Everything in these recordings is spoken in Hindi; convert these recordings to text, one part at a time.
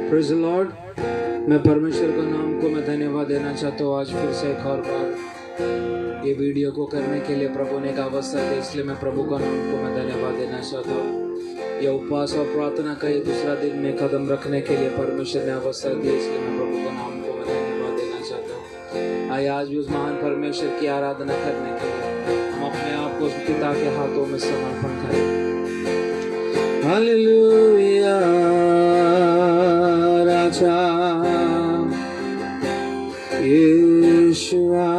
Praise the Lord. मैं परमेश्वर का नाम को मैं धन्यवाद देना चाहता हूँ। आज फिर से एक और बार ये वीडियो को करने के लिए प्रभु ने एक अवसर दी, इसलिए मैं प्रभु का नाम को मैं धन्यवाद देना चाहता हूँ। यह उपवास और प्रार्थना का ये दूसरा दिन में कदम रखने के लिए परमेश्वर ने अवसर दिया, इसलिए मैं प्रभु का नाम को मैं धन्यवाद देना चाहता हूँ। आइए आज भी उस महान परमेश्वर की आराधना करने के लिए हम अपने आप को उस पिता के हाथों में समर्पण करें। हालेलुया राजा यीशुआ,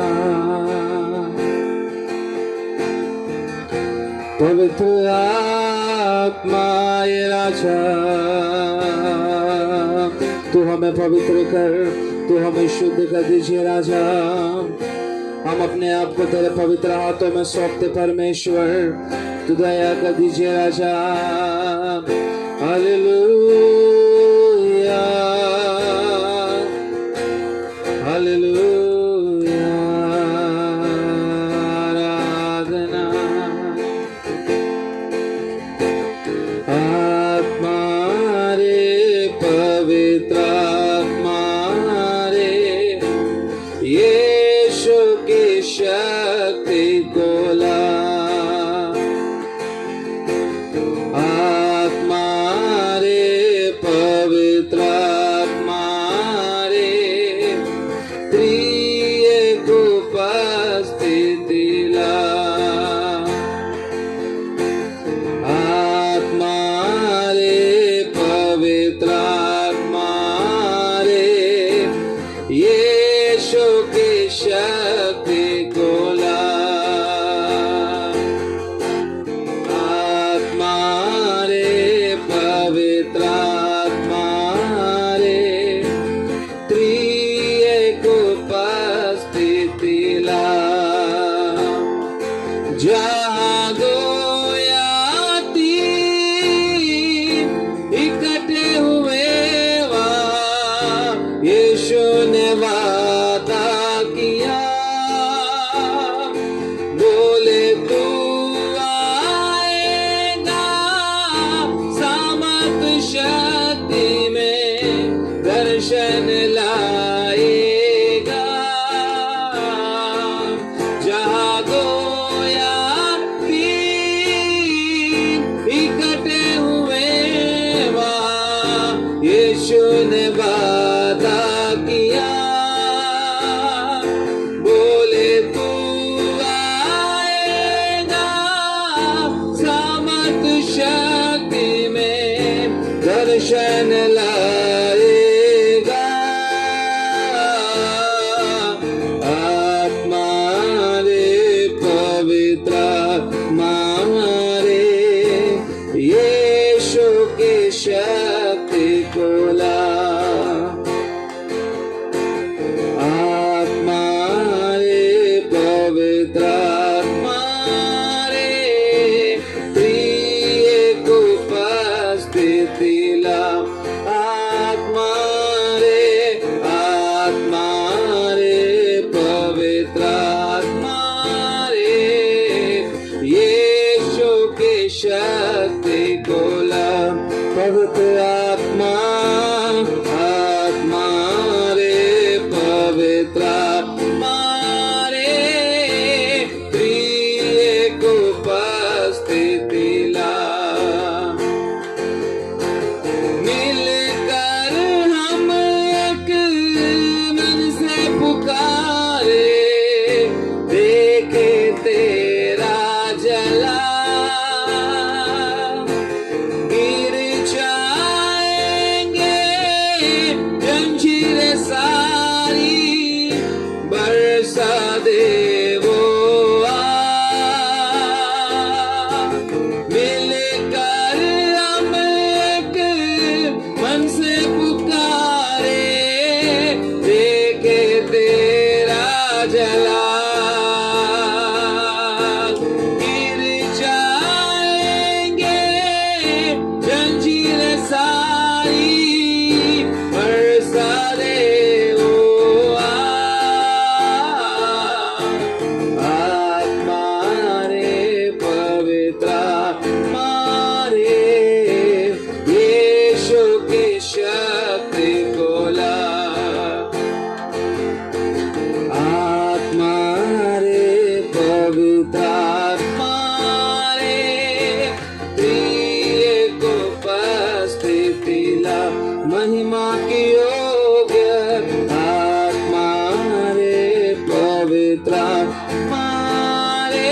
पवित्र आत्मा ये राजा, तू हमें पवित्र कर, तू हमें शुद्ध कर दीजिए राजा। हम अपने आप को तेरे पवित्र हाथों में सौंपते परमेश्वर, तू दया कर दीजिए राजा। हालेलुया हालेलुया आराधना। आत्मा रे पवित्र आत्मा रे, यीशु की शक्ति को ला। आत्मा रे पवित्र आत्मा रे, त्रिएक उपस्थिति ला। आत्मा रे पवित्र आत्मा रे, यीशु की शक्ति को ला। आत्मा रे पवित्र आत्मा रे, त्रिएक उपस्थिति ला। जहाँ दो या तीन इकट्ठे हुए वहाँ यीशु ने वादा किया, बोले तू आएगा सामर्थ शक्ति में दर्शन लाएगा। जहाँ दो या तीन इकट्ठे हुए वहाँ यीशु ने वादा किया, बोले तू आएगा सामर्थ शक्ति में दर्शन लाएगा। आत्मा रे पवित्र आत्मा रे, यीशु की शक्ति को ला। आत्मा रे पवित्र आत्मा रे, त्रिएक उपस्थिति ला। आत्मा रे पवित्र आत्मा रे, यीशु की शक्ति को ला। पवित्र आत्मा महिमा की योग्य आत्मा रे पवित्र आत्मा रे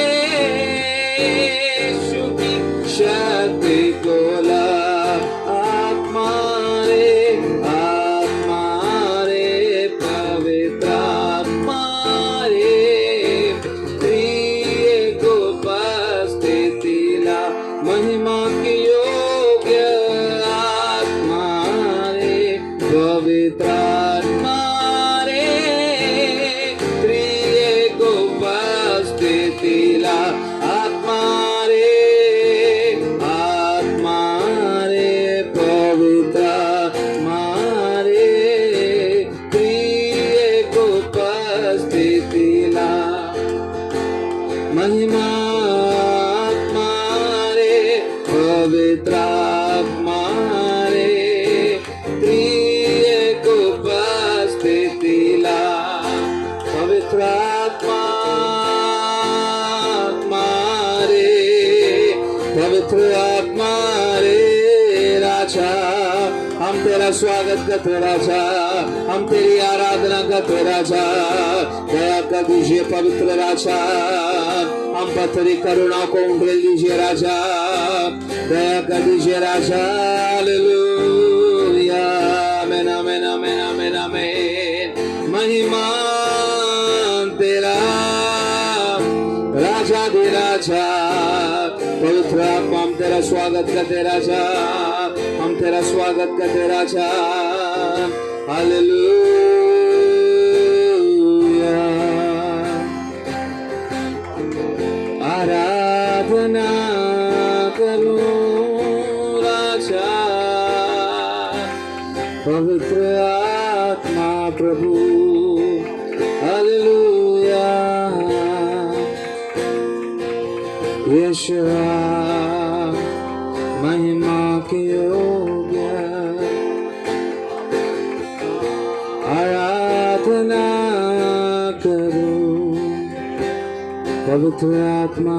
यीशु की शक्ति को ला आत्मा रे पवित्र आत्मा रे त्रिएक उपस्थिति ला महिमा की योग्य आत्मा रे पवित्र आत्मा रे त्रिएक उपस्थिति ला आत्मा रे पवित्र आत्मा रे त्रिएक उपस्थिति ला महिमा आत्मा रे पवित्र आत्मा रे त्रिएक उपस्थिति ला पवित्र आत्मा रे पवित्र आत्मा रे राजा हम तेरा स्वागत करते राजा हम तेरी आराधना करते राजा दया कर दीजिए पवित्र राजा हम पर तेरी करुणा को उंडेल दीजिए राजा दया कर दीजिए राजा हालेलुया आमेन आमेन आमेन आमेन आमेन महिमा तेरा राजा दे राजा पवित्र आत्मा हम तेरा स्वागत करते राजा हम तेरा स्वागत करते राजा हालेलुया आराधना करूं राजा पवित्र आत्मा प्रभु हालेलुया यीशुआ महिमा के योग्य आराधना करूं पवित्र आत्मा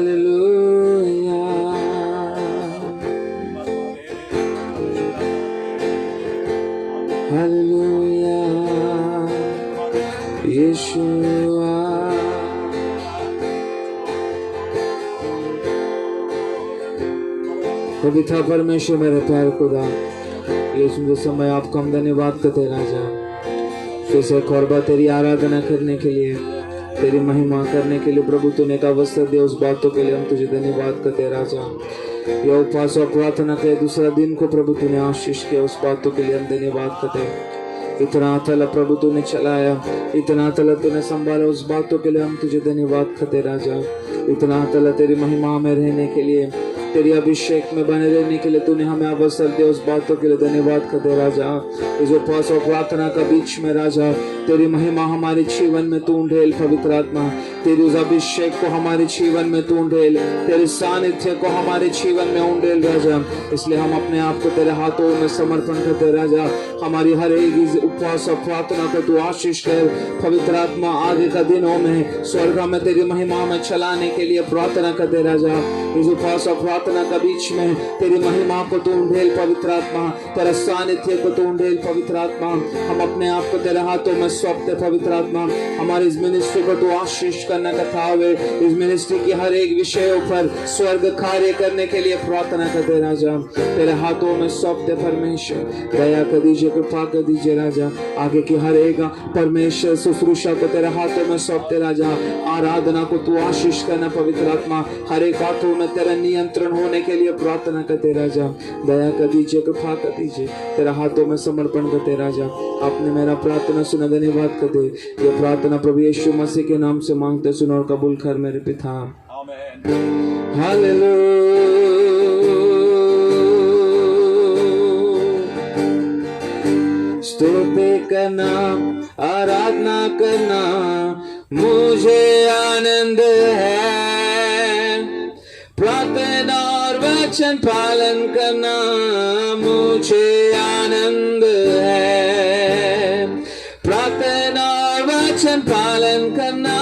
हालेलुया हालेलुया यीशुआ पवित्र परमेश्वर मेरे प्यारे खुदा ये सुंदर समय आपका हम धन्यवाद करते राजा फिर से एक और बार तेरी आराधना करने के लिए तेरी महिमा करने के लिए प्रभु तूने का अवसर दिया उस बातों के लिए हम तुझे धन्यवाद करते राजा यह उपवास और प्रार्थना के दूसरा दिन को प्रभु तूने आशीष किया उस बातों के लिए हम धन्यवाद करते इतना तला प्रभु तूने चलाया इतना तला तूने संभाला उस बातों के लिए हम तुझे धन्यवाद करते राजा इतना तला तेरी महिमा में रहने के लिए तेरी अभिषेक में बने रहने के लिए तूने हमें अवसर दिया उस बातों के लिए धन्यवाद करते राजा इस उपवास और प्रार्थना का बीच में राजा तेरी महिमा हमारे जीवन में तू ढेल पवित्र आत्मा तेरी उस अभिषेक को हमारे जीवन में तू ढेल तेरे सानिध्य को हमारे जीवन में उंडेल राजा इसलिए हम अपने आप को तेरे हाथों में समर्पण करते राजा हमारी हर एक उपवास और प्रार्थना को तू आशीष कर पवित्र आत्मा आगे का दिनों में स्वर्ग में तेरी महिमा में चलाने के लिए प्रार्थना करते राजा इस उपवास और प्रार्थना का बीच में तेरी महिमा को तू ढेल पवित्र आत्मा तेरा सानिध्य को तू ढेल पवित्र आत्मा हम अपने आप को तेरे हाथों में सौंपते पवित्र आत्मा हमारी इस मिनिस्ट्री को तू आशीष करना कथा हुए इस मिनिस्ट्री की हर एक विषयों पर स्वर्ग कार्य करने के लिए प्रार्थना करते राजा तेरे हाथों में सौंपते परमेश्वर दया कर दीजिए कृपा कर दीजिए राजा आगे की हर एक परमेश्वर शुश्रूषा को तेरे हाथों में सौंपते राजा आराधना को तू आशीष करना पवित्र आत्मा हर एक हाथों में तेरा नियंत्रण होने के लिए प्रार्थना करते राजा दया कर दीजिए कृपा कर दीजिए तेरा हाथों में समर्पण करते राजा आपने मेरा प्रार्थना सुना धन्यवाद कर दे ये प्रार्थना प्रभु यीशु मसीह के नाम से मांगते सुनो और कबूल कर मेरे पिता आमीन हालेलुया स्तुति करना आराधना करना मुझे आनंद है प्रार्थना और वचन पालन करना मुझे आनंद है प्रार्थना और वचन पालन करना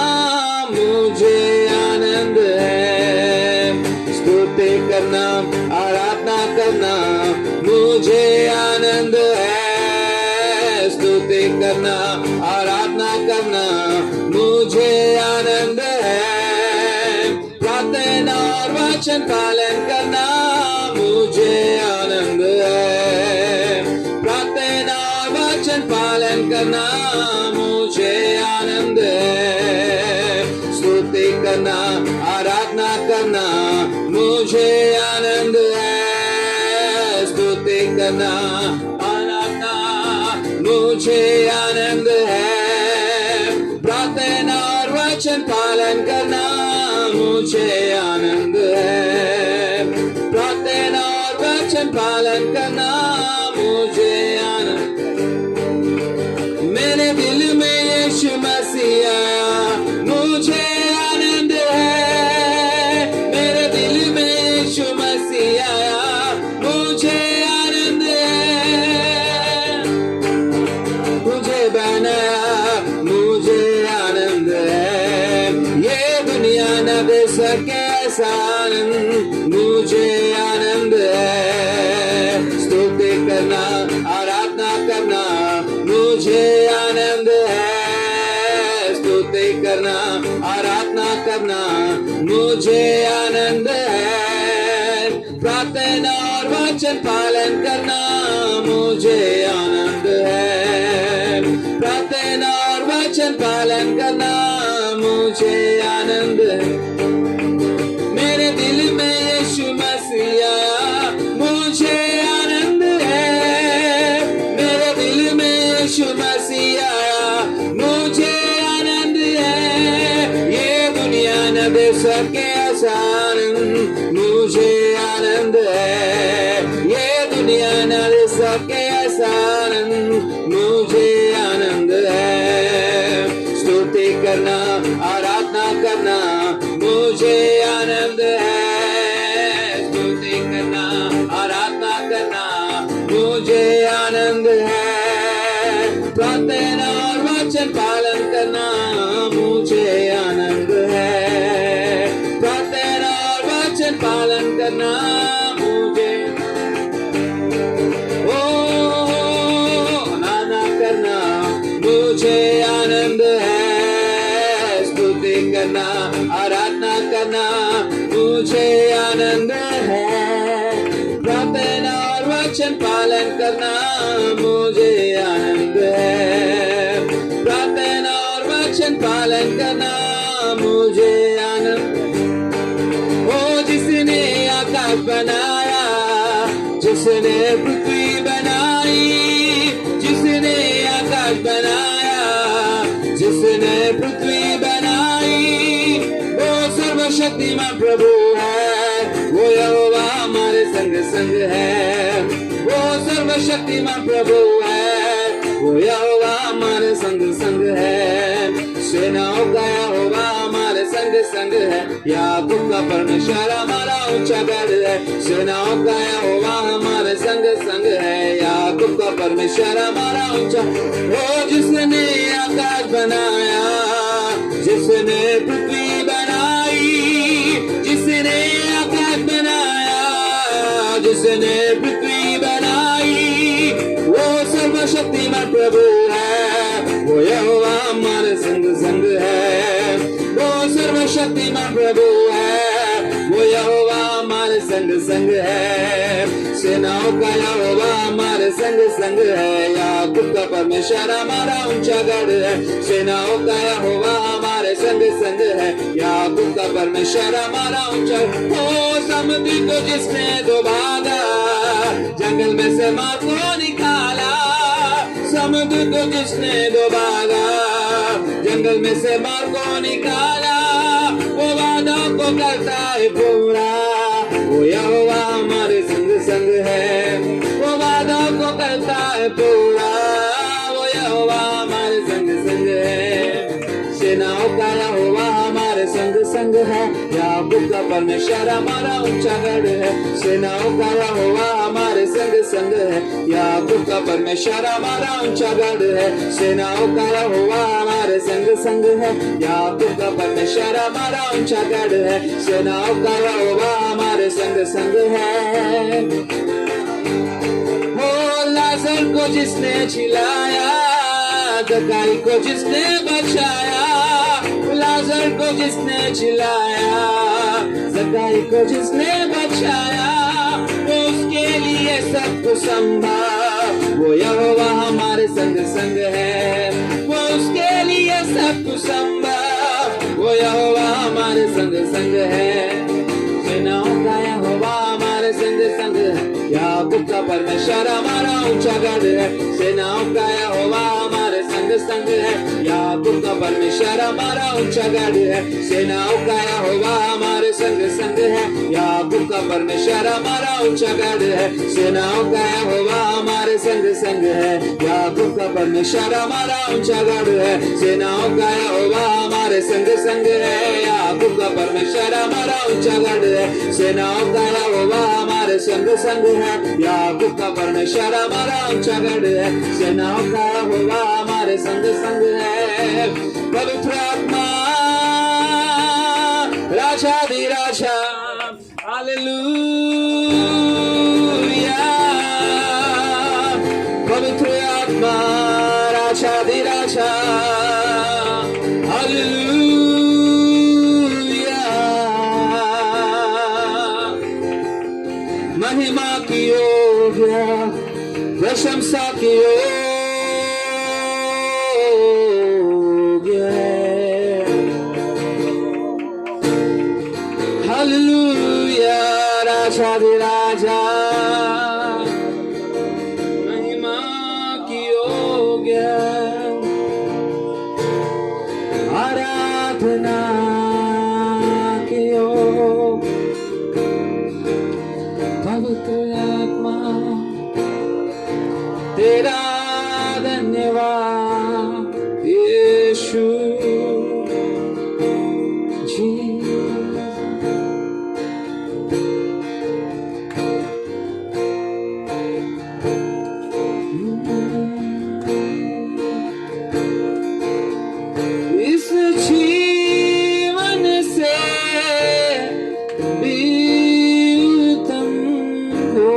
मुझे आनंद है करना, आराधना करना मुझे आनंद है। स्तुति करना, आराधना करना मुझे आनंद है। प्रार्थना और वचन पालन करना मुझे आनंद है। प्रार्थना और वचन पालन करना मुझे आनंद है। स्तुति करना, आराधना करना मुझे आनंद है। स्तुति करना, आराधना मुझे आनंद है। प्रार्थना और वचन पालन करना मुझे आनंद है। प्रार्थना और वचन पालन करना मुझे आनंद। मेरे दिल में यीशु मसीह आया मुझे आनंद है। मेरे दिल में यीशु मसीह आया मुझे आनंद है। मुझे बनाया मुझे आनंद है। ये दुनिया न दे सके ऐसा आनंद मुझे आनंद है। स्तुति करना, आराधना करना मुझे आनंद है। स्तुति करना, आराधना करना मुझे आनंद है। प्रार्थना और वचन पालन करना मुझे आनंद है। प्रार्थना और वचन पालन करना मुझे आनंद है। मेरे दिल में यीशु मसीह आया मुझे आनंद है। मेरे दिल में यीशु मसीह आया मुझे आनंद है। ये दुनिया न दे सके ऐसा आनंद मुझे आनंद है। ये दुनिया न दे सके ऐसा आनंद मुझे आनंद है। स्तुति करना, आराधना करना मुझे आनंद है। स्तुति करना, आराधना करना मुझे आनंद है। प्रार्थना और वचन पालन करना मुझे आनंद है। प्रार्थना और वचन पालन करना मुझे आराधना करना मुझे आनंद है। स्तुति करना, आराधना करना मुझे आनंद है। प्रार्थना और वचन पालन करना मुझे आनंद है। प्रार्थना और वचन पालन करना मुझे आनंद। ओ जिसने आकाश बनाया, जिसने पृथ्वी बनाई, जिसने आकाश बनाया, जिसने पृथ्वी बनाई, वो सर्वशक्तिमान प्रभु है। वो यहोवा हमारे संग संग है। वो सर्वशक्तिमान प्रभु है। वो यहोवा हमारे संग संग है। सेनाओं का यहोवा हमारे संग संग है। याकूब का परमेश्वर हमारा ऊंचा गढ़ है। सेनाओं का यहोवा हमारे संग संग है। याकूब का परमेश्वर हमारा ऊंचा। वो जिसने आकाश बनाया, जिसने पृथ्वी बनाई, जिसने आकाश बनाया, जिसने पृथ्वी बनाई, वो सर्वशक्तिमान प्रभु है। वो यहोवा हमारे संग संग है। वो सर्वशक्तिमान प्रभु है। वो यहोवा हमारे संग संग है। सेनाओं का यहोवा हमारे संग संग है। याकूब का परमेश्वर हमारा ऊंचा गढ़ है। सेनाओं का यहोवा हमारे संग संग है। याकूब का परमेश्वर हमारा ऊंचा। ओ समुद्र को जिसने डुबाया, जंगल में से मार को निकाला। समुद्र को जिसने डुबाया, जंगल में से मार को निकाला। वो वादों को करता है पूरा। वो यहोवा हमारे संग संग है। वो वादों को करता है पूरा। वो यहोवा हमारे संग संग है। सेनाओं का यहोवा हमारे संग संग है। याकूब का परमेश्वर हमारा ऊंचा गढ़ है। सेनाओं का यहोवा हमारे संग संग है। याकूब का परमेश्वर हमारा ऊंचा गढ़ है। सेनाओं का यहोवा हमारे संग संग है। याकूब का परमेश्वर हमारा ऊंचा गढ़ है। सेनाओं का यहोवा हमारे संग संग संग है। हो लाजर को जिसने छिलाया, जगाई को जिसने बचाया, लाजर को जिसने छिलाया, जगाई को जिसने बचाया, वो उसके लिए सब कुछ संभव। वो यहोवा हमारे संग संग है, वो उसके लिए सब कुछ संभव। वो यहोवा हमारे संग संग है, सेनाओं का यहोवा हमारे संग संग है। याकूब का परमेश्वर हमारा ऊंचा गढ़ है, सेनाओं का यहोवा हमारे संग संग है। याकूब का परमेश्वर हमारा ऊंचा गढ़ है, सेनाओं का यहोवा हमारे संग संग है। याकूब का परमेश्वर हमारा ऊंचा गढ़ है, सेनाओं का यहोवा हमारे संग संग है। याकूब का परमेश्वर हमारा ऊंचा गढ़ है, सेनाओं का यहोवा हमारे संग संग है। याकूब का परमेश्वर हमारा ऊंचा गढ़ है, सेनाओं का यहोवा हमारे संग संग है। याकूब का परमेश्वर हमारा ऊंचा गढ़ है, सेनाओं का यहोवा हमारे संग संग है। पवित्र आत्मा राजाधिराजा, हालेलुया। पवित्र आत्मा राजाधिराजा, हालेलुया। महिमा की योग्य, प्रशंसा की योग्य, हालेलुया। राजाधिराजा, महिमा की योग्य, आराधना की योग्य। पवित्र आत्मा तेरा धन्यवाद यीशु जी। इस जीवन से भी उत्तम हो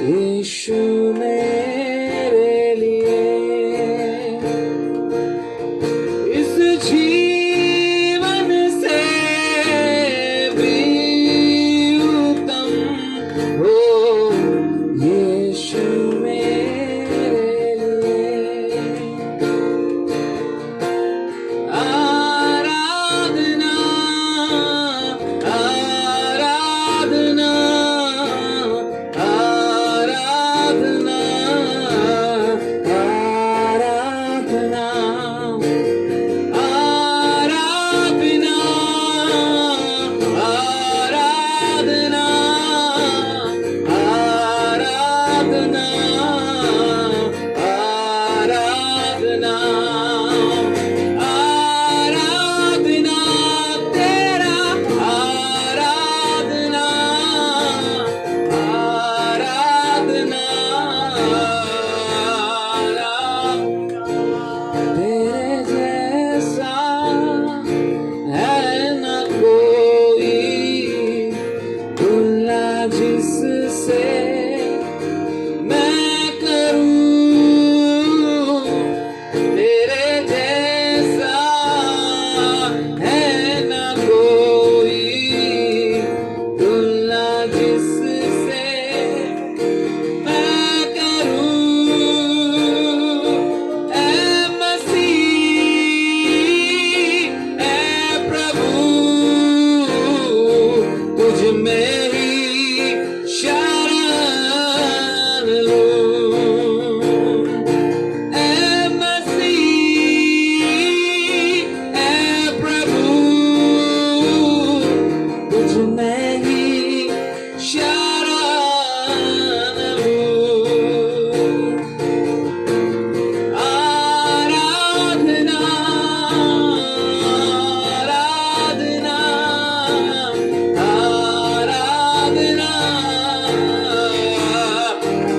यीशु मेरे लिए। इस जीवन से भी उत्तम हो यीशु मेरे लिए। आराधना आराधना आराधना आराधना आराधना आराधना आराधना आराधना आराधना तेरा, आराधना आराधना तेरे जैसा है न कोई, तुलना जिससे मैं करूं। तेरे जैसा है न कोई, तुलना जिससे मैं करूं। ऐ मसीह, ऐ प्रभु, तुझ में ही शरण लूं। ऐ मसीह, ऐ प्रभु, तुझ में ही शरण लूं। आराधना आराधना आराधना,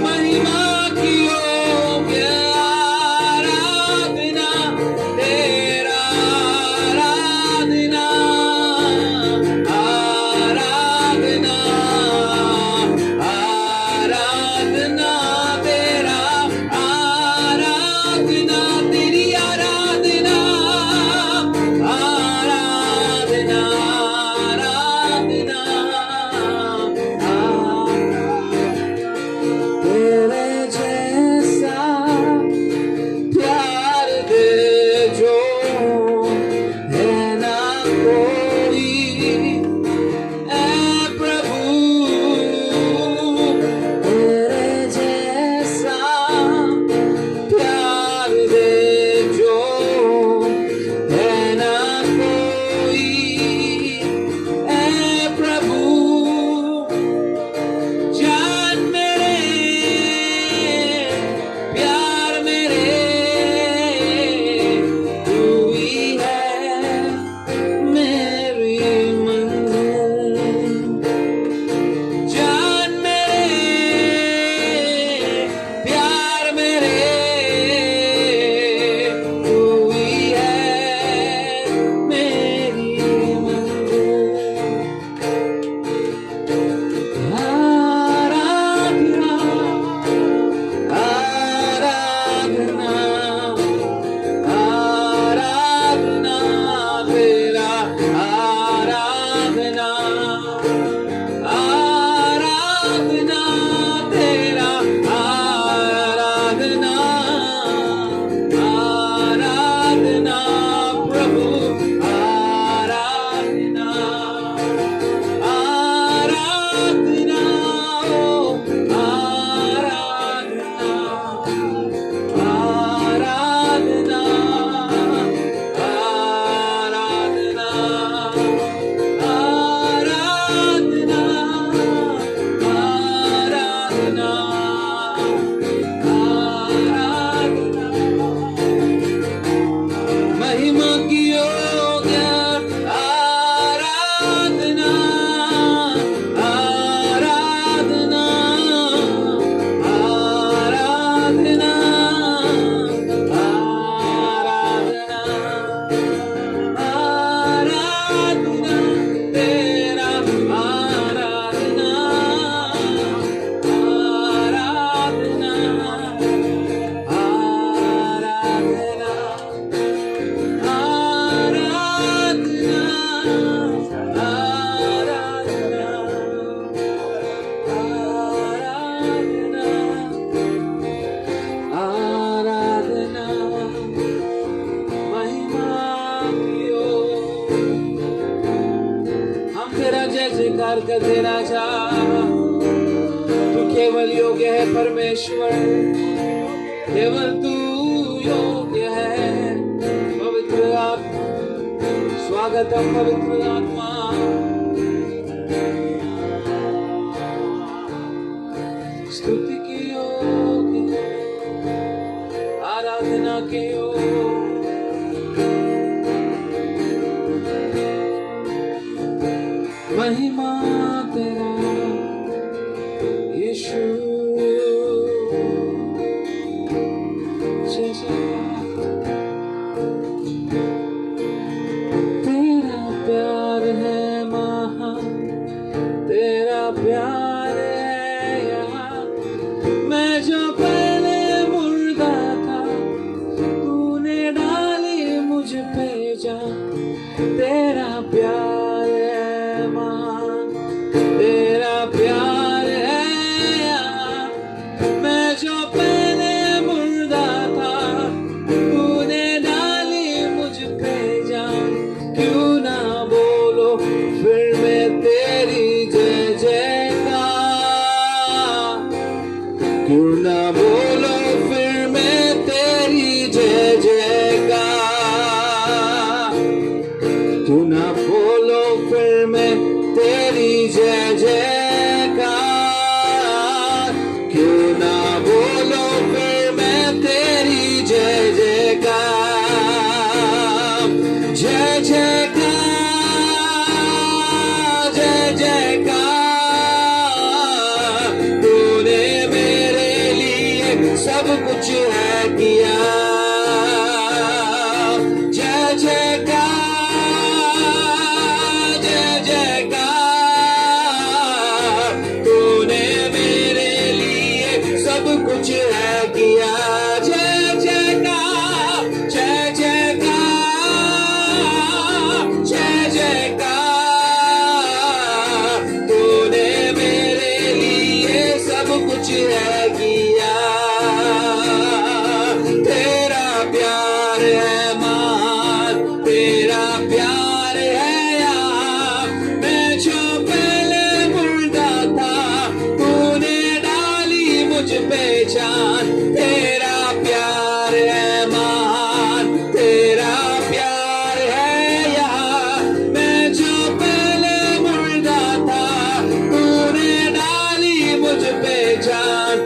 महिमा की योग्य आराधना तेरा, आराधना आराधना है राजा, तू केवल योग्य है परमेश्वर, केवल तू योग्य है। पवित्र आत्मा, स्वागतम पवित्र आत्मा। स्तुति के योग्य, आराधना के योग्य, महिमा तेरा यीशु। तेरा प्यार है महान, तेरा प्यार है यहाँ। मैं जो पहले मुर्दा था, तूने डाली मुझ पे जान। तेरा प्यार है महान, तेरा प्यार है यहाँ। मैं जो पहले मुर्दा था, तूने डाली मुझ पे जान। क्यों ना बोलो फिर मैं तेरी जय जयकार, क्यों ना बोलो फिर मैं तेरी जय जयकार, क्यों ना बोलो फिर मैं तेरी जय जयकार, क्यों ना बोलो फिर मैं तेरी जय जयकार। जय जयकार, जय जयकार, तूने मेरे लिए सब कुछ है किया। जय जयकार, जय जयकार, तूने मेरे लिए सब कुछ है किया। जय जयकार, जय जयकार, जय जयकार, तूने मेरे लिए सब कुछ है किया। तेरा प्यार है महान, तेरा प्यार है यार। मैं जो पहले मुर्दा था, तूने डाली मुझ पे जान। तेरा प्यार है महान, तेरा प्यार है यार। मैं जो पहले मुर्दा था, तूने डाली मुझ पे जान।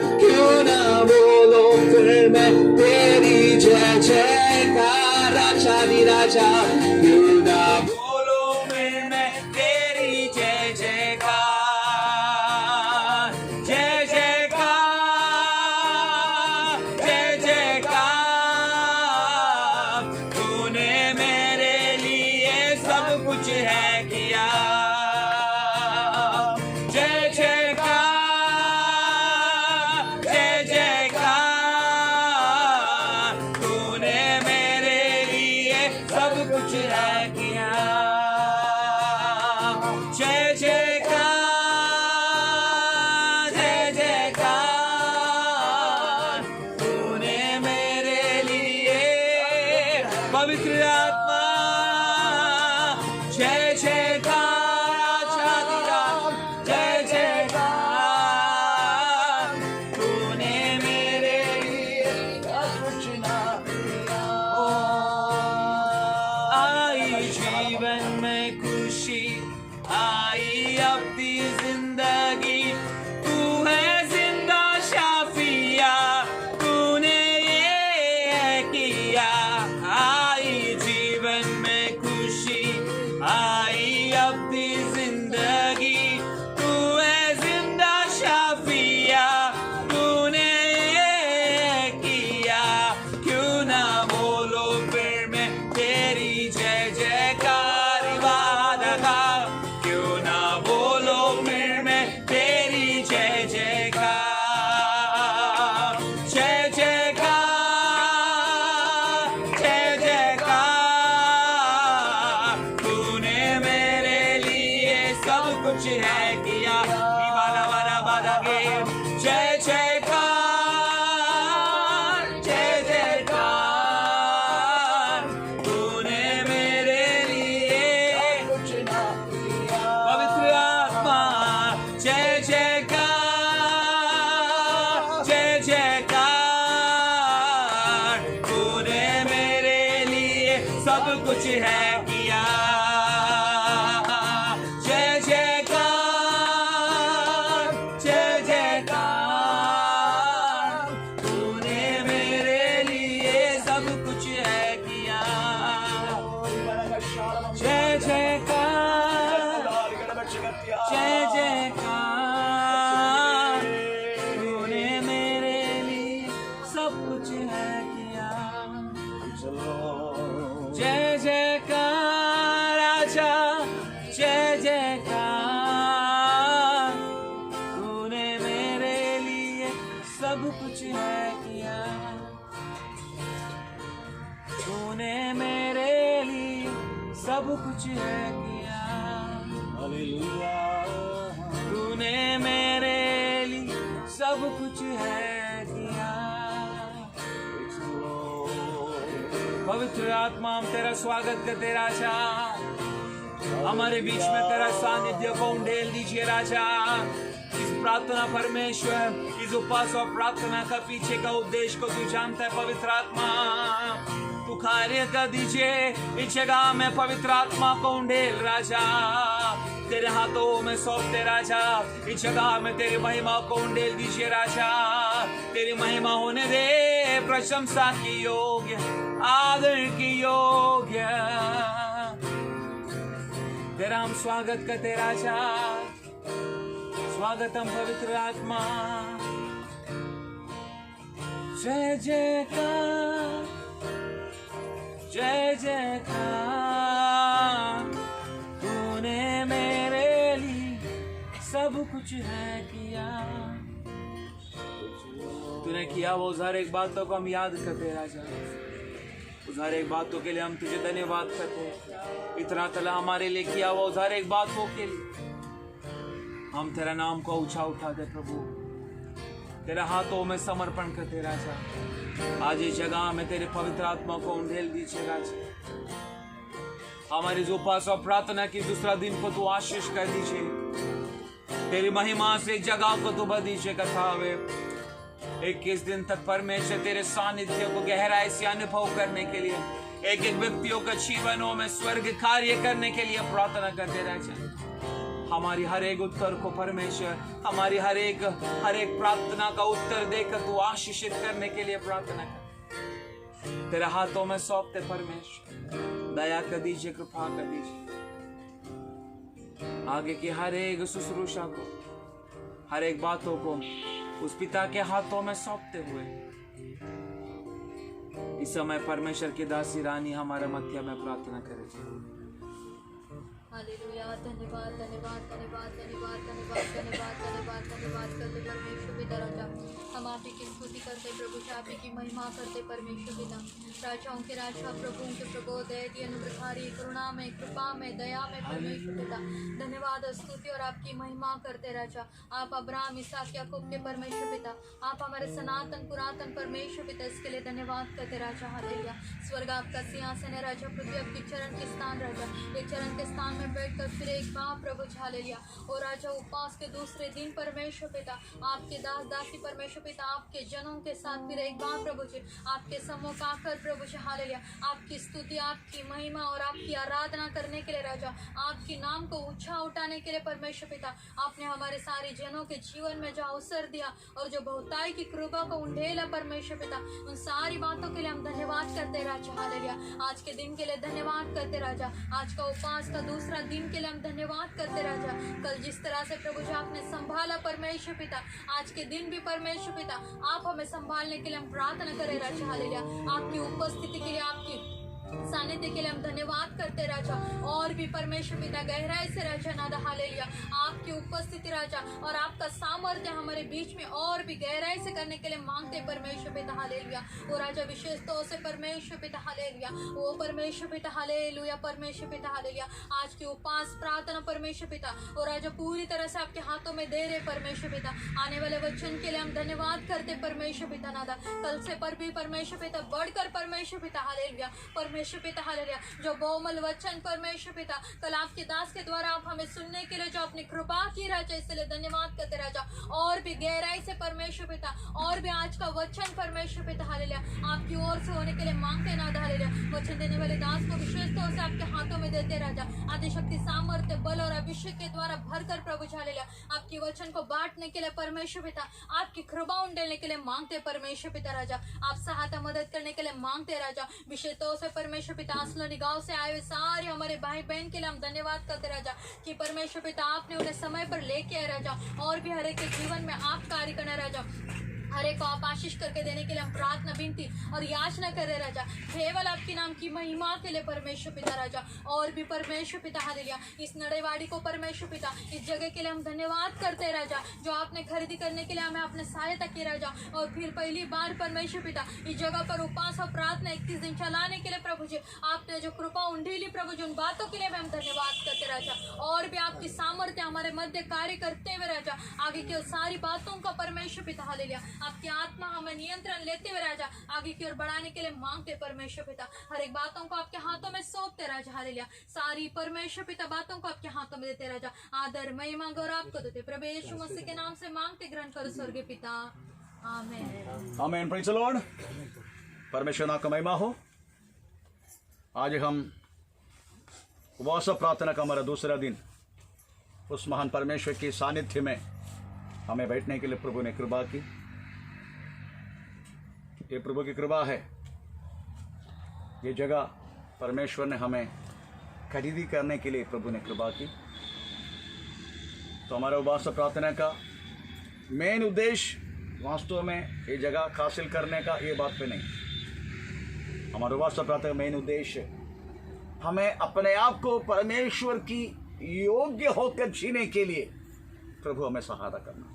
कुछ है किया, तूने मेरे लिए सब कुछ है किया, हालेलुया। तूने मेरे लिए सब कुछ है किया। पवित्र आत्मा, हम तेरा स्वागत करते राजा, हमारे बीच में तेरा सानिध्य को उंडेल दीजिए राजा। इस प्रार्थना परमेश्वर, इस उपवास और प्रार्थना का पीछे का उद्देश्य को तू जानता है पवित्र आत्मा। तू कार्य कर दीजिए इस जगह में पवित्र आत्मा को उंडेल राजा, तेरे हाथों में सौंपते राजा। इस जगह में तेरी महिमा को उंडेल दीजिए राजा, तेरी महिमा होने दे, प्रशंसा की योग्य, आदर की योग्य। तेरा हम स्वागत करते राजा, स्वागतम पवित्र आत्मा। जय जयकार, जय जयकार, तूने मेरे लिए सब कुछ है किया। तूने किया वो हर एक बातों को हम याद करते राजा, उस हर एक बातों के लिए हम तुझे धन्यवाद करते हैं। इतना तला हमारे लिए किया वो हर एक बातों के लिए हम तेरा नाम को ऊंचा उठाते प्रभु, तेरा हाथों में समर्पण करते राजा। आज इस जगह में तेरे पवित्र आत्मा को उंडेल दीजिए राजा। हमारी जो उपवास और प्रार्थना की दूसरा दिन को तू आशीष कर दीजिए, तेरी महिमा से जगह को तू भर दीजिए कथावे। 21 दिन तक परमेश्वर तेरे सानिध्य को गहराई से अनुभव करने के लिए, एक एक व्यक्तियों का जीवनों में स्वर्ग कार्य करने के लिए प्रार्थना करते राजा। हमारी हर एक उत्तर को परमेश्वर, हमारी हर एक प्रार्थना का उत्तर देकर तू आशीषित करने के लिए प्रार्थना कर। तेरे हाथों में सौंपते परमेश्वर, दया कर दीजिए, कृपा कर दीजिए। आगे की हर एक शुश्रूषा को, हर एक बातों को उस पिता के हाथों में सौंपते हुए इस समय परमेश्वर की दासी रानी हमारे मध्य में प्रार्थना करे। हालेलुया। धन्यवाद धन्यवाद धन्यवाद धन्यवाद धन्यवाद धन्यवाद धन्यवाद धन्यवाद करते परमेश्वर पिता राजा। हम आप ही की स्तुति करते प्रभु, आप ही की महिमा करते परमेश्वर पिता। राजाओं के राजा, प्रभुओं के प्रभु, दया अनुग्रहारी, करुणा में, कृपा में, दया में परमेश्वर पिता। धन्यवाद स्तुति और आपकी महिमा करते राजा। आप अब्राहम, इसहाक, याकूब के परमेश्वर पिता, आप हमारे सनातन पुरातन परमेश्वर पिता, इसके लिए धन्यवाद करते राजा। हालेलुया। स्वर्ग आपका सिंहासन है राजा, पृथ्वी आपके चरण के स्थान राजा। एक चरण के स्थान में बैठकर फिर एक बार प्रभु हालेलुया। और राजा उपवास के दूसरे दिन परमेश्वर पिता, आपके दास दासी परमेश्वर पिता, आपके जनों के साथ फिर एक बार प्रभु जी आपके सम्मुख आकर प्रभु जी हालेलुया आपकी स्तुति, आपकी महिमा और आपकी आराधना करने के लिए राजा, आपके नाम को ऊंचा उठाने के लिए परमेश्वर पिता, आपने हमारे सारे जनों के जीवन में जो अवसर दिया और जो बहुताई की कृपा को उंडेला परमेश्वर पिता, उन सारी बातों के लिए हम धन्यवाद करते राजा। हालेलुया। आज के दिन के लिए धन्यवाद करते राजा। आज का उपवास का दूसरा दिन के लिए हम धन्यवाद करते राजा। कल जिस तरह से प्रभु जी आपने संभाला परमेश्वर पिता, आज के दिन भी परमेश्वर पिता आप हमें संभालने के लिए हम प्रार्थना करें राजा। हालेलुया। आपकी उपस्थिति के लिए, आपकी सानिध्य के लिए हम धन्यवाद करते राजा। और भी परमेश्वर पिता गहराई से राजा नादा हालेलुया आपकी उपस्थिति राजा और आपका सामर्थ्य हमारे बीच में और भी गहराई से करने के लिए मांगते परमेश्वर पिता हालेलुया। वो राजा विशेष तौर से परमेश्वर पिता हालेलुया, वो परमेश्वर पिता हालेलुया, परमेश्वर पिता हालेलुया आज की उपवास प्रार्थना परमेश्वर पिता और राजा पूरी तरह से आपके हाथों में दे रहे परमेश्वर पिता। आने वाले वचन के लिए हम धन्यवाद करते परमेश्वर पिता नादा। कल से पर भी परमेश्वर पिता बढ़कर परमेश्वर पिता हालेलुया, परमेश्वर पिता हालेलुया जो बहुमल वचन परमेश्वर पिता कल आपके दास के द्वारा आप हमें सुनने के लिए जो अपनी कृपा की राजा, इसलिए धन्यवाद करते राजा। और भी गहराई से परमेश्वर पिता और भी आज का वचन परमेश्वर पिता हालेलुया आपकी ओर से होने के लिए मांगते ना हालेलुया। वचन देने वाले दास को विशेष तौर से आपके हाथों में देते राजा। आदि शक्ति, सामर्थ्य, बल और अभिषेक के द्वारा भरकर प्रभु हालेलुया आपके वचन को बांटने के लिए परमेश्वर पिता आपकी कृपा उंडेलने के लिए मांगते परमेश्वर पिता राजा। आप सहायता मदद करने के लिए मांगते राजा। विशेष तौर से परमेश्वर पिता असलोनी गांव से आए हुए सारे हमारे भाई बहन के लिए हम धन्यवाद करते राजा कि परमेश्वर पिता आपने उन्हें समय पर लेके आए राजा और भी हर एक के जीवन में आप कार्य करना राजा। हर एक को आप आशीष करके देने के लिए हम प्रार्थना विनती और याचना कर रहे राजा। केवल आपके नाम की महिमा के लिए परमेश्वर पिता राजा, और भी परमेश्वर पिता हालेलुया इस नड़ेवाड़ी को परमेश्वर पिता इस जगह के लिए हम धन्यवाद करते हैं राजा, जो आपने खरीदी करने के लिए हमें आपने सहायता की राजा। और फिर पहली बार परमेश्वर पिता इस जगह पर उपवास और प्रार्थना 31 दिन चलाने के लिए प्रभु जी आपने जो कृपा उंडीली प्रभु जी, उन बातों के लिए भी हम धन्यवाद करते राजा। और भी आपकी सामर्थ्य हमारे मध्य कार्य करते हुए राजा, आगे की सारी बातों का परमेश्वर पिता हालेलुया आपकी आत्मा हमें नियंत्रण लेते हुए राजा आगे की ओर बढ़ाने के लिए मांगते परमेश्वर पिता। हर एक बातों को आपके हाथों में सौंपते राजा हालेलुया, सारी परमेश्वर पिता बातों को आपके हाथों में देते राजा। आदर महिमा गौरव आपको देते प्रभु यीशु मसीह के नाम से मांगते, ग्रहण करो स्वर्गीय पिता, आमीन। आमीन। Praise the Lord. परमेश्वर नाम का महिमा हो। आज हम उपवास प्रार्थना का हमारा दूसरा दिन, उस महान परमेश्वर के सानिध्य में हमें बैठने के लिए प्रभु ने कृपा की। ये प्रभु की कृपा है। ये जगह परमेश्वर ने हमें खरीदी करने के लिए प्रभु ने कृपा की। तो हमारा उपवास प्रार्थना का मेन उद्देश्य वास्तव में ये जगह हासिल करने का ये बात पे नहीं। हमारा उपवास प्रार्थना का मेन उद्देश्य हमें अपने आप को परमेश्वर की योग्य होकर जीने के लिए प्रभु हमें सहायता करना।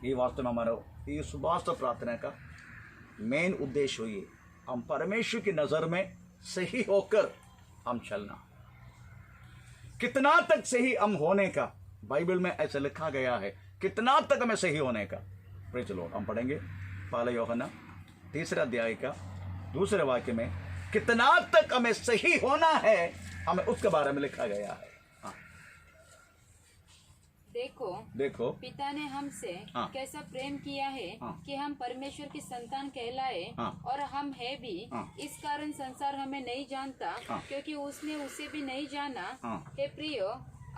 ये वास्तव में हमारा ये उपवास प्रार्थना का मेन उद्देश्य हुई है, हम परमेश्वर की नज़र में सही होकर हम चलना। कितना तक सही हम होने का बाइबल में ऐसा लिखा गया है, कितना तक हमें सही होने का। Praise the Lord. हम पढ़ेंगे पहला यूहन्ना 3 अध्याय का 2 वाक्य में कितना तक हमें सही होना है, हमें उसके बारे में लिखा गया है। हाँ। देखो पिता ने हमसे हाँ। कैसा प्रेम किया है हाँ। कि हम परमेश्वर की संतान कहलाए हाँ। और हम है भी। हाँ। इस कारण संसार हमें नहीं जानता हाँ। क्योंकि उसने उसे भी नहीं जाना। हाँ। हे प्रियो,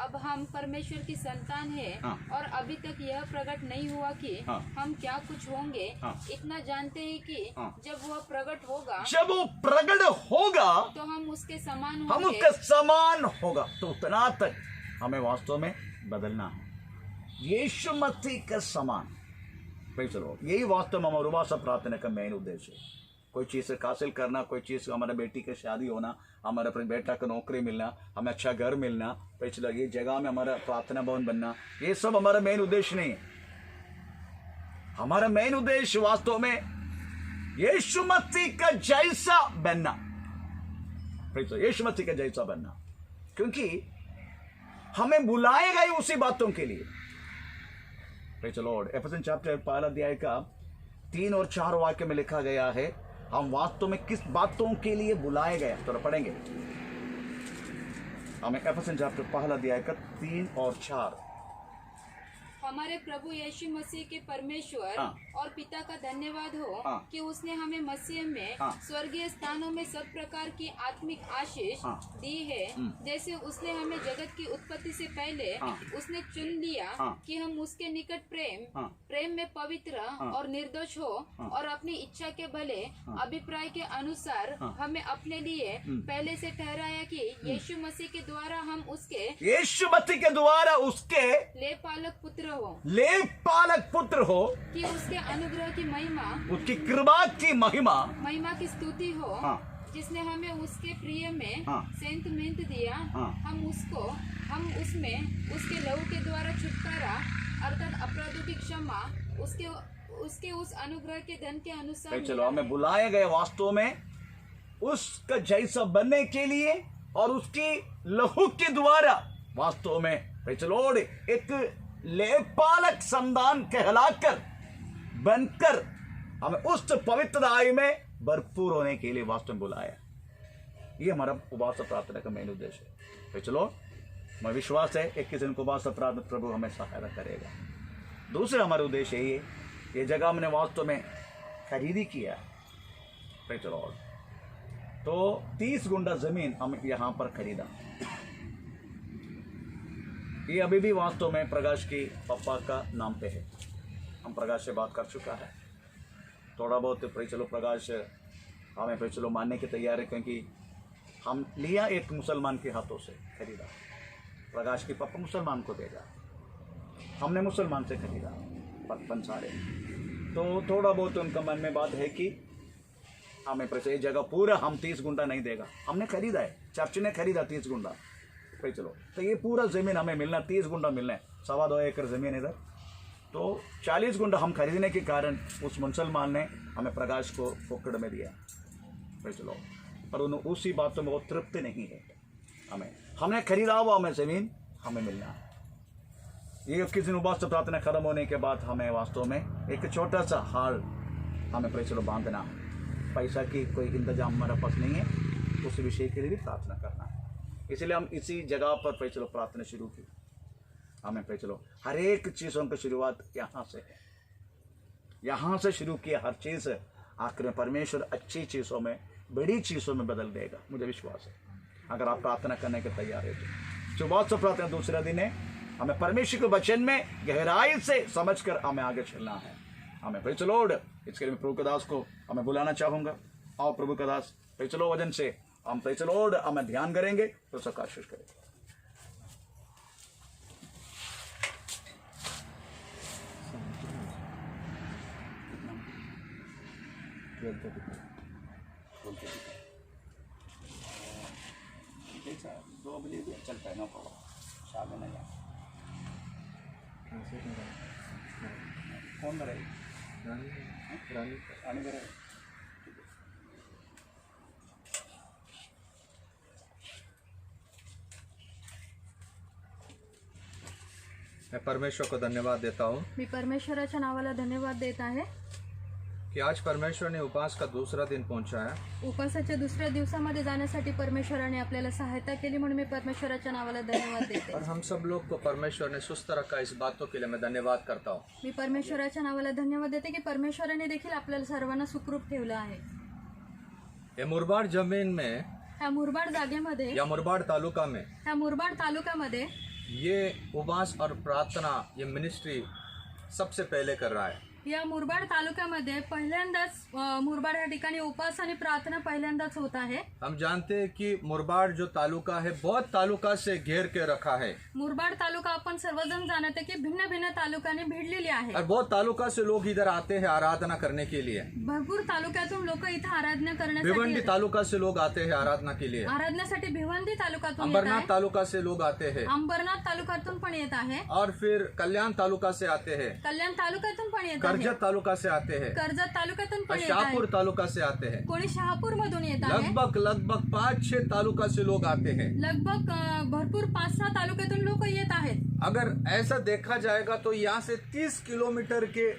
अब हम परमेश्वर की संतान है हाँ। और अभी तक यह प्रकट नहीं हुआ कि हाँ। हम क्या कुछ होंगे। हाँ। इतना जानते हैं कि हाँ। जब वह प्रकट होगा जब वो प्रकट होगा तो हम उसके समान हम होंगे। उसके समान होगा। तो उतना तक हमें वास्तव में बदलना है, यीशु मसीह के समान। Praise the Lord. यही वास्तव में हमारे उपवास प्रार्थना का मेन उद्देश्य है। कोई चीज़ हासिल करना, कोई चीज़ हमारे बेटी की शादी होना, हमारे अपने बेटा को नौकरी मिलना, हमें अच्छा घर मिलना, पिछला ये जगह में हमारा प्रार्थना भवन बनना, ये सब हमारा मेन उद्देश्य नहीं है। हमारा मेन उद्देश्य वास्तव में यीशु मसीह का जैसा बनना। यीशु मसीह का जैसा बनना, क्योंकि हमें बुलाए गए उसी बातों के लिए। Praise the lord. Ephesian chapter 1 अध्याय का 3 और 4 वाक्य में लिखा गया है हम वास्तव में किस बातों के लिए बुलाए गए। तो पढ़ेंगे हमें एफेसियन चैप्टर 1 अध्याय का 3 और 4। हमारे प्रभु यीशु मसीह के परमेश्वर हाँ। और पिता का धन्यवाद हो हाँ। कि उसने हमें मसीह में हाँ। स्वर्गीय स्थानों में सब प्रकार की आत्मिक आशीष हाँ। दी है। जैसे उसने हमें जगत की उत्पत्ति से पहले हाँ। उसने चुन लिया हाँ। कि हम उसके निकट हाँ। प्रेम में पवित्र हाँ। और निर्दोष हो हाँ। और अपनी इच्छा के भले अभिप्राय के अनुसार हाँ। हमें अपने लिए पहले से ठहराया कि यीशु मसीह के द्वारा हम उसके यीशु मसीह के द्वारा उसके ले पालक पुत्र हो, ले पालक पुत्र हो, कि उसके अनुग्रह की महिमा उसकी कृपा की महिमा की स्तुति हो। हाँ। जिसने हमें उसके प्रिय में हाँ। सेंत मेंत दिया। हाँ। हम उसमें उसके लहू के द्वारा छुटकारा अर्थात अपराधों की क्षमा उसके उस अनुग्रह के धन के अनुसार चलो मिला हमें है। बुलाए गए वास्तव में उसका जैसा बनने के लिए और उसकी लहू के द्वारा वास्तव में चलो एक लेपालक संतान कहलाकर बनकर हमें उस पवित्र आयु में भरपूर होने के लिए वास्तव में बुलाया। ये हमारा उपवास प्रार्थना का मेन उद्देश्य है। तो चलो मैं विश्वास है 21 दिन को उपवास प्रार्थना प्रभु हमें सहायता करेगा। दूसरा हमारा उद्देश्य यही है, ये जगह हमने वास्तव में खरीदी किया है। चलो तो 30 गुंडा जमीन हम यहाँ पर खरीदा। ये अभी भी वास्तव में प्रकाश की पापा का नाम पे है। हम प्रकाश से बात कर चुका है थोड़ा बहुत। चलो प्रकाश हमें चलो मानने की तैयार है, क्योंकि हम लिया एक मुसलमान के हाथों से खरीदा। प्रकाश के पापा मुसलमान को भेजा, हमने मुसलमान से खरीदा पंसारे। तो थोड़ा बहुत उनका मन में बात है कि हमें ये जगह पूरा हम 30 गुंडा नहीं देगा, हमने खरीदा है, चर्च ने खरीदा 30 गुंडा। भाई चलो, तो ये पूरा ज़मीन हमें मिलना, 30 गुंडा मिलना है, 2.25 एकड़ ज़मीन इधर। तो 40 गुंडा हम खरीदने के कारण उस मुसलमान ने हमें प्रकाश को फोकड़ में दिया। भाई चलो, पर उसी बात में वो तृप्ति नहीं है। हमने खरीदा हुआ हमें ज़मीन हमें मिलना है। ये किस दिन उपवास प्रार्थना खत्म होने के बाद हमें वास्तव में एक छोटा सा हाल हमें भाई चलो बांधना है। पैसा की कोई इंतजाम हमारे पास नहीं है, उस विषय के लिए भी प्रार्थना करना है। इसलिए हम इसी जगह पर भाई चलो प्रार्थना शुरू की। हमें भाई चलो हर एक चीज़ों की शुरुआत यहाँ से है, यहाँ से शुरू किया हर चीज़ आखिर में परमेश्वर अच्छी चीज़ों में, बड़ी चीज़ों में बदल देगा, मुझे विश्वास है। अगर आप प्रार्थना करने के तैयार है तो सुबह से प्रार्थना दूसरा दिन है, हमें परमेश्वर के वचन में गहराई से समझकर हमें आगे चलना है। हमें भाई चलो, इसके लिए प्रभु का दास को हमें बुलाना चाहूँगा। और प्रभु का दास भाई चलो वचन से हम भाई चलो हमें ध्यान करेंगे तो सबका आशीष करेंगे। दो बजे भी चलता है ना, शाम में नहीं कौन करेगा, रानी करेगा। मैं परमेश्वर को धन्यवाद देता हूँ मी परमेश्वराच्या नावाला धन्यवाद देत आहे कि आज परमेश्वर ने उपवास का दूसरा दिन पहुंचाया। उपासाच्या दुसऱ्या दिवसामध्ये जाण्यासाठी परमेश्वराने आपल्याला सहायता केली, म्हणून मी परमेश्वराच्या नावाला धन्यवाद देते। और हम सब लोग को परमेश्वर ने सुस्त रखा, इस बातों के लिए मैं धन्यवाद करता हूँ। मी परमेश्वराच्या नावाला धन्यवाद देते की परमेश्वराने देखील आपल्याला सर्वांना सुखरूप ठेवलं आहे। ये मुरबाड जमीन में ह्या मुरबाड जागेमध्ये, या मुरबाड तालुका में ह्या मुरबाड तालुक्यामध्ये ये उपवास और प्रार्थना, ये मिनिस्ट्री सबसे पहले कर रहा है। या मुरबाड तालुक्यामध्ये पहिल्यांदाच मुरबाड या ठिकाणी उपास आणि प्रार्थना पहिल्यांदाच होत आहे। हम जानते हैं कि मुरबाड जो तालुका है बहुत तालुका से घेर के रखा है, मुरबाड तालुका आपण सर्वजण जाणत आहे की भिन्न भिन्न तालुक्याने भिडलेली आहे और बहुत तालुका से लोग इधर आते हैं आराधना करने के लिए। भरपूर तालुक्यातून लोक इथे आराधना करण्यासाठी भिवंडी येतात। तालुका से लोग आते हैं आराधना के लिए, आराधनासाठी भिवंडी तालुक्यातून येत अंबरनाथ आहे, तालुका से लोग आते हैं, अंबरनाथ तालुक्यातून पण येत आहे, और फिर कल्याण तालुका से आते हैं, कल्याण तालुक्यातून पण येत आहे, करजत तालुका से आते हैं, कर्जत तालुक्यातून पण येत शाहपुर आहे, तालुका से आते हैं। कोणी शहापूर मधून येत आहे, लगभग 5-6 तालुका से लोग आते हैं। लगभग भरपूर 5-6 तालुक्यातून लोक येत आहेत। अगर ऐसा देखा जाएगा तो यहाँ से 30 किलोमीटर के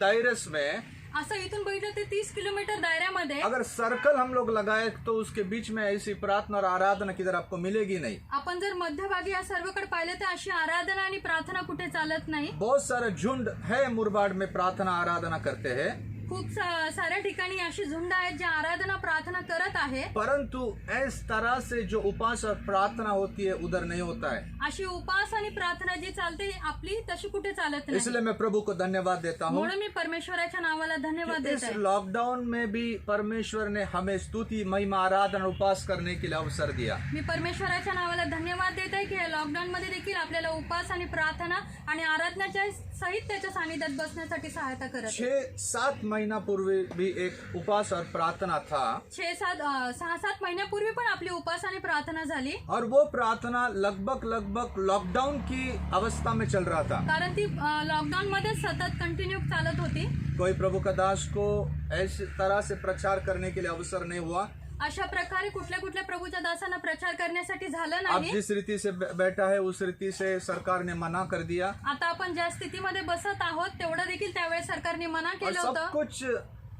दायरे में असं इथून बघितलं ते 30 किलोमीटर दायऱ्यामध्ये अगर सर्कल हम लोग लगाए तो उसके बीच में ऐसी प्रार्थना और आराधना किधर आपको मिलेगी नहीं। आपण जर मध्यभागी या सर्वकडे पाहिलं तर अशी आराधना आणि प्रार्थना कुठे चालत नाही। बहुत सारा झुंड है मुरबाड में प्रार्थना आराधना करते हैं, खूप साऱ्या ठिकाणी अशी झुंड आहेत जे आराधना प्रार्थना करत आहे, परंतु इस तरह से जो उपवास और प्रार्थना होती है उधर नहीं होता है। अशी उपास आणि प्रार्थना जी चालते आपली तशी कुठे चालत नाही। इसलिए मैं प्रभु को धन्यवाद देता हूँ। म्हणून मी परमेश्वराच्या नावाला धन्यवाद देत इस आहे। लॉकडाउन में भी परमेश्वर ने हमें स्तुति महिमा आराधना उपवास करने के लिए अवसर दिया। मी परमेश्वराच्या नावाला धन्यवाद देत आहे की लॉकडाऊन मध्ये देखील आपल्याला उपास आणि प्रार्थना आणि आराधनाच्या सहित त्याच्या सानिध्यात बसण्यासाठी सहायता करत आहे। 6-7 महीना पूर्व भी एक उपवास और प्रार्थना था, 6-7 महिन्यापूर्वी पण आपली उपास आणि प्रार्थना झाली, और वो प्रार्थना लगभग लॉकडाउन की अवस्था में चल रहा था। कारण ती लॉकडाऊन मध्ये सतत कंटिन्यू चालत होती। कोई प्रभु का दास को ऐसी तरह से प्रचार करने के लिए अवसर नहीं हुआ। अशा प्रकारे कुठल्या प्रभूच्या दासांना प्रचार करण्यासाठी झालं अब नाही। जिस रीति से बैठा है उस रीति से सरकार ने मना कर दिया, आता आपण ज्या स्थितीमध्ये बसत आहोत तेवढा देखील त्यावेळेस सरकारने मना और केलं सब होतं, कुछ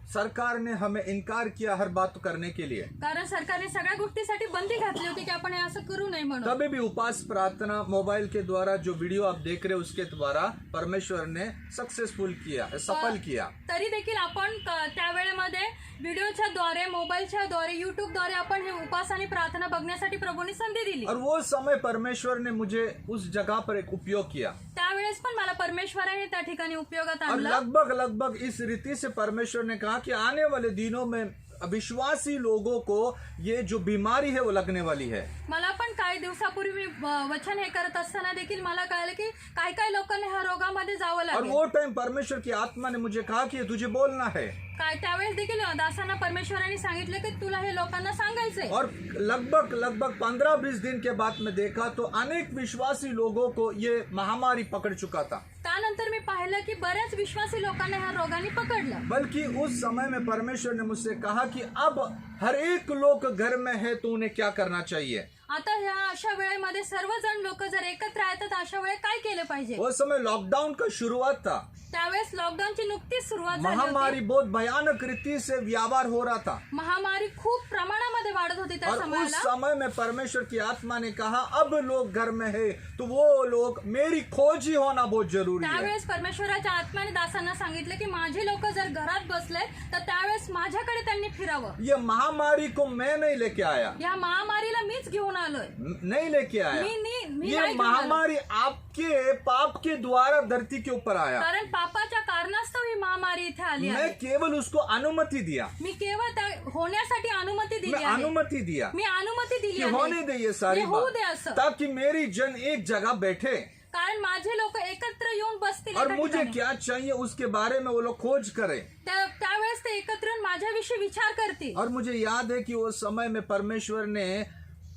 सरकार ने हमें इनकार किया हर बात करने के लिए। कारण सरकारने सगळ्या गोष्टीसाठी बंदी घातली होती की आपण हे असं करू नये म्हणून। तभी भी उपवास प्रार्थना मोबाइल के द्वारा जो वीडियो आप देख रहे हो उसके द्वारा परमेश्वर ने सक्सेसफुल किया, सफल किया। तरी देखील आपण त्यावेळेमध्ये व्हिडिओच्या द्वारे, मोबाईलच्या द्वारे, युट्यूब द्वारे आपण हे उपास आणि प्रार्थना बघण्यासाठी प्रभूने संधी दिली। और वो समय परमेश्वर ने मुझे उस जगह पर एक उपयोग किया, त्यावेळेस पण मला परमेश्वराने त्या ठिकाणी उपयोगात और आणलं। लगभग इस रीति से परमेश्वर ने कहा कि आने वाले दिनों में विश्वासी लोगों को ये जो बीमारी है वो लगने वाली है। मला पण काही दिवसापूर्वी मी वचन हे करत असताना देखील मला कळलं की काही लोकांना ह्या रोगामध्ये जावं और लागेल. वो टाइम परमेश्वर की आत्मा ने मुझे कहा कि तुझे बोलना है। त्यावेळेस देखील दासांना परमेश्वराने सांगितलं की तुला हे लोकांना सांगायचंय. और लगभग 15-20 दिन के बाद में देखा तो अनेक विश्वासी लोगों को ये महामारी पकड़ चुका था। त्यानंतर मी पाहिलं की बऱ्याच विश्वासी लोकांना ह्या रोगाने पकडलं. बल्कि उस समय में परमेश्वर ने मुझसे कहा कि अब हर एक लोग घर में है तो उन्हें क्या करना चाहिए। आता ह्या अशा वेळेमध्ये सर्वजण लोक जर एकत्र आहेत तर अशा वेळेस काय केलं पाहिजे. उस समय लॉकडाउन का शुरुआत था। त्यावेळेस लॉकडाऊनची नुकतीच सुरुवात झाली महामारी होती. बहुत भयानक रीति से व्यवहार हो रहा था। महामारी खूप प्रमाणामध्ये वाढत होती त्या और उस समयाला. समय में परमेश्वर की आत्मा ने कहा अब लोग घर में है तो वो लोग मेरी खोज ही होना बहुत जरूरी है। त्यावेळेस परमेश्वराच्या आत्म्याने दासांना सांगितलं की माझे लोक जर घरात बसले तर त्यावेळेस माझ्याकडे त्यांनी फिरावं. ये महामारी को मैं नहीं लेके आया, या महामारीला मीच घेऊन आलोय. नहीं लेके आया। मी ये नाही घेऊन आलो. महामारी आपके पाप के द्वारा धरती के ऊपर आया। कारण पापाच्या कारणास्तव ही महामारी इथे आली मैं आहे. केवल उसको अनुमति दिया, मी केवळ त्या होण्यासाठी अनुमती दिली मैं आहे. अनुमति दिया मी अनुमती कि दिली होने आहे दे ये सारी हे होऊ बात, दे असं. ताकि मेरी जन एक जगह बैठे कारण माझे लोक एकत्र येऊन बसतील और एका मुझे ठिकाणी. क्या चाहिए उसके बारे में वो लोग खोज करें। त्यावेळेस ते एकत्र येऊन माझ्याविषयी विचार करतील. और मुझे याद है कि उस समय में परमेश्वर ने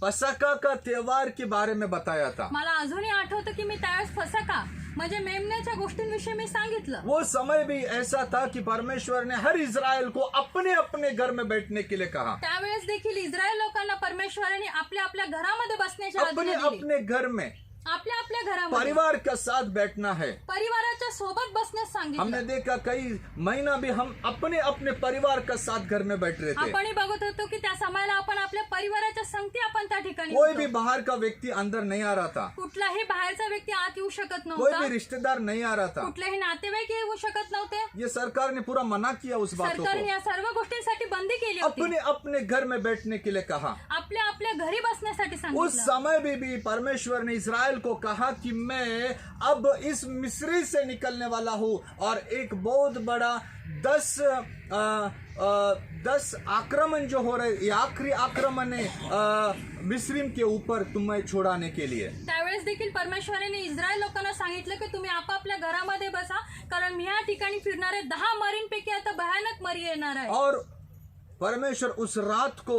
पसका का त्योहार के बारे में बताया था। मला अजूनही आठवतं की मी त्यावेळेस फसका म्हणजे मेमण्याच्या गोष्टींविषयी मी सांगितलं. वो समय भी ऐसा था कि परमेश्वर ने हर इज़राइल को अपने अपने घर में बैठने के लिए कहा। त्यावेळेस देखील इस्रायल लोकांना परमेश्वराने आपल्या आपल्या घरामध्ये बसण्याची अपने आज्ञा दिली. अपने घर में आपल्या आपल्या घरामध्ये परिवार के साथ बैठना है। परिवाराच्या सोबत बसण्यास हमने सांगितलं. देखा कई महीना भी हम अपने अपने परिवार के साथ घर में बैठ रहे थे। आपणही बघत होतो की त्या समयाला आपण आपल्या परिवाराच्या संगती आपण त्या ठिकाणी कोई होतो. भी बाहर का व्यक्ती अंदर नहीं आ रहा था, कुठलाही बाहेरचा व्यक्ती आत येऊ शकत कोई नव्हता. भी रिश्तेदार नहीं आ रहा था। कुठलेही नातेवाईक येऊ शकत नव्हते. ये सरकार ने पूरा मना किया उस बातों सरकारने को। या सर्व गोष्टींसाठी बंदी केली होती. अपने अपने घर में बैठने के लिए कहा। आपल्या आपल्या घरी बसण्यासाठी उस सांगितलं. समय भी परमेश्वर ने इज़राइल को कहा कि मैं अब इस मिस्री से निकलने वाला हूँ और एक बहुत बड़ा 10 आक्रमण जो हो रहे, ये आखिरी आक्रमण है मिस्रीम के ऊपर तुम्हें छोड़ाने के लिए। त्यावेळेस देखील परमेश्वराने इस्रायल लोकांना सांगितलं की तुम्ही आपापल्या घरामध्ये बसा कारण मी या ठिकाणी फिरणारे 10 मरींपैकी आता भयानक मरी येणार आहे. और परमेश्वर उस रात को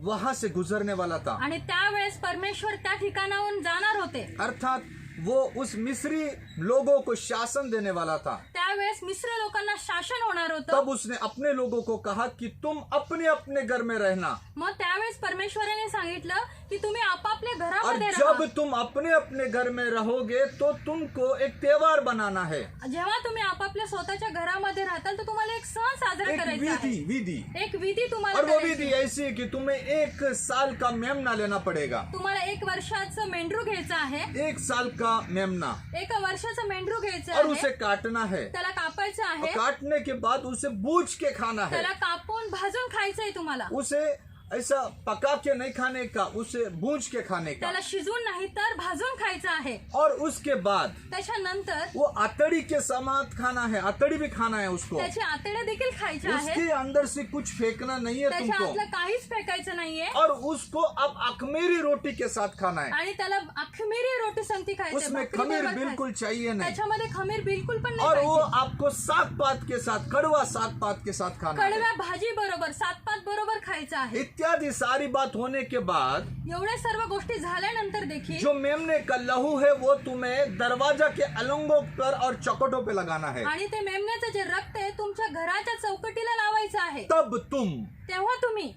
वहां से गुजरने वाला था। आणि त्यावेळेस परमेश्वर त्या ठिकाणाहून जाणार होते. अर्थात वो उस मिस्री लोगों को शासन देने वाला था। त्यावेळेस मिस्र लोकांना शासन होणार होतं. तब उसने अपने लोगों को कहा कि तुम अपने अपने घर में रहना, मग त्यावेळेस परमेश्वराने सांगितलं की तुम्ही आपापल्या और घरामध्ये जब राहा. तुम अपने अपने घर में रहोगे तो तुमको एक त्योहार बनाना है, जेव्हा तुम्ही आपापल्या स्वतःच्या घरामध्ये राहताल तर तुम्हाला एक सण साजरा एक करायचा आहे. विधि। एक विधी तुम्हाला और वो करायची विधि आहे. ऐसी है कि तुम्हें 1 साल का मेमना लेना पड़ेगा। तुम्हाला 1 वर्षाचं मेंढरू घ्यायचं आहे. 1 साल का मेमना, 1 वर्षाचं मेंढरू घ्यायचं और आहे. उसे काटना है। त्याला कापायचं और आहे. काटने के बाद उसे बूझ के खाना है। त्याला कापून भाजून खायचंय तुम्हाला. उसे ऐसा पका के नहीं खाने का, उसे भूंज के खाने का। त्याला शिजून नाही तर भाजून खायचं आहे. और उसके बाद त्याच्यानंतर वो अतड़ी के समान खाना है, अतड़ी भी खाना है उसको। त्याची आतड्या देखील खायच्या आहेत. उसके अंदर से कुछ फेंकना नहीं है त्याच्या तुमको, आतलं काहीच फेकायचं नाहीये. और उसको अब अखमेरी रोटी के साथ खाना है। आणि त्याला खमीरी रोटी संगती खायची. उसमें खमीर बिल्कुल चाहिए नहीं, त्याच्यामध्ये खमीर बिलकुल पण नाही और वो खायची. आपको साग पात के साथ, कड़वा साग पात के साथ खाना है। कडव्या भाजी बरोबर, सातपात बरोबर खायचं आहे. इत्यादि सारी बात होने के बाद एवढ्या सर्व गोष्टी झाल्यानंतर देखील जो मेमने का लहू है वो तुम्हें दरवाजा के अलंगों पर और चौखटों पे लगाना है। आणि ते मेमण्याचं जे रक्त आहे तुमच्या घराच्या चौकटीला लावायचं आहे. तब तुम तेव्हा तुम्ही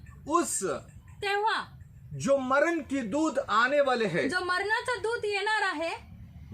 तेव्हा जो मरण की दूध आने वाले है जो मरणाचं दूध येणार आहे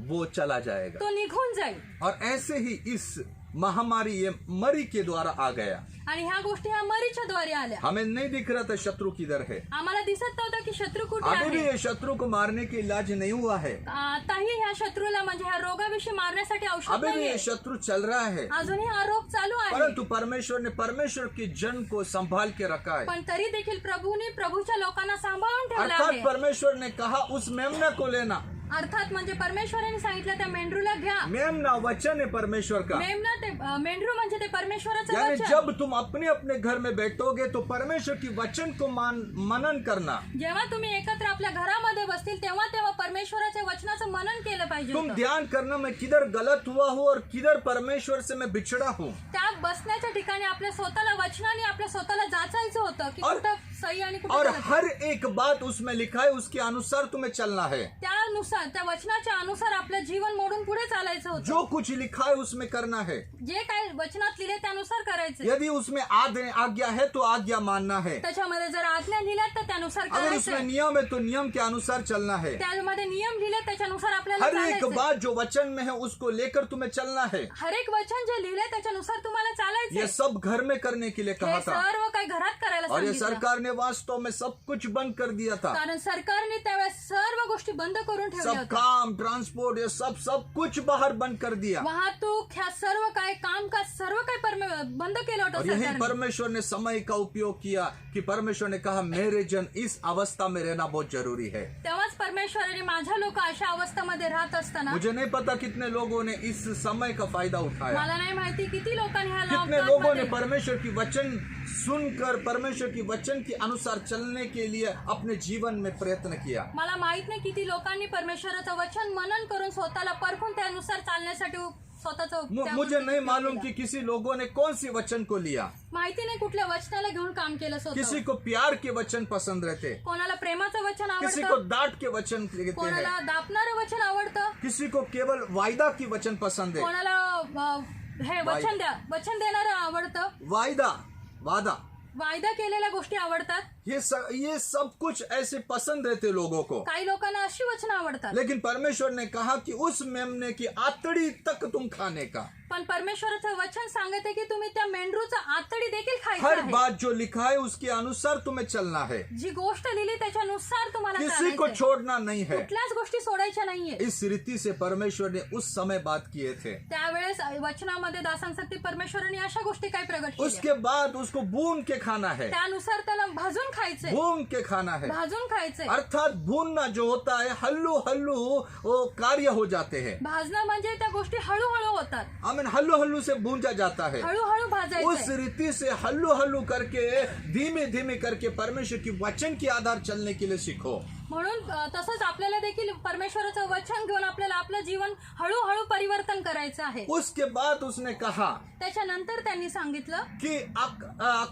वो चला जाएगा। तो निघून जाईल. और ऐसे ही इस महामारी ये मरी के द्वारा आ गया। आणि ह्या गोष्टी ह्या मरीच्या द्वारे आल्या. हमें नहीं दिख रहा था शत्रु किधर है, आम्हाला दिसत नव्हतं की शत्रू कुठे अभी भी आहे. ये शत्रु को मारने की इलाज नहीं हुआ है, आताही ह्या शत्रूला म्हणजे ह्या रोगाविषयी मारण्यासाठी औषध अभी भी नाहीये. ये शत्रु चल रहा है, अजूनही हा रोग चालू आहे. परंतु परमेश्वर ने परमेश्वर की जन को संभाल के रखा है। पण तरी देखील प्रभूने प्रभूच्या लोकांना सांभाळून ठेवलं अर्थात आहे. परमेश्वर ने कहा उस मेमना को लेना, अर्थात म्हणजे परमेश्वराने सांगितलं त्या मेंढरूला घ्या. मेमना वचन है परमेश्वर का। मेमना ते मेंढरू म्हणजे ते परमेश्वराचं यानी वचन. जब तुम अपने अपने घर में बैठोगे तो परमेश्वर की वचन को मनन करना। जेव्हा तुम्ही एकत्र आपल्या घरामध्ये बसतील तेव्हा तेव्हा परमेश्वराच्या वचनाचं मनन केलं पाहिजे तुम होतं. ध्यान करना मैं किधर गलत हुआ हूँ और किधर परमेश्वर से मैं बिछड़ा हूँ। त्या बसण्याच्या ठिकाणी आपल्या स्वतःला वचनाने आपल्या स्वतःला जाचायचं होतं की और- कुठं सही आणि और कुठं गलत. हर एक बात उसमें लिखा है, उसके अनुसार तुम्हें चलना है। त्यानुसार त्या वचनाच्या अनुसार आपलं जीवन मोडून पुढे चालायचं होतं. जो कुछ लिखा है उसमें करना है। जे काय वचनात लिहिले त्यानुसार करायचं. यदि उसमें आज्ञा है तो आज्ञा मानना है। त्याच्यामध्ये जर आज्ञा लिहिल्यात तर त्यानुसार अगर उसमें करायचं. नियम है तो नियम के अनुसार चलना है। त्यामध्ये नियम लिहिले त्याच्यानुसार आपल्याला हर एक चालायचं. बात जो वचन में है उसको लेकर तुम्हें चलना है। हर एक वचन जे लिहिले त्याच्यानुसार तुम्हाला ये चालायचं. सब घर में करने के लिए कहा हे था सर्व काही घरात करायला और ये सांगितलं. सरकार ने वास्तव में सब कुछ बंद कर दिया था। कारण सरकारने त्यावेळेस सर्व गोष्टी बंद करून ठेवल्या सब होत्या. काम ट्रांसपोर्ट ये सब कुछ बाहर बंद कर दिया। वाहतूक ह्या सर्व काय कामकाज सर्व काही बंद केलं होतं और यही सरकारने. परमेश्वर ने समय का उपयोग किया कि परमेश्वर ने कहा मेरे जन इस अवस्था में रहना बहुत जरूरी है। तेव्हाच परमेश्वराने माझ्या लोक अशा अवस्थेमध्ये राहत असताना मुझे नहीं पता कितने लोगों ने इस समय का फायदा उठाया, मला नाही माहिती किती लोकांनी ह्या कितने लॉकडाऊन लोगों ने मध्ये परमेश्वर की वचन सुनकर परमेश्वर की वचन के अनुसार चलने के लिए अपने जीवन में प्रयत्न किया। मला माहित नाही किती लोकांनी परमेश्वराचं वचन मनन करून स्वतःला परखून त्यानुसार चालण्यासाठी स्वतःचं त्या मुझे गोष्टी नहीं मालूम केल्या. कि किसी लोगों ने कौन सी वचन को लिया। माहिती नाही कुठल्या वचनाला घेऊन काम केलं किसी स्वतः. को प्यार के वचन पसंद रहते, कोणाला प्रेमाचं वचन किसी को आवडतं, डांट के वचन कहते हैं, कोणाला दापणारं वचन आवडतं, किसी को केवल वायदा की वचन पसंद है। कोणाला हे वचन देणारं आवडतं, वादा वायदा केलेल्या गोष्टी आवडतात. ये सब कुछ ऐसे पसंद रहते लोगों को। काही लोकांना अशी वचनं आवडतात. लेकिन परमेश्वर ने कहा कि उस मेमने की आतड़ी तक तुम खाने का, पण परमेश्वराचं वचन सांगते की तुम्ही त्या मेंढरूचं आतडी देखील खायचं हर आहे. बात जो लिखा है उसके अनुसार तुम्हें चलना है। जी गोष्ट लिहिली त्याच्यानुसार तुम्हाला किसी को चालायचंय. छोड़ना नहीं है। कुठल्याच गोष्टी सोडायच्या नाहीये. इस रीति से परमेश्वर ने उस समय बात किए थे। त्यावेळेस वचनामध्ये दासांसाठी परमेश्वराने अशा गोष्टी काय प्रगट केल्या. उसके बाद उसको भून के खाना है, त्यानुसार त्याला भाजून खायचंय, भून के खाना है। भाजून खायचंय. अर्थात भूनना जो होता है हल्लू हल्लू वो कार्य हो जाते हैं। भाजणं म्हणजे त्या गोष्टी हळूहळू होतात, आमीन, हल्लू हल्लू से भूंजा जाता है। हळूहळू उस भाजायचंय. रीति से हल्लू हल्लू करके धीमे धीमे करके परमेश्वर की वचन के आधार चलने के लिए सीखो। म्हणून तसंच आपल्याला देखील परमेश्वराचं वचन घेऊन आपल्याला आपलं जीवन हळूहळू परिवर्तन करायचं आहे. उसके बाद उसने कहा त्याच्यानंतर त्यांनी सांगितलं कि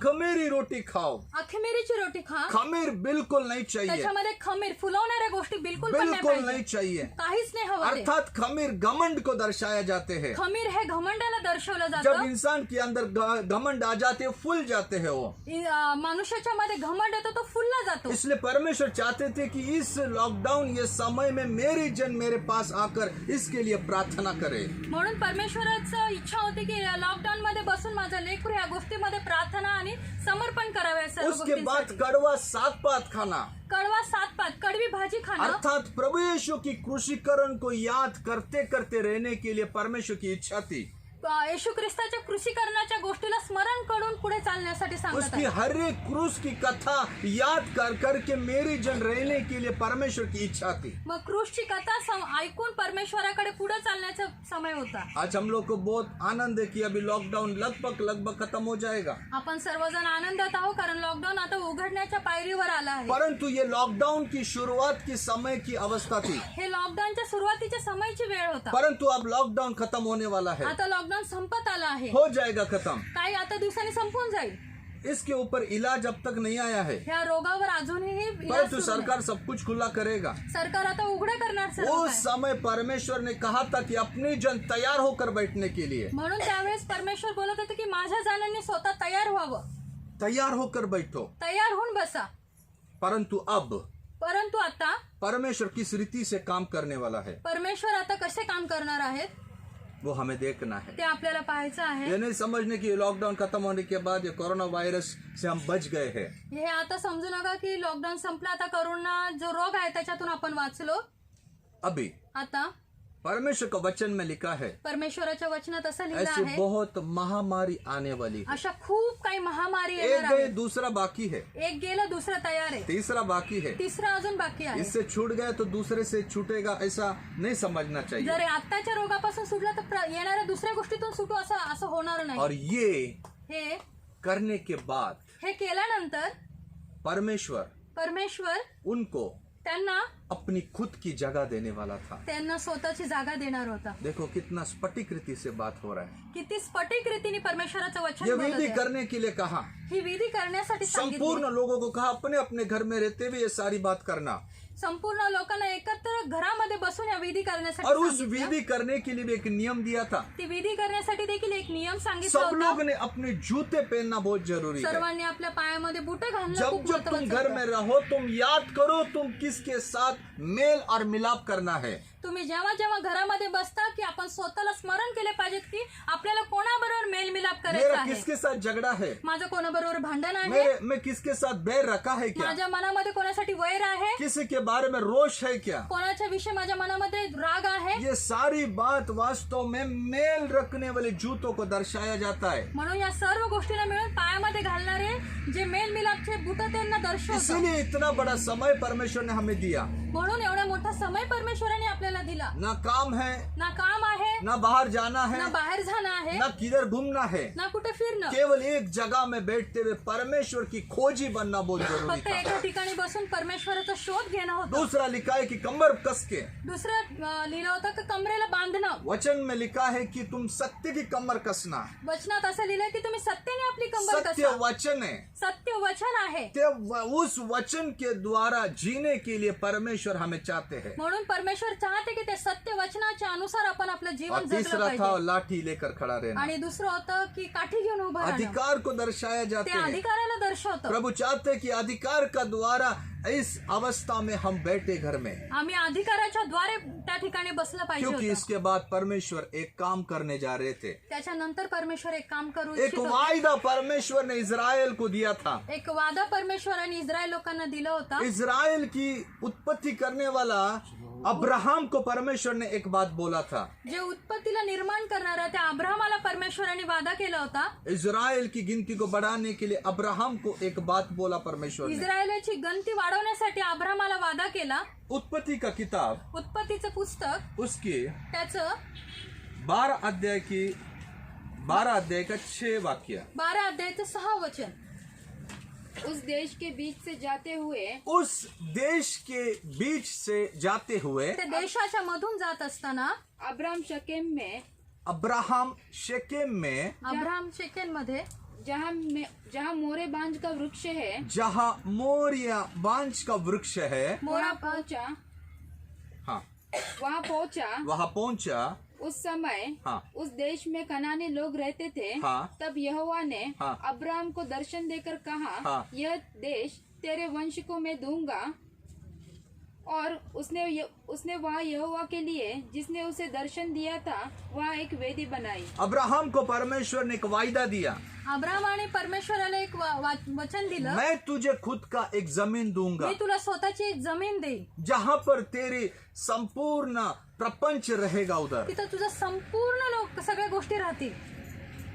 खमीरी रोटी खाओ। अखमिरीची रोटी खा. खमीर बिल्कुल नहीं चाहिए, त्याच्यामध्ये खमीर फुलवणाऱ्या गोष्टी बिलकुल पण नाही बिल्कुल नहीं पाहिजे. चाहिए। काहीच नाही हवं ते. अर्थात खमीर घमंड को दर्शाया जाते हैं। खमीर हे घमंडाला दर्शवलं जब जातं. इंसान के अंदर घमंड आ जाते हैं, फूल जाते हैं वो। मनुष्याच्या मध्ये घमंड येतो तो फुलला जातो. इसलिए परमेश्वर चाहते थे कि इस लॉकडाउन ये समय में मेरी जन मेरे पास आकर इसके लिए प्रार्थना करे। म्हणून परमेश्वराचं इच्छा होती की लॉकडाऊन मध्ये बसून माझं लेकरू या गोष्टीमध्ये प्रार्थना आणि समर्पण करावे. सर्व उसके बाद गोष्टींसाठी. कड़वा साग पात खाना, कडवा सातपात कडवी भाजी खाणं. अर्थात प्रभु यीशु की क्रूसीकरण को याद करते करते रहने के लिए परमेश्वर की इच्छा थी। येशू ख्रिस्ताच्या क्रूसीकरणाच्या गोष्टीला स्मरण करून पुढे चालण्यासाठी सांगत उसकी आहे. हर एक क्रूस की कथा याद कर करके मेरी जन रहने के लिए परमेश्वर की इच्छा थी। मग क्रूसची कथा ऐकून परमेश्वराकडे पुढे चालण्याचा समय होता. आज हम लोग को बहुत आनंद है कि अभी लॉकडाउन लगभग खत्म हो जाएगा, आपण सर्वजण आनंदात आहोत कारण लॉकडाऊन आता उघडण्याच्या पायरीवर आला आहे. परंतु ये लॉकडाउन की शुरुआत की समय की अवस्था थी। हे लॉकडाऊनच्या सुरुवातीच्या समयची वेळ होता. परंतु अब लॉकडाउन खत्म होने वाला है, आता लॉकडाऊन संपत आला आहे. हो जाएगा खत्म। काही आता दिवसांनी संपून जाईल. इसके ऊपर इलाज अब तक नहीं आया है, ह्या रोगावर अजूनही इलाज परंतु सुरू सरकार नाही. सब कुछ खुला करेगा। सरकार आता उघडे करणार सर्व उस काही. समय परमेश्वर ने कहा था कि अपनी जन तैयार होकर बैठने के लिए, म्हणून त्यावेळेस परमेश्वर बोलत होते की माझ्या जनांनी स्वतः तयार व्हावं, तैयार होकर बैठो। तयार होऊन बसा. परंतु अब परंतु आता परमेश्वर किस रीति से काम करने वाला है परमेश्वर आता कसे काम करणार आहेत वो हमें देखना है। ते आपल्याला पाहायचं आहे. ये नहीं समझने की लॉकडाउन खत्म होने के बाद ये कोरोना वायरस से हम बच गए हैं। हे आता समजू नका की लॉकडाऊन संपला आता कोरोना जो रोग आहे त्याच्यातून आपण वाचलो. अभी आता परमेश्वर का वचन में लिखा है परमेश्वराच्या वचनात असं लिहिलं ऐसी आहे बहुत महामारी आने वाली है। अशा खूप काही महामारी एक येणार गए आहे दूसरा बाकी है, एक गेलं दुसरं तयार आहे तीसरा बाकी है। तिसरं अजून बाकी आहे इससे छूट गए तो दूसरे से छूटेगा, ऐसा नहीं समझना चाहिए। जर आत्ताच्या रोगापासून सुटला तर येणाऱ्या दुसऱ्या गोष्टीतून सुटू असं होणार और नाही ये हे करने के बाद हे केल्यानंतर परमेश्वर उनको त्यांना अपनी खुद की जगह देने वाला था। त्यांना स्वतःची जागा देणार होता देखो कितना स्फटिक रीति से बात हो रहा है। किती स्फटिक रीतीने परमेश्वराचं वचन ये बोलत विधि आहे. करने के लिए कहा, ही विधी करण्यासाठी सांगितली संपूर्ण लोगों को कहा अपने अपने घर में रहते हुए ये सारी बात करना, संपूर्ण लोकांना एकत्र घरामध्ये बसून या विधी करण्यासाठी और उस सांगितलं. विधि करने के लिए भी एक नियम दिया था। ती विधी करण्यासाठी देखील एक नियम सांगितला सब होता लोग ने अपने जूते पहनना बहुत जरूरी है। सर्वांनी आपल्या पायामध्ये बुटं घालणं जब खूप जब तुम महत्त्वाचं घर होतं. में रहो तुम याद करो तुम किसके साथ मेल और मिलाप करना है। तुम्ही जेव्हा जेव्हा घरामध्ये बसता की आपण स्वतःला स्मरण केले पाहिजेत की आपल्याला कोणाबरोबर मेलमिलाप करायचा मेरा आहे. किसके साथ झगड़ा है, माझं कोणाबरोबर भांडण आहे मैं किसके साथ बैर रखा है क्या, माझ्या मनामध्ये कोणासाठी वैर आहे किसी के बारे में रोष है क्या। कोणाच्या विषयी माझ्या मनामध्ये राग आहे ये सारी बात वास्तव में मेल रखने वाले जूतों को दर्शाया जाता है। म्हणून या सर्व गोष्टीला मिळून पायामध्ये घालणारे जे मेलमिलापचे बुट त्यांना दर्शवतात. इसीलिए इतना बड़ा समय परमेश्वर ने हमें दिया। म्हणून एवढा मोठा समय परमेश्वराने आपल्याला दिला. ना काम है, ना काम आहे, ना बाहर जाना है, ना बाहेर जाणं आहे, ना किधर घूमना है, ना कुठे फिरणं. केवल एक जगह में बैठते हुए परमेश्वर की खोजी बनना बहुत जरूरी फक्त था। एका ठिकाणी बसून परमेश्वराचा शोध घेणं होतं. दूसरा लिखा है कि कमर कस के, दुसरं लिहिलं होतं की कमरेला बांधणं. वचन में लिखा है कि तुम सत्य की कमर कसना। वचनात असं लिहिलंय की तुम्ही सत्याने आपली कंबर सत्य कसा. वचन है, सत्य वचन आहे. उस वचन के द्वारा जीने के लिए परमेश्वर हमें चाहते हैं। म्हणून परमेश्वर चाहते की त्या सत्य वचनाच्या अनुसार आपण आपलं और जीवन जगलं तीसरा था पाहिजे. लाठी लेकर खड़ा रहना। आणि दुसरं होतं की काठी घेऊन उभं राहणं. अधिकार को दर्शाया ते जाते हैं। अधिकाराला दर्शवतं. प्रभु चाहते हैं कि अधिकार का द्वारा इस अवस्था में हम बैठे घर में, आम्ही अधिकाराच्या द्वारे त्या ठिकाणी बसलं पाहिजे क्योंकि होतं. इसके बाद परमेश्वर एक काम करने जा रहे थे। त्याच्यानंतर परमेश्वर एक काम करू एक इच्छित होते. वायदा परमेश्वर ने इजराइल को दिया था। एक वादा परमेश्वराने इस्रायल लोकांना दिला होता. इजराइल की उत्पत्ति करने वाला अब्राहम को परमेश्वर ने एक बात बोला था। जे उत्पत्तीला निर्माण करणारा त्या अब्राहमाला परमेश्वराने वादा केला होता. इजराइल की गिनती को बढ़ाने के लिए अब्राहम को एक बात बोला परमेश्वर ने। इस्रायलाची गणती वाढवण्यासाठी अब्राहमाला वादा केला. उत्पत्ति का किताब, उत्पत्तीचं पुस्तक उसकी त्याचं 12 अध्याय का 6 वाक्य। 12 अध्यायाचं 6 वचन. उस देश के बीच से जाते हुए उस देश के बीच से जाते हुए त्या देशाच्या मधून जात असताना अब्राम शकेम में अब्राहम शेकेम में, अब्राहम शेकेन मध्ये जहाँ मोरे बांज का वृक्ष है जहाँ मोरिया बांज का वृक्ष है, मोरा पहुंचा हाँ, वहाँ पहुंचा। उस समय हाँ। उस देश में कनानी लोग रहते थे। हाँ। तब यहोवा ने हाँ। अब्राम को दर्शन देकर कहा, हाँ। यह देश तेरे वंश को मैं दूंगा। और उसने वहाँ यहोवा के लिए जिसने उसे दर्शन दिया था वहाँ एक वेदी बनाई। अब्राहम को परमेश्वर ने एक वायदा दिया, अब्राहमाने परमेश्वराला एक वचन दिलं. मैं तुझे खुद का एक जमीन दूंगा मी तुला स्वतःची एक जमीन देईन. जहाँ पर तेरी संपूर्ण प्रपंच रहेगा। उधर तिथं तुझं संपूर्ण लोक सगळ्या गोष्टी राहतील.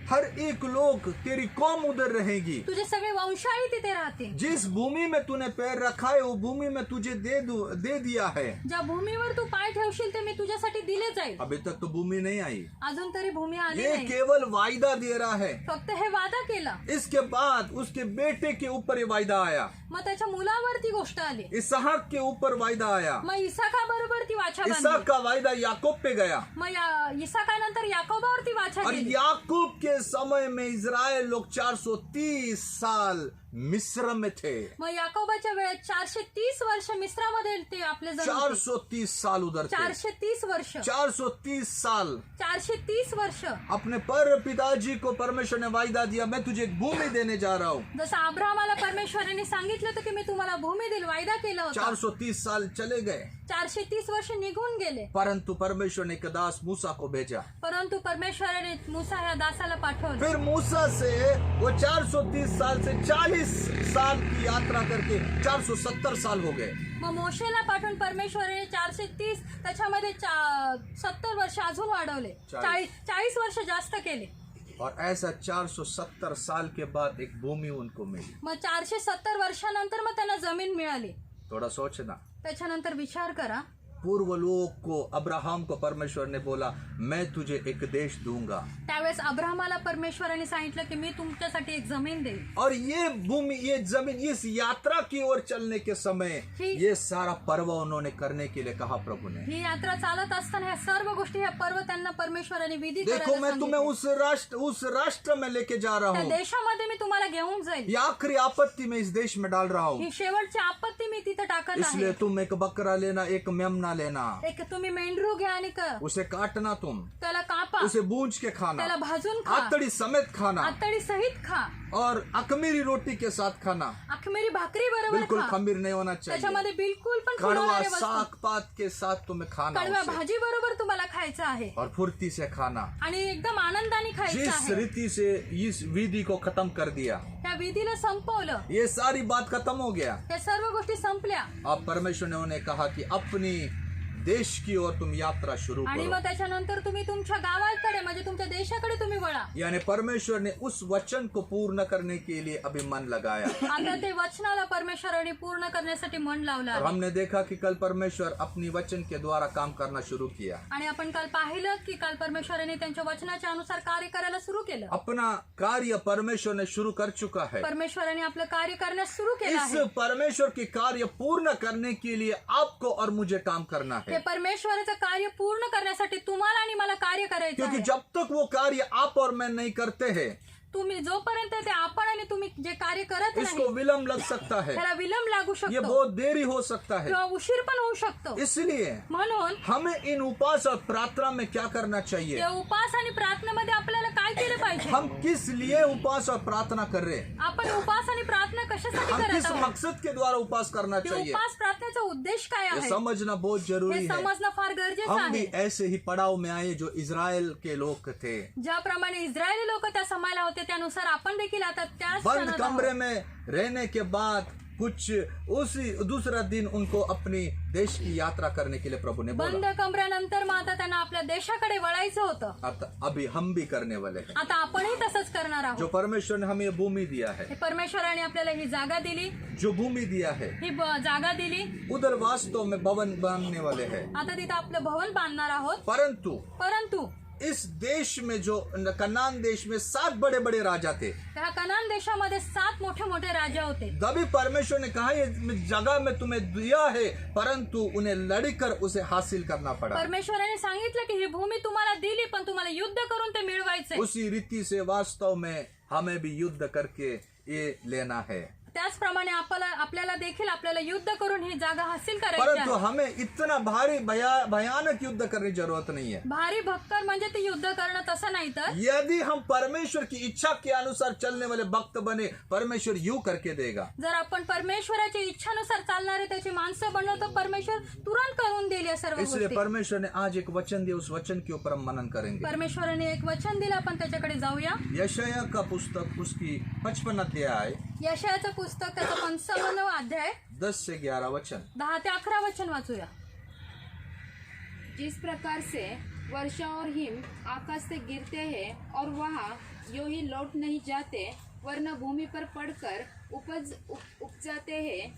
हर एक लोग, तेरी कौम उधर रहेगी। तुझे सगळे वंशाळी तिथे राहतील. जिस भूमि में तूने पैर रखा है वो भूमि में तुझे दे दिया है। ज्या भूमीवर तू पाय ठेवशील ते मी तुझ्यासाठी दिले जाईल. अभी तक तो भूमि नहीं आई, अजून तरी भूमी आली ये नाही. केवल वायदा दे रहा है। फक्त हे वादा केला. इसके बाद उसके बेटे के ऊपर ये वायदा आया, मग त्याच्या मुलावरती गोष्ट आली. इसहाक के ऊपर वायदा आया। मग इसाका बरोबर ती वाचा इसहाक बांधली. का वायदा याकूब पे गया। मग इसाकानंतर याकोबावरती वाचा और गेली. याकूब के समय में इजराइल लोग 430 साल मिस्र में थे। मग याकोबाच्या वेळेत 430 वर्ष मिस्रामध्ये ते आपले जण होते. 430 साल उधर थे। 430 वर्ष. 430 साल 430 वर्ष. अपने पर पिताजी को परमेश्वर ने वायदा दिया, मैं तुझे एक भूमि देने जा रहा हूँ। जसं अब्राहमाला परमेश्वराने सांगितलं सांगितलं होतं की मी तुम्हाला भूमी देईल, वायदा केला होता. 430 साल चले गए, 430 वर्ष निघून गेले, परंतु परमेश्वर ने एक दास मूसा को भेजा। परंतु परमेश्वराने मूसा या दासाला पाठवलं. फिर मूसा से वो 430 साल से 40 साल की यात्रा करके 470 साल हो गए। मग मोशेला पाठवून परमेश्वराने 430 त्याच्यामध्ये 70 वर्ष अजून वाढवले, 40 वर्ष जास्त केले. और ऐसा 470 साल के बाद एक भूमि उनको मिली। मग 470 वर्षानंतर मग त्यांना जमीन मिळाली. थोड़ा सोचना, त्याच्यानंतर विचार करा, पूर्व लोग को, अब्राहम को परमेश्वर ने बोला मैं तुझे एक देश दूंगा, त्यावेळेस अब्राहमाला परमेश्वराने सांगितलं की मी तुमच्यासाठी एक जमीन देईल. और ये भूमि, ये जमीन, इस यात्रा की ओर चलने के समय ये सारा पर्व उन्होंने करने के लिए कहा प्रभु ने। ही यात्रा चालत असताना ह्या सर्व गोष्टी, ह्या पर्व त्यांना परमेश्वराने विधी देखो करायला मैं तुम्हें सांगितले. उस राष्ट्र में लेके जा रहा त्या हूँ, देशामध्ये मी तुम्हाला घेऊन जाईल. ये आखिरी आपत्ति में इस देश में डाल रहा हूँ, ही शेवटची आपत्ती मी तिथे टाकत इसलिए आहे. तुम एक बकरा लेना, एक मेमना लेना, एक तुम्ही मेंढरू घ्या आणि उसे काटना, तुम त्याला कापा, उसे भूंज के खाना, त्याला भाजून खा, आतड़ी समेत खाना, आतडी सहित खा, और अखमीरी रोटी के साथ खाना, अखमेरी भाकरी बरोबर बिल्कुल खा. खमीर नहीं होना चाहिए, त्याच्यामध्ये बिलकुल पण कड़वा फुलवणारे वस्तू, साग पात के साथ तुम्हें खाना कडव्या उसे, भाजी बरोबर तुम्हाला खायचं आहे और फुर्ती से खाना। आणि एकदम आनंदाने खायचं जिस आहे. रीति से इस विधि को खत्म कर दिया, त्या विधीला संपवलं, ये सारी बात खत्म हो गया। त्या सर्व गोष्टी संपल्या. अब परमेश्वर ने उन्हें कहा कि अपनी देश की ओर तुम यात्रा शुरू आणि करो, मग त्याच्यानंतर तुम्ही तुमच्या गावाकडे म्हणजे तुमच्या देशाकडे तुम्ही वळा. यानी परमेश्वर ने उस वचन को पूर्ण करने के लिए अभी मन लगाया। आता ते वचनाला परमेश्वराने पूर्ण करण्यासाठी मन लावलं और आहे. हमने देखा कि कल परमेश्वर अपनी वचन के द्वारा काम करना शुरू किया। आणि आपण काल पाहिलं की काल परमेश्वराने त्यांच्या वचनाच्या अनुसार कार्य करायला सुरू केलं. अपना कार्य परमेश्वर ने शुरू कर चुका है। परमेश्वराने आपलं कार्य करण्यास सुरू केलं इस आहे. परमेश्वर के कार्य पूर्ण करने के लिए आपको और मुझे काम करना हे है, परमेश्वराचं कार्य पूर्ण करण्यासाठी तुम्हाला आणि मला कार्य करायचं क्योंकि आहे. जब तक वो कार्य आप और मैं नहीं करते हैं, तुम्ही जोपर्यंत ते आपण आणि तुम्ही जे कार्य करत इसको नाही विलंब लग सकता है, त्याला विलंब लागू ये शकतो बहुत देरी हो सकता है। किंवा उशीर पण होऊ शकतो. इसलिए म्हणून हमें इन उपास और प्रार्थना में क्या करना चाहिए? त्या उपास आणि प्रार्थनेमध्ये आपल्याला काय केलं पाहिजे? हम किस लिए उपास और प्रार्थना कर रहे हैं? आपण उपास आणि प्रार्थना कशासाठी हम करत किस आहोत? मकसद के द्वारा उपास करना ते चाहिए? उपास प्रार्थनेचा उद्देश काय ये आहे समझना बहुत हे जरूरी है। समजणं फार गरजेचं हम भी आहे. ऐसे ही पड़ाव में आए जो इज़राइल के लोग थे। ज्याप्रमाणे इस्रायली लोक त्या समायला होते त्यानुसार आपण देखील आता त्याच बंद क्षणात कमरे आहोत. में रहने के बाद कुछ उसी दूसरा दिन उनको अपनी देश की यात्रा करने के लिए प्रभु ने बंद बोला। कमऱ्यानंतर मग आता त्यांना आपल्या देशाकडे वळायचं होतं. अभी हम भी करने वाले हैं। आता आपणही तसंच करणार जो आहोत. परमेश्वर ने हमें ये भूमि दिया है, हे परमेश्वराने आपल्याला ही जागा दिली, जो भूमि दिया है, ही जागा दिली. उधर वास्तव में भवन बनने वाले हैं। आता तिथं आपलं भवन बांधणार आहोत. परंतु इस देश में जो कनान देश में 7 बड़े बड़े राजा थे, त्या कनान देशामध्ये 7 मोठे मोठे राजा होते. तभी परमेश्वर ने कहा ये जगह में तुम्हें दिया है, परंतु उन्हें लड़कर उसे हासिल करना पड़ा। परमेश्वराने सांगितलं की ही भूमी तुम्हाला दिली पण तुम्हाला युद्ध करून ते मिळवायचंय. उसी रीति से वास्तव में हमें भी युद्ध करके ये लेना है। त्याचप्रमाणे आपल्याला देखील आपल्याला युद्ध करून ही जागा हासिल करायची परंतु आहे. हमें इतना भारी भयानक युद्ध करने की जरूरत नहीं है। भारी भक्कर म्हणजे ते युद्ध करणं तसं नाही तर यदि हम परमेश्वर की इच्छा के अनुसार चलने वाले भक्त बने, परमेश्वर यूं करके देगा। जर आपण परमेश्वराच्या इच्छानुसार चालणारे त्याची माणसं बनलो तर परमेश्वर तुरंत करून देईल या सर्व इसलिए गोष्टी. परमेश्वर ने आज एक वचन दिया, उस वचन के ऊपर हम मनन करेंगे। परमेश्वराने एक वचन दिलं, आपण त्याच्याकडे जाऊया. यशायाह का पुस्तक उसकी 55 अध्याय यशायाचं पुस्तक त्याचा 55 अध्याय 10 से 11 वचन। 10 ते 11 वचन वाचूया. जिस प्रकार से वर्षा और हिम आकाश से गिरते हैं और वहाँ यूं ही लौट नहीं जाते, वरना भूमि पर पड़कर उपजाते हैं,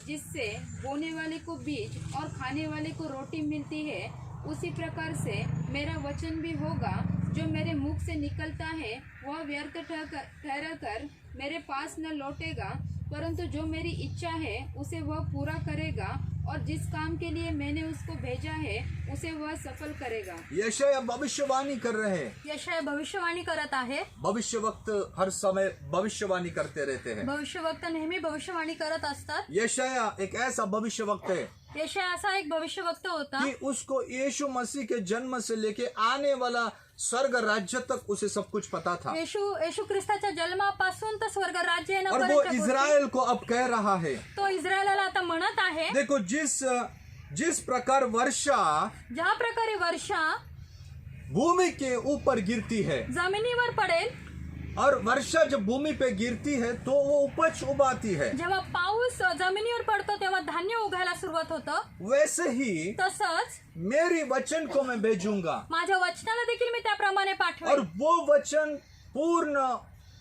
जिससे बोने वाले को बीज और खाने वाले को रोटी मिलती है, उसी प्रकार से मेरा वचन भी होगा जो मेरे मुख से निकलता है, वह व्यर्थ ठहरा कर मेरे पास न लौटेगा, परंतु जो मेरी इच्छा है उसे वह पूरा करेगा, और जिस काम के लिए मैंने उसको भेजा है उसे वह सफल करेगा। यशायाह भविष्यवाणी कर रहे हैं। यशाया भविष्यवाणी करत आहे. भविष्य वक्त हर समय भविष्यवाणी करते रहते हैं। भविष्यवक्ता नेहमी भविष्यवाणी करत असतात. यशायाह एक ऐसा भविष्य वक्त है यशाया असा एक भविष्यवक्ता होता कि उसको यीशु मसीह के जन्म से लेके आने वाला स्वर्ग राज्य तक उसे सब कुछ पता था, येशू ख्रिस्ताच्या जन्मापासून तर स्वर्ग राज्य और वो येण्यापर्यंत गोष्टी. इज़राइल को अब कह रहा है, तो इस्रायलाला आता म्हणत आहे, देखो जिस प्रकार वर्षा ज्या प्रकारे वर्षा भूमि के ऊपर गिरती है, जमिनीवर पडेल, और वर्षा जब भूमि पे गिरती है तो वो उपज उगाती है, जेव्हा पाऊस जमिनीवर पडतो तेव्हा धान्य उगायला सुरुवात होतं. वैसे ही तसंच मेरी वचन को मैं भेजूंगा, माझ्या वचनाला देखील मी त्याप्रमाणे और पाठवेन. वो वचन पूर्ण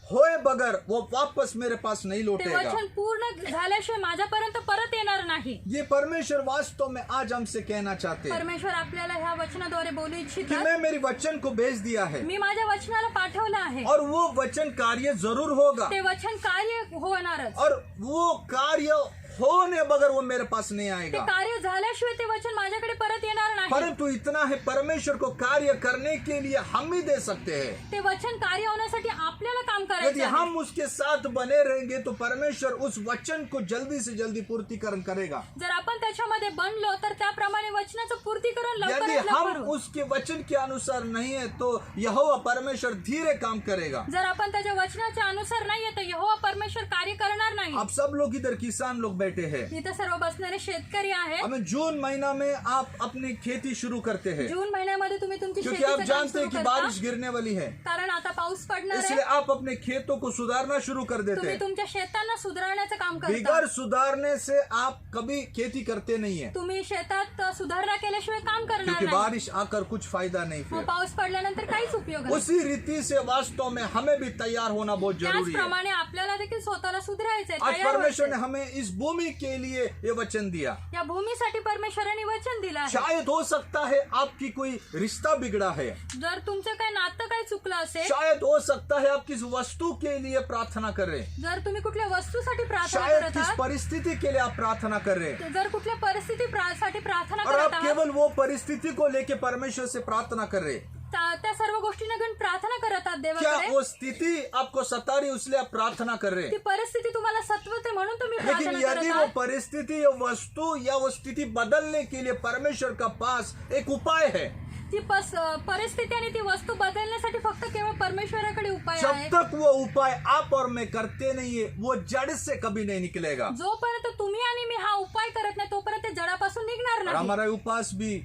होए बगैर वो वापस मेरे पास नहीं ते लौटेगा. वचन पूर्ण झाल्याशिवाय माझ्यापर्यंत परत येणार नाही. ये परमेश्वर वास्तव में आज हमसे कहना चाहते हैं परमेश्वर आपल्याला ह्या वचनाद्वारे बोलू कि इच्छितात. मैं मेरी वचन को भेज दिया है, मी माझ्या वचनाला पाठवलं आहे. और वो वचन कार्य जरूर होगा, ते वचन कार्य होणारच. और वो कार्य होने बगैर वो मेरे पास नहीं ते आएगा. कार्य झाल्याशिवाय ते वचन माझ्याकडे परत येणार नाही. परंतु इतना है, परमेश्वर को कार्य करने के लिए हम ही दे सकते हैं. ते वचन कार्य होण्यासाठी आपल्याला काम यदि करायचं आहे. हम उसके साथ बने रहेंगे तो परमेश्वर उस वचन को जल्दी से जल्दी पूर्तिकरण करेगा. जर आपण त्याच्यामध्ये बनलो तर त्याप्रमाणे वचनाचं पूर्तीकरण यदि लवकरात हम लवकर होईल. उसके वचन के अनुसार नहीं है तो यहोवा परमेश्वर धीरे काम करेगा. जर आपण त्याच्या वचनाच्या अनुसार नाहीये तर यहोवा परमेश्वर कार्य करणार नाही. आप सब लोग इधर किसान लोग बैठे हैं. इथं सर्व बसणारे शेतकरी आहेत. हमें जून महीना में आप अपनी खेती शुरू करते हैं, जून महिन्यामध्ये तुम्ही तुमची क्योंकि आप शेतीचं काम जानते सुरू हैं कि करता. बारिश गिरने वाली है, कारण आता पाऊस पडणार इसलिए आहे. आप अपने खेतों को सुधारना शुरू कर देते तुम्ही हैं. तुमच्या शेतांना सुधारण्याचं काम करता. बिगर सुधारने से आप कभी खेती करते नहीं है, तुम्ही शेतात सुधारणा केल्याशिवाय काम करणार क्योंकि नाही. बारिश आकर कुछ फायदा नहीं. मग फिर पाऊस पडल्यानंतर काहीच उपयोग नाही. उसी रीति से वास्तव में हमें भी तैयार होना बहुत जरूरी है. त्याचप्रमाणे आपल्याला देखील स्वतःला सुधारायचंय, आज तयार परमेश्वर ने व्हायचंय. हमें इस भूमि के लिए ये वचन दिया. या भूमीसाठी परमेश्वराने वचन दिलं आहे. शायद हो सकता है आपकी कोई रिश्ता बिगड़ा है, जर तुमचं काही नातं काही चुकलं असेल, शायद हो सकता है आप किस वस्तु के लिए प्रार्थना कर रहे हैं, जर तुम्ही कुठल्या वस्तूसाठी प्रार्थना शायद करत किस आहात, परिस्थिति के लिए आप प्रार्थना कर रहे हैं, जर कुठल्या साठी प्रार्थना और आप करत आहात, केवल वो परिस्थिति को लेके परमेश्वर से प्रार्थना कर रहे हैं. त्या सर्व गोष्टींना घेऊन प्रार्थना करत आहात क्या देवाकडे. वो स्थिति आपको सता रही इसलिए आप प्रार्थना कर रहे ती हैं? परिस्थिती तुम्हाला सत्वते म्हणून तुम्ही लेकिन प्रार्थना यदि करत वो आहात. परिस्थिति या वस्तु या वो स्थिति बदलने के लिए परमेश्वर का पास एक उपाय है, ती परिस्थिती आणि ती वस्तू बदलण्यासाठी फक्त केवळ परमेश्वराकडे उपाय जब आहे. तक वो उपाय आप और मैं करते नहीं है वो जड़ से कभी नहीं निकलेगा. जोपर्यंत तुम्ही आणि मी हा उपाय करत नाही तोपर्यंत ते जडापासून निघणार और नाही. हमारा उपास भी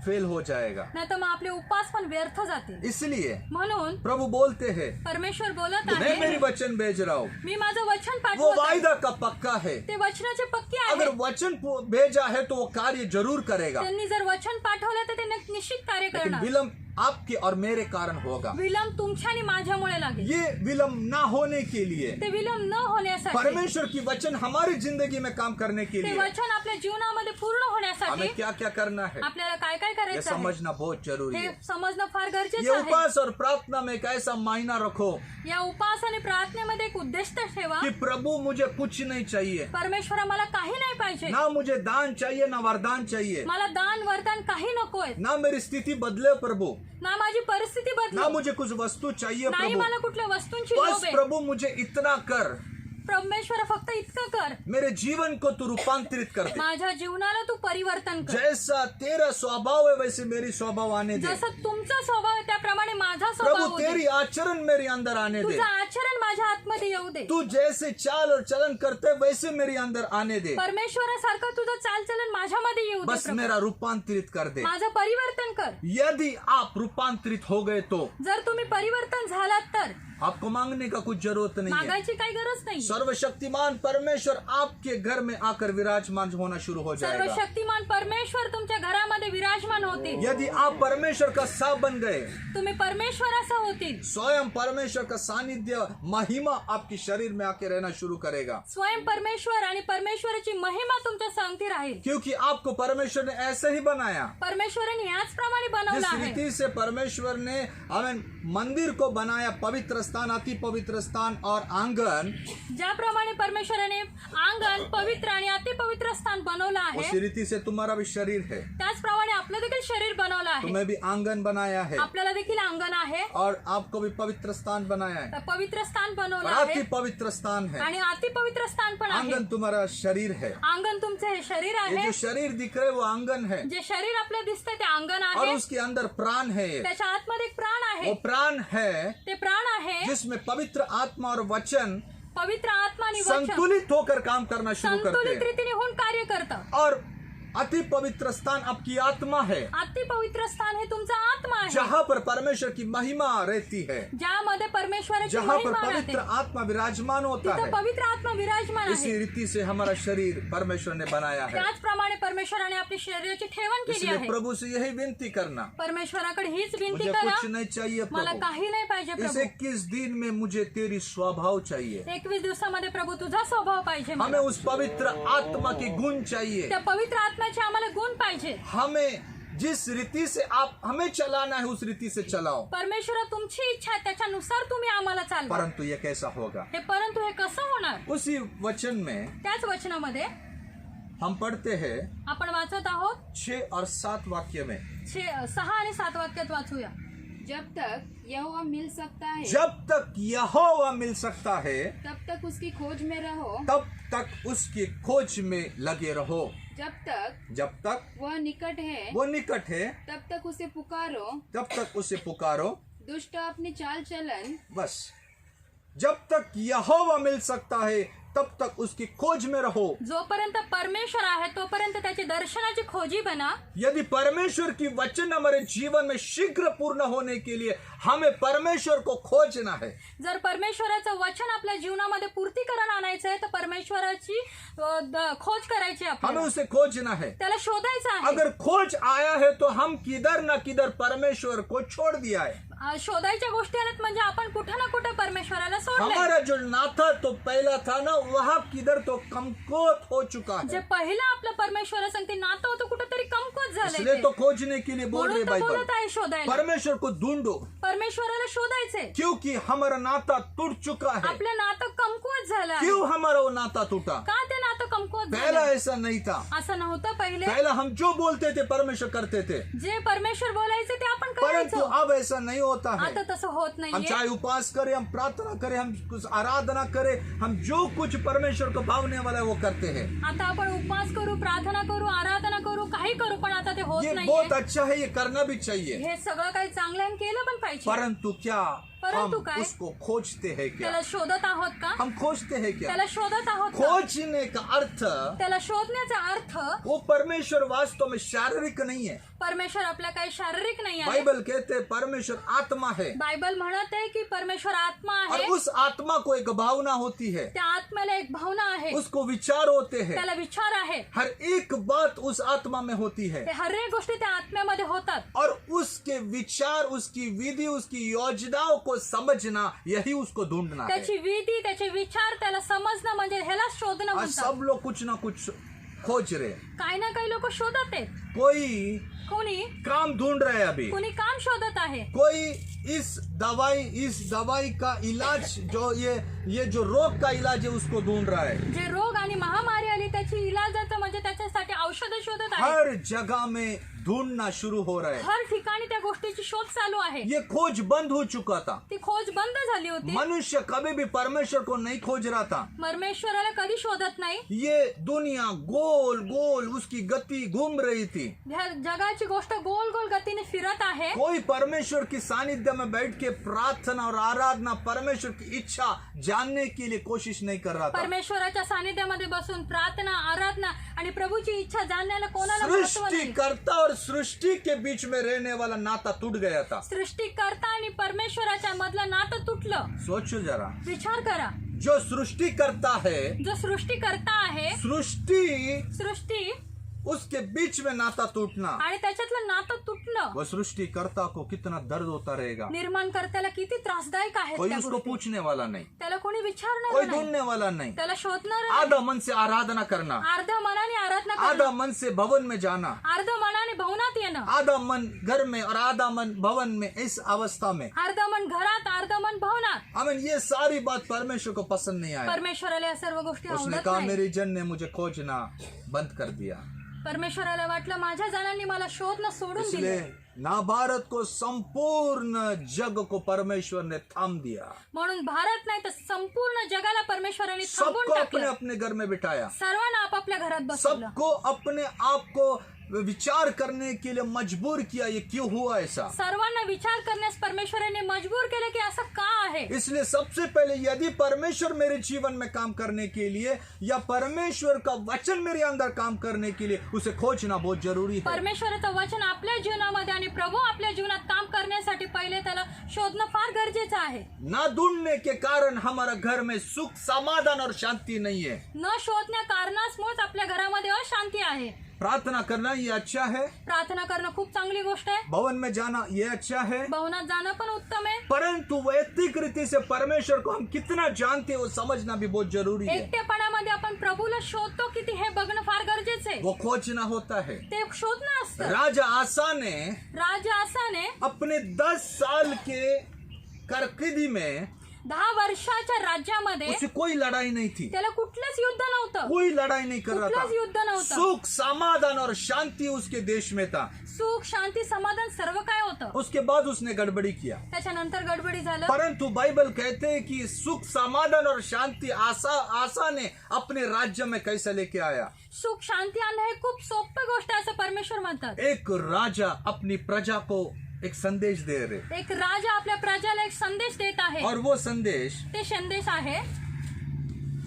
फेल हो जाएगा. नाही तर मग आपले उपास पण व्यर्थ जातील. इसलिए म्हणून प्रभु बोलते हैं, परमेश्वर बोलत मैं मेरी आहे, वचन भेज रहा हूँ. मी माझं वचन वो पाठवत आहे. वायदा का पक्का है. ते वचनाचे पक्के अगर आहे. वचन भेजा है तो वो कार्य जरूर करेगा, त्यांनी जर वचन पाठवलं तर ते निश्चित कार्य लेकिन करणार. विलंब आपके और मेरे कारण होगा. विलंब तुमच्या आणि माझ्यामुळे लागेल. ये विलंब ना होने के लिए ते विलंब न होण्यासाठी, परमेश्वर की वचन हमारी जिंदगी में काम करने के ते लिए वचन आपल्या जीवनामध्ये पूर्ण होण्यासाठी हमें क्या क्या करना है आपल्याला काय काय ये करायचं आहे समझना बहुत जरूरी हे है. समजणं फार ये गरजेचं आहे. उपास और प्रार्थना में एक ऐसा मायना रखो या उपास आणि प्रार्थनेमध्ये एक उद्दिष्ट ठेवा. कि प्रभु मुझे कुछ नहीं चाहिए, परमेश्वरा मला काही नाही पाहिजे. ना मुझे दान चाहिए ना वरदान चाहिए, मला दान वरदान काही नकोय. ना मेरी स्थिति बदले प्रभु, ना माझी परिस्थिती ना बदलू, मुझे कुछ वस्तु चाहिए नाही प्रभु. मला कुठल्या वस्तूंची बस लोभ आहे. प्रभु मुझे इतना कर, परमेश्वर फक्त इतकं कर, मेरे जीवन को तू रूपांतरित कर दे. माझ्या जीवनाला तू परिवर्तन कर. जैसा तेरा स्वभाव है वैसे मेरी स्वभाव आने दे. जसं तुमचा स्वभाव आहे त्याप्रमाणे माझा स्वभाव प्रभु होऊ दे. तेरी आचरण मेरे अंदर आने दे. तुझं आचरण माझ्या आतमध्ये येऊ दे. तू जैसे चाल और चलन करते वैसे मेरे अंदर आने दे. परमेश्वरासारखं तुझं चालचलन माझ्यामध्ये येऊ दे. बस प्रभू. मेरा रूपांतरित कर दे. माझं परिवर्तन कर. यदि आप रूपांतरित हो गए तो जर तुम्ही परिवर्तन झालात तर आपको मांगने का कुछ जरूरत नहीं है. मागायची काही गरज नाही. सर्वशक्तिमान परमेश्वर आपके घर में आकर विराजमान होना शुरू हो जाएगा. सर्वशक्तिमान परमेश्वर तुमच्या घरामध्ये विराजमान होतील. यदि आप परमेश्वर का सा बन गए, तुम्ही परमेश्वरासह होतील. स्वयं परमेश्वर का सानिध्य महिमा आपके शरीर में आके रहना शुरू करेगा. स्वयं परमेश्वर आणि परमेश्वराची महिमा तुमच्या संगती राहील. क्योंकि आपको परमेश्वर ने ऐसे ही बनाया. परमेश्वराने याच प्रमाणे बनवलं जिस आहे. रीति से परमेश्वर ने हमें मंदिर को बनाया, पवित्र स्थान, अति पवित्र स्थान और आंगन, ज्याप्रमाणे परमेश्वराने अंगण, पवित्र आणि अति पवित्र स्थान बनवलं आहे, उसी रीति से तुम्हारा भी शरीर है। त्याचप्रमाणे आपलं देखील शरीर बनवलं आहे, तुम्हें भी आंगन बनाया है आपल्याला देखील अंगण आहे, और आपको भी पवित्र स्थान बनाया है, तर पवित्र स्थान बनवलं और अति आहे पवित्र स्थान है। आणि अति पवित्र स्थान पण आहे। आंगन तुम्हारा शरीर है। अंगण तुमचे हे शरीर ये आहे, जो शरीर दिख रहे वो आंगन है, जे शरीर आपलं दिसतंय ते अंगण और आहे, उसके अंदर प्राण है। त्याच्या आतमध्ये एक प्राण वो आहे, प्राण है ते प्राण आहे जिसमें पवित्र आत्मा और वचन पवित्र आत्मा आणि वचन संतुलित होकर काम करना शुरू करते संतुलित हैं। रीतीने होऊन कार्य करतं। और अति पवित्र स्थान आपकी आत्मा है, अति पवित्र स्थान हे तुमचा आत्मा आहे, जहाँ पर परमेश्वर की महिमा रहती है, ज्यामध्ये परमेश्वराची जहाँ पर महिमा पवित्र राहते, आत्मा विराजमान होता तिथं है। पवित्र आत्मा विराजमान इसी आहे। रीति से हमारा शरीर परमेश्वर ने बनाया है। त्याचप्रमाणे परमेश्वराने आपली शरीराची ठेवण केली इसलिए आहे। प्रभु से यही विनती करना, परमेश्वराकडे हीच विनती मुझे करा, कुछ नहीं चाहिए मला प्रभु, काही नाही पाहिजे इस प्रभु, 21 दिन में मुझे तेरी स्वभाव चाहिए। 21 दिवसामध्ये प्रभु तुझा स्वभाव पाहिजे हमें मला, उस पवित्र आत्मा के गुण चाहिए। त्या पवित्र आत्म्याचे आम्हाला गुण पाहिजे। हमें जिस रीति से आप हमें चलाना है उस रीति से चलाओ। परमेश्वरा तुमची इच्छा आहे त्याच्यानुसार तुम्ही आम्हाला चालवा, परंतु ये कैसा होगा? परंतु हे कसं होणार? उसी वचन में त्याच वचनामध्ये हम पढ़ते हैं आपण वाचत आहोत 6 और 7 वाक्य में, 6 आणि 7 वाक्यात वाचूया। जब तक यहोवा मिल सकता है जब तक यहोवा मिल सकता है तब तक उसकी खोज में रहो, तब तक उसकी खोज में लगे रहो। जब तक वह निकट है वो निकट है तब तक उसे पुकारो, तब तक उसे पुकारो। दुष्ट अपनी चाल चलन बस जब तक यहोवा मिल सकता है तब तक उसकी खोज में रहो। जोपर्यंत परमेश्वर आहे तोपर्यंत त्याची दर्शनाची खोजी बना। यदि परमेश्वर की वचन हमारे जीवन में शीघ्र पूर्ण होने के लिए हमें परमेश्वर को खोजना है। जर परमेश्वराचं वचन आपल्या जीवनामध्ये पूर्तीकरण आणायचं आहे तर परमेश्वराची खोज करायची हमें आपल्याला, उसे खोजना है। त्याला शोधायचं आहे। अगर खोज आया है तो हम किधर न किधर परमेश्वर को छोड़ दिया है। शोधायच्या गोष्टी आल्यात म्हणजे आपण कुठं ना कुठं परमेश्वराला सोडलंय। हमारा जो नाता तो पहला था ना वहाँ किधर तो कमकुवत हो चुका जे है। पहिलं आपलं परमेश्वरा संगती नातं होतं कुठंतरी कमकुवत इसलिए झालंय तो ते। खोजने के लिए बोल रहे म्हणून तो बोलत बाइबल, आहे शोधायला, परमेश्वर को ढूंढो परमेश्वराला शोधायचंय। क्योंकि हमारा नाता टूट चुका है। आपलं नातं कमकुवत झालं आहे। क्यों हमारा वो नाता टूटा? का ते नातं कमकुवत पहला झालं? ऐसा नहीं था। असं नव्हतं पहिले। पहला हम जो बोलते थे परमेश्वर करते थे, जे परमेश्वर बोलायचे ते आपण परंतु करायचो। अब ऐसा नहीं होता है। आता तसं होत हम नाहीये। चाहे उपास करें, हम प्रार्थना करें, हम कुछ आराधना करें, हम जो कुछ परमेश्वर को भावने वाला है वो करते हैं। आता आपण उपवास करू, प्रार्थना करू, आराधना करू, काही करू, पण आता ते होत ये नाहीये। बहुत अच्छा है, ये करना भी चाहिए, हे सगळं काही चांगलं आहे आणि केलं पण पाहिजे। परंतु क्या हम परंतु काय? उसको खोजते हैं क्या? त्याला शोधत आहोत का? हम खोजते हैं क्या? त्याला शोधत आहोत का? खोजने का अर्थ त्याला शोधण्याचा अर्थ वो परमेश्वर वास्तव में शारीरिक नहीं है। परमेश्वर आपल्या काही शारीरिक नाही आहे। बाइबल कहते हैं परमेश्वर आत्मा है, बायबल म्हणत आहे की परमेश्वर आत्मा और आहे। उस आत्मा को एक भावना होती है, त्या आत्म्याला एक भावना आहे, उसको विचार होते हैं, त्याला विचार आहे। हर एक बात उस आत्मा में होती है, ते हर एक गोष्टी त्या आत्म्यामध्ये होतात और उसके विचार, उसकी विधि, उसकी योजनाओं को समझना यही उसको ढूंढना है। त्याची विधी, त्याचे विचार त्याला समजणं म्हणजे ह्याला शोधणं आज म्हणतात। सब लोग कुछ ना कुछ खोज रहे हैं। काही ना काही लोक शोधत आहेत। कोई कोणी काम ढूंढ रहे हैं अभी, कोणी काम शोधत आहे। कोई इस दवाई का इलाज, जो ये जो रोग का इलाज है उसको ढूंढ रहा है। जे रोग आणि महामारी आली त्याची इलाजाचं म्हणजे त्याच्यासाठी औषधं शोधत आहे। हर जगह में ढूंढना शुरू हो रहा है। हर ठिकाणी त्या गोष्टीची शोध चालू आहे। ये खोज बंद हो चुका था। ती खोज बंद झाली होती। मनुष्य कभी भी परमेश्वर को नहीं खोज रहा था। परमेश्वराला कधी शोधत नाही। ये दुनिया गोल गोल उसकी गति घूम रही थी। ह्या जगाची गोष्ट गोल गोल गतीने फिरत आहे। कोई परमेश्वर की सानिध्य में बैठ के प्रार्थना और आराधना, परमेश्वर की इच्छा जानने के लिए कोशिश नहीं कर रहा था। परमेश्वराच्या सानिध्यामध्ये बसून प्रार्थना, आराधना आणि प्रभूची इच्छा जाणण्याला कोणाला महत्त्व नाही। सृष्टिकर्ता और सृष्टि के बीच में रहने वाला नाता टूट गया था। सृष्टिकर्ता आणि परमेश्वराच्या मधलं नातं तुटलं। सोचो जरा, विचार करा, जो सृष्टिकर्ता है, जो सृष्टिकर्ता आहे, सृष्टि सृष्टी उसके बीच में नाता टूटना, आणि त्याच्यातलं नातं तुटणं वो सृष्टिकर्ता को कितना दर्द होता रहेगा। निर्माणकर्त्याला किती त्रासदायक आहे कोई त्या उसको गोष्टी. पूछने वाला नहीं, त्याला कोणी विचारणार कोई नाही, ढूंढने वाला नहीं। त्याला शोधणार नाही. आधा मन से आराधना करना, अर्ध मनाने आराधना आधा करणं, मन से भवन में जाना, अर्ध मनाने भवनात येणं, आधा मन घर में और आधा मन भवन में, इस अवस्था में अर्ध मन घरात, अर्ध मन भवनात. आमीन, ये सारी बात परमेश्वर को पसंद नहीं आया। परमेश्वराला या सर्व गोष्टी उसने आवडत कहा नाही. मेरी जन ने मुझे खोजना बंद कर दिया। परमेश्वराला वाटलं माझ्या जनांनी मला शोधणं सोडून इसलिए दिले, महाभारत को संपूर्ण जग को परमेश्वर ने थाम दिया, म्हणून भारत नाही तर संपूर्ण जगाला परमेश्वराने थांबून सबको अपने टाकलं. अपने घर में बिठाया, सर्वांना आपापल्या घरात बसवलं. सबको अपने आप को विचार करने के लिए मजबूर किया। ये क्यों हुआ ऐसा? सर्वांना विचार करण्यास परमेश्वराने मजबूर केले की असं का आहे. इसलिए सबसे पहले यदि परमेश्वर मेरे जीवन में काम करने के लिए या परमेश्वर का वचन मेरे अंदर काम करने के लिए उसे खोजना बहुत जरूरी है। परमेश्वराचं वचन आपल्या जीवनामध्ये आणि प्रभू आपल्या जीवनात काम करण्यासाठी पहिले त्याला शोधणं फार गरजेचं आहे. ना ढूंढने के कारण हमारा घर में सुख, समाधान और शांति नहीं है। न शोधण्या कारणासमुळेच आपल्या घरामध्ये अशांती आहे. प्रार्थना करना ये अच्छा है, प्रार्थना करणं खूप चांगली गोष्ट आहे, भवन में जाना ये अच्छा है, भवनात जाणं पण उत्तम आहे. परंतु वैयक्तिक रीति से परमेश्वर को हम कितना जानते हैं वो समझना भी बहुत जरूरी है। एकटेपणामध्ये आपण प्रभूला शोधतो किती हे बघणं फार गरजेचं आहे. वो खोजना होता है। ते शोधणं असतं. राजा आसा ने राजा आसाने अपने 10 साल के कारकिर्दी में 10 वर्षाच्या राज्यामध्ये उसे कोई लड़ाई नहीं थी, त्याला कुठलंच युद्ध नव्हतं, कोई लड़ाई नहीं कर रहा कुठलंच युद्ध था। नव्हतं. सुख, समाधान और शांति उसके देश में था। सुख, शांती, समाधान सर्व काय होतं. उसके बाद उसने गड़बड़ी किया, त्याच्यानंतर गडबडी झालं. परंतु बाइबल कहते हैं कि सुख, समाधान और शांति आसा ने अपने राज्य में कैसे लेके आया। सुख, शांती आणणं हे खूप सोपी गोष्ट आहे असं परमेश्वर म्हणतात. एक राजा अपनी प्रजा को एक संदेश दे रहे, एक राजा आपल्या प्रजाला एक संदेश देत आहे. और वो संदेश ते संदेश आहे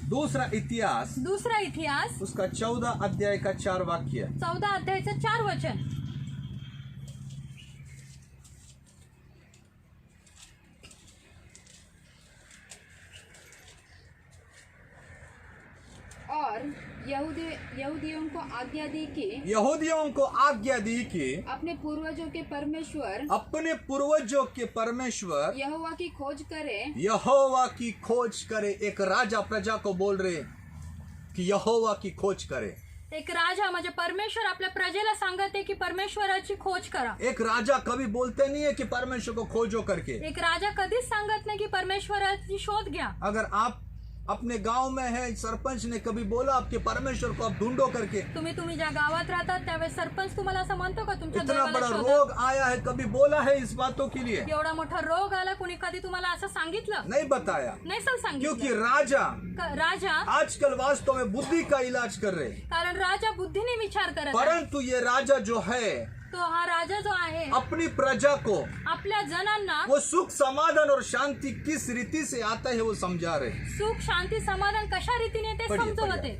दूसरा इतिहास दुसरा इतिहास उसका 14 अध्याय का 4 वाक्य। 14 अध्यायाचं 4 वचन. और यहूदियों को आज्ञा दी कि यहूदियों को आज्ञा दी कि अपने पूर्वजों के परमेश्वर अपने पूर्वजों के परमेश्वर यहोवा की खोज करे यहोवा की खोज करे। एक राजा प्रजा को बोल रहे कि यहोवा की खोज करे। एक राजा म्हणजे परमेश्वर आपल्या प्रजेला सांगते की परमेश्वराची खोज करा. एक राजा कभी बोलते नहीं है कि परमेश्वर को खोजो करके। एक राजा कधीच सांगत नाही की परमेश्वराची शोध घ्या. अगर आप अपने गांव में है, सरपंच ने कभी बोला आपके परमेश्वर को आप ढूंढो करके, तुम्ही ज्या गावात राहतात त्यावेळेस सरपंच तुम्हाला असं म्हणतो का तुमच्या इतना देवाला बड़ा शोधा. रोग आया है, कभी बोला है इस बातों के लिए? एवढा मोठा रोग आला, कुणी कधी तुम्हाला असं सांगितलं नहीं बताया, नाही. सर क्योंकि सांगितलं राजा आजकल वास्तव में बुद्धि का इलाज कर रहे, कारण राजा बुद्धीने विचार करत आहे. परंतु ये राजा जो है तो हा राजा जो आहे अपनी प्रजा को आपल्या जनांना वो सुख, समाधान और शांति किस रीति से आता है वो समझा रहे। सुख, शांती, समाधान कशा रीतीने ते पढ़िए, समजवते.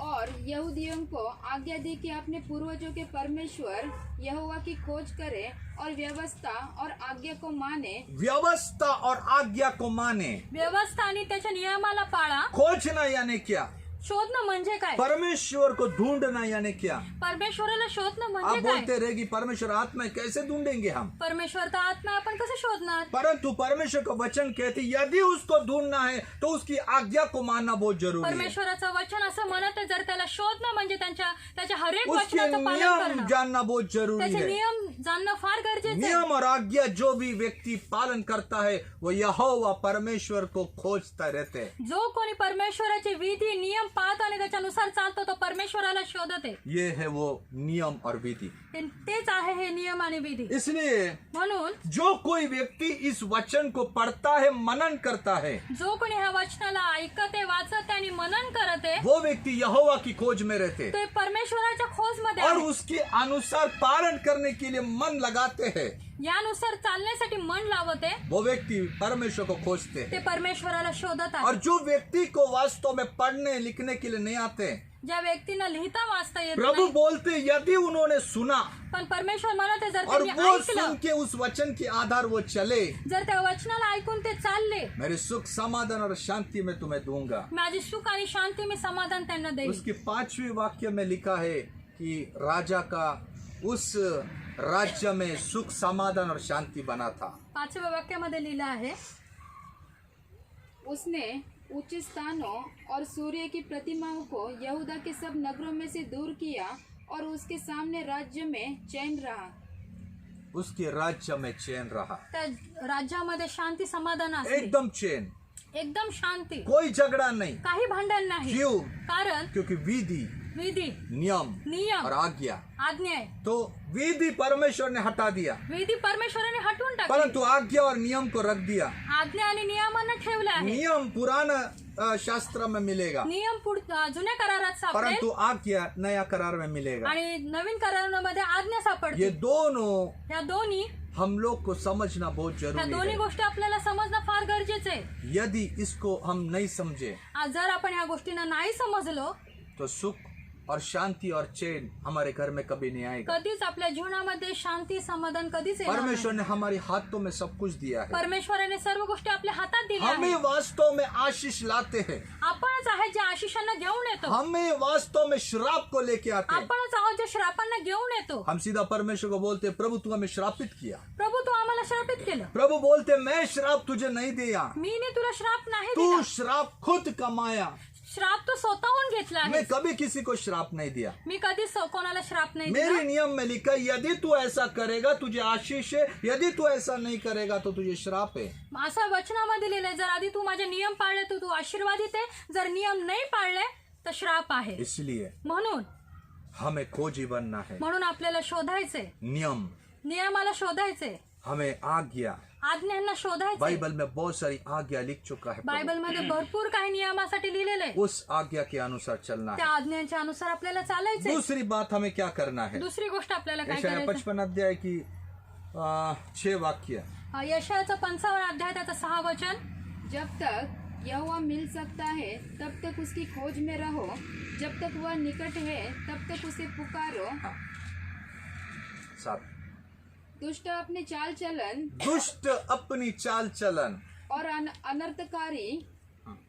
और यहूदियों को आज्ञा दी कि अपने पूर्वजों के परमेश्वर यहोवा की खोज करे और व्यवस्था और आज्ञा को माने। व्यवस्था और आज्ञा को माने। व्यवस्था आणि त्याच्या नियमाला पाळा. खोजना यानी क्या? शोधणं म्हणजे काय? परमेश्वर को ढूंढना यानी क्या? परमेश्वराला शोधणं आप म्हणजे काय? बोलते रहेगी परमेश्वर आत्मा है, कैसे ढूंढेंगे हम? परमेश्वर तर आत्मा आहे, आपण कसं शोधणार? परंतु परमेश्वर का वचन कहते यदि उसको ढूंढना है तो उसकी आज्ञा को मानना बहुत जरूरी है। परमेश्वराचं वचन असं म्हणत आहे जर त्याला शोधणं म्हणजे त्याच्या हरेक उसके वचनाचं पालन नियम करणं, जानना बहुत जरूरी त्याचे है। नियम जाणणं फार गरजेचं आहे. नियम और आज्ञा जो भी व्यक्ति पालन करता है वो यहोवा परमेश्वर को खोजता रहते हैं। जो कोणी परमेश्वराचे विधी नियम पाळतो आणि त्याच्यानुसार चालतो तो परमेश्वराला शोधत आहे. ये है वो नियम और विधि। तेच आहे हे नियम आणि विधी. इसलिए म्हणून जो कोई व्यक्ति इस वचन को पढ़ता है, मनन करता है, जो कोणी ह्या वचनाला ऐकते, वाचते आणि मनन करते वो व्यक्ति यहोवा की खोज में रहते तो परमेश्वराच्या खोज मध्ये और आहे. उसके अनुसार पालन करने के लिए मन लगाते हैं। यानुसार चालण्यासाठी मन लावते वो व्यक्ति परमेश्वर को खोजते ते हैं। परमेश्वराला शोधत और आहे. जो व्यक्ति को वास्तव में पढ़ने लिखने के लिए नहीं आते, ज्या व्यक्तींना लिहिता वाचता येत प्रभु नाही, बोलते यदि उन्होंने सुना पण परमेश्वर म्हणत आहे जर और त्यांनी वो ऐकलं, सुन के उस वचन के आधार वो चले, जर त्या वचनाला ऐकून ते चालले, मेरे सुख समाधान और शांति में तुम्हें दूंगा। माझी सुख आणि शांती मी समाधान त्यांना देईल। उसकी 5वीं वाक्य में लिखा है कि राजा का उस राज्य में सुख समाधान और शांति बना था। 5व्या वाक्यामध्ये लिहिलं आहे, उसने उच्च स्थानों और सूर्य की प्रतिमाओं को यहूदा के सब नगरों में से दूर किया और उसके सामने राज्य में चैन रहा। उसके राज्य में चैन रहा, त्या राज्यामध्ये शांती समाधान असते, एकदम चैन, एकदम शांती, कोई झगड़ा नहीं। काही भांडण नाही। क्यों? कारण क्योंकि विधि, विधी, नियम नियम और आज्ञा, आज्ञा आहे। तो विधि परमेश्वर ने हटा दिया, विधी परमेश्वराने हटवून टाकली, परंतु आज्ञा और नियम को रख दिया। आज्ञा आणि नियमांना ठेवलं आहे। नियम पुराना शास्त्र में मिलेगा, नियम जुन्या करारात सापडेल परंतु आज्ञा नया करार में मिलेगा। आणि नवीन करारामध्ये आज्ञा ये सापडते। दोनों ह्या दोन्ही हम लोग को समझना बहुत ह्या जरूरी दोन्ही है। गोष्टी आपल्याला समजणं फार गरजेचं आहे। यदि इसको हम नहीं समझे आज जर आपण ह्या गोष्टींना नाही समजलो, तो सुख और शांति और चैन हमारे घर में कभी नहीं आएगा। कधीच आपल्या जीवनामध्ये शांती समाधान कधीच येणार नाही। परमेश्वर ने हमारे हाथों में सब कुछ दिया है, परमेश्वराने सर्व गोष्टी आपल्या हातात दिल्या हमें आहेत। वास्तव में आशीष लाते हैं, आपणच आहे जे आशिषांना घेऊन येतो, हमें वास्तव में श्राप को लेके आते हैं। आपणच आहोत जे श्रापांना घेऊन येतो। हम सीधा परमेश्वर को बोलते हैं, प्रभु तू हमें श्रापित किया। प्रभू तू आम्हाला श्रापित केलं, प्रभु बोलते मैं श्राप तुझे नहीं दिया, मी ने तुला श्राप नाही तू दिला, श्राप खुद कमाया। श्राप तू स्वतःहून घेतला आहे। मैं कभी किसी को श्राप नहीं दिया। मी कधी कोणाला श्राप नाही मेरे दिला। नियम में लिखा है, यदि तू ऐसा करेगा तुझे आशीष है, यदि तू ऐसा नहीं करेगा तो तुझे श्राप है। असं वचनामध्ये लिहिलंय, जर आधी तू माझे नियम पाळले तर तू आशीर्वादित आहे, जर नियम नाही पाळले तर श्राप आहे। इसलिए म्हणून हमें खोजी बनना है, म्हणून आपल्याला शोधायचंय, नियम, नियमाला शोधायचंय, हमें आज्ञा। आज्ञांना शोधायचंय। बाइबल में बहुत सारी आज्ञा लिख चुका है, बायबलमध्ये भरपूर काही नियमासाठी लिहिलेलं आहे, उस आज्ञा के अनुसार चलना त्या है। आज्ञांच्या अनुसार आपल्याला चालायचंय। दूसरी बात हमें क्या करना है, दुसरी गोष्ट आपल्याला काय यशायाह करायचं, 55 अध्याय की 6 वाक्य। यशायाचा 55 अध्याय त्याचं 6 वचन, जब तक यहोवा मिल सकता है तब तक उसकी खोज में रहो, जब तक वह निकट है तब तक उसे पुकारो। 7 दुष्ट अपने चाल चलन दुष्ट अपनी चाल चलन और अनर्थकारी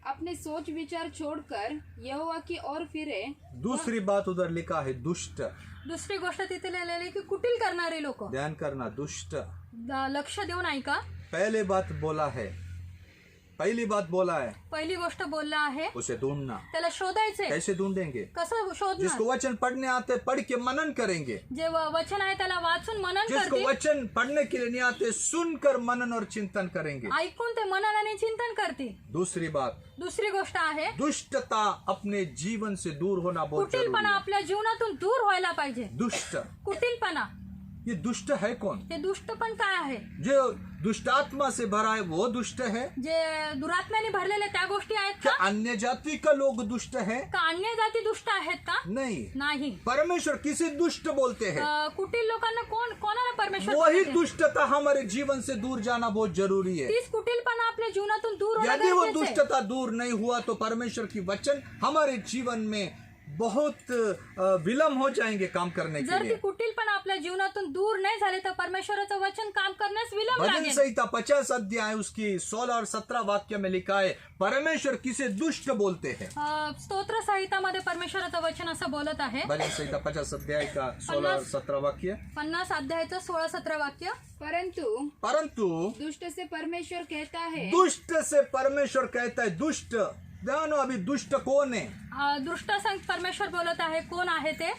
अपने सोच विचार छोड़कर यहोवा की ओर फिरे। दूसरी बात उधर लिखा है दुष्ट, दुसरी गोष्ट तिथे लिहिलेली की कुटील करणारे लोक। ध्यान करना, दुष्ट। लक्ष देऊन ऐका, पहली बात बोला है, पहली बात बोला है पहिली गोष्ट बोलला आहे उसे ढूंढना। त्याला शोधायचंय। कैसे ढूंढेंगे? कसं शोधणार? जिसको वचन पढ़ने आते पढ़ के मनन करेंगे, जे वचन आहे त्याला वाचून मनन जिसको करतील, वचन पढ़ने के लिए नहीं आते सुनकर मनन और चिंतन करेंगे। ऐकून ते मनन आणि चिंतन करतील। दूसरी बात, दुसरी गोष्ट आहे दुष्टता अपने जीवन से दूर होना बहुत जरूरी कुटीलपणा है। आपल्या जीवनातून दूर व्हायला पाहिजे। दुष्ट, कुटीलपणा, ये दुष्ट है कौन? हे दुष्टपण काय आहे? जो दुष्टात्मा से भरा है वो दुष्ट है? जे दुरात्म्याने भरलेले त्या गोष्टी आहेत क्या का? अन्य जाति का लोग दुष्ट है? का अन्य जाती दुष्ट आहेत का? नहीं। नाही। परमेश्वर किसे दुष्ट बोलते हैं? कुटील लोकांना कोणाला परमेश्वर वही बोलते? दुष्टता हमारे जीवन से दूर जाना बहुत जरूरी है। तीच कुटीलपणा आपल्या जीवनातून दूर होणं यदि वो गरजेचं आहे। दुष्टता दूर नहीं हुआ तो परमेश्वर की वचन हमारे जीवन में बहुत विलंब हो जाएंगे काम करने के जर ती लिए। कुटीलपणा आपल्या जीवनातून दूर नाही झाले तर परमेश्वराचं वचन काम करण्यास विलंब भजन लागेल। संहिता 50 अध्याय उसकी 16 और 17 वाक्य में लिखा है, परमेश्वर किसे दुष्ट बोलते हैं। स्तोत्र संहितामध्ये परमेश्वराचं वचन असं बोलत आहे। भजन संहिता 50 अध्याय का 16 और 17 वाक्य। 50 अध्यायाचं 16-17 वाक्य, परंतु दुष्ट से परमेश्वर कहता है, दुष्ट से परमेश्वर कहता है, दुष्ट जानो अभी दुष्ट कौन है? दुष्ट संघ परमेश्वर बोलत आहे, कोण आहे ते?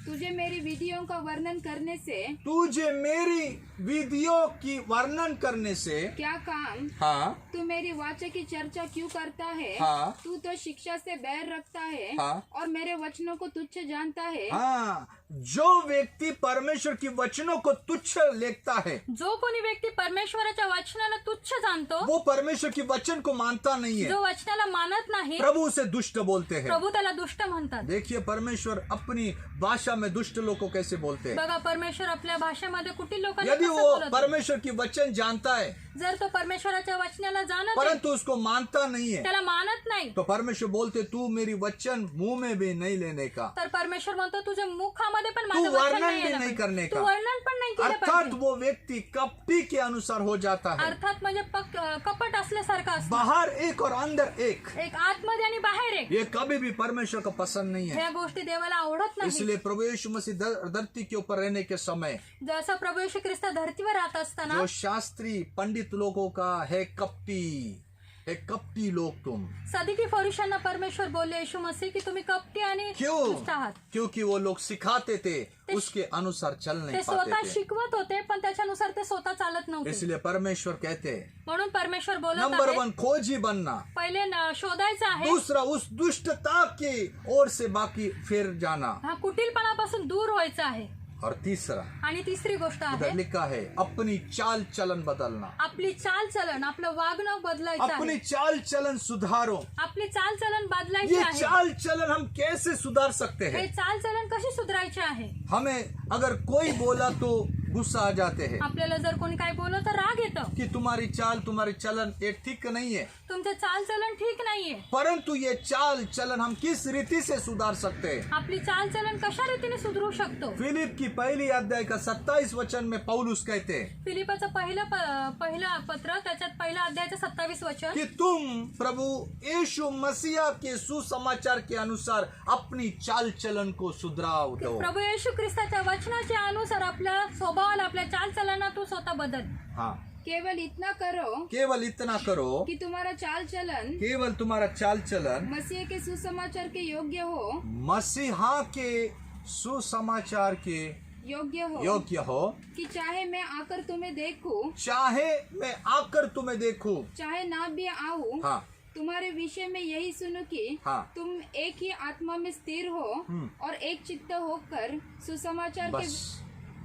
तुझे मेरी विधियों का वर्णन करने से तुझे मेरी विधियों की वर्णन करने से क्या काम? हाँ तू मेरी वाचा की चर्चा क्यों करता है? हाँ। तू तो शिक्षा से बैर रखता है हाँ। और मेरे वचनों को तुच्छ जानता है। हाँ, जो व्यक्ती परमेश्वर की वचनों को तुच्छ लेखता है, जो कोणी व्यक्ती परमेश्वराच्या वचनाला तुच्छ जाणतो, वो परमेश्वर की वचन को मानता नहीं है, जो वचनाला मानत नाही, प्रभु उसे दुष्ट बोलते हैं। प्रभू त्याला दुष्ट म्हणतात. देखिए परमेश्वर अपनी भाषा में दुष्ट लोग को कैसे बोलते हैं। बघा परमेश्वर आपल्या भाषेमध्ये कुठील लोकांना यदि कसं वो बोलतो. परमेश्वर की वचन जानता है जर तो परमेश्वराच्या वचनाला जाणत आहे, परंतु उसको मानता नहीं है, त्याला मानत नाही, तो परमेश्वर बोलते तू मेरी वचन मुंह में भी नहीं लेने का, तर परमेश्वर म्हणतो तुझ्या मुखामध्ये पण तू माझं वचन वर्णन नाही भी यायला नहीं पाहिजे. करने तू का। वर्णन पण नाही केलं अर्थात पाहिजे. वो व्यक्ति कपटी के अनुसार हो जाता है। अर्थात म्हणजे कपट असल्यासारखं असतं. बाहर एक और अंदर एक, एक आतमध्ये आणि बाहेर एक. ये कभी भी परमेश्वर को पसंद नहीं है। ह्या गोष्टी देवाला आवडत नाही. इसलिए प्रभु यीशु मसीह धरती के ऊपर रहने के समय जसं प्रभू येशू ख्रिस्त धरतीवर राहत असताना जो शास्त्री पंडित लोगों का है कपटी, एक कपटी लोग तुम। सदिकी फरीशांना परमेश्वर बोलले येशू मसीह की तुम्ही कपटी आणि क्यों? दुष्ट आहात. क्योंकि वो लोग सिखाते थे, उसके अनुसार चल ते नहीं स्वतः पाते थे। शिकवत होते पण त्याच्यानुसार ते स्वतः चालत नव्हते. इसलिए परमेश्वर कहते हैं, म्हणून परमेश्वर बोलत नंबर आहे, 1 खोजी बनना, पहिले शोधायचं आहे, दूसरा उस दुष्टता की ओर से बाकी फिर जाना, हा कुटीलपणापासून दूर व्हायचं आहे, और तीसरा आणि तिसरी गोष्ट आहे इधर लिखा है अपनी चाल चलन बदलना। आपली चाल चलन, आपलं वागणं बदलायचं अपनी आहे, चाल चलन सुधारो। आपली चाल चलन बदलायची ये आहे. चाल चलन हम कैसे सुधार सकते हे हैं? चाल चलन कशी सुधारायची आहे. हमें अगर कोई बोला तो गुस्सा आ जाते हैं आपल्याला जर कोणी काय बोललं तर राग येतं, कि तुम्हारी चाल तुम्हारी चलन ये ठीक नहीं है, तुमचं चाल चलन ठीक नाहीये. परंतु ये चाल चलन हम किस रीति से सुधार सकते हैं? आपली चाल चलन कशा रीतीने सुधारू शकतो. फिलिप की पहली अध्याय का 27 वचन में पौलुस कहते हैं फिलिपाचं पहिलं पत्र त्याच्यात पहिला अध्यायाचं 27 वचन कि तुम प्रभु यीशु मसीह के सुसमाचार के अनुसार अपनी चाल चलन को सुधराओ दो। प्रभू येशू ख्रिस्ताच्या वचनाच्या अनुसार आपल्या स्वभावाला, आपल्या चाल चलना तू स्वतः बदल. हाँ, केवल इतना करो केवल इतना करो कि तुम्हारा चाल चलन केवल तुम्हारा चाल चलन मसीह के सुसमाचार के योग्य हो, मसीहा के सुसमाचार के योग्य हो, कि चाहे मैं आकर तुम्हें देखूं, चाहे मैं आकर तुम्हें देखूं, चाहे ना भी आऊं, हाँ तुम्हारे विषय में यही सुनो कि हाँ। तुम एक ही आत्मा में स्थिर हो और एक चित्त होकर सुसमाचार के बस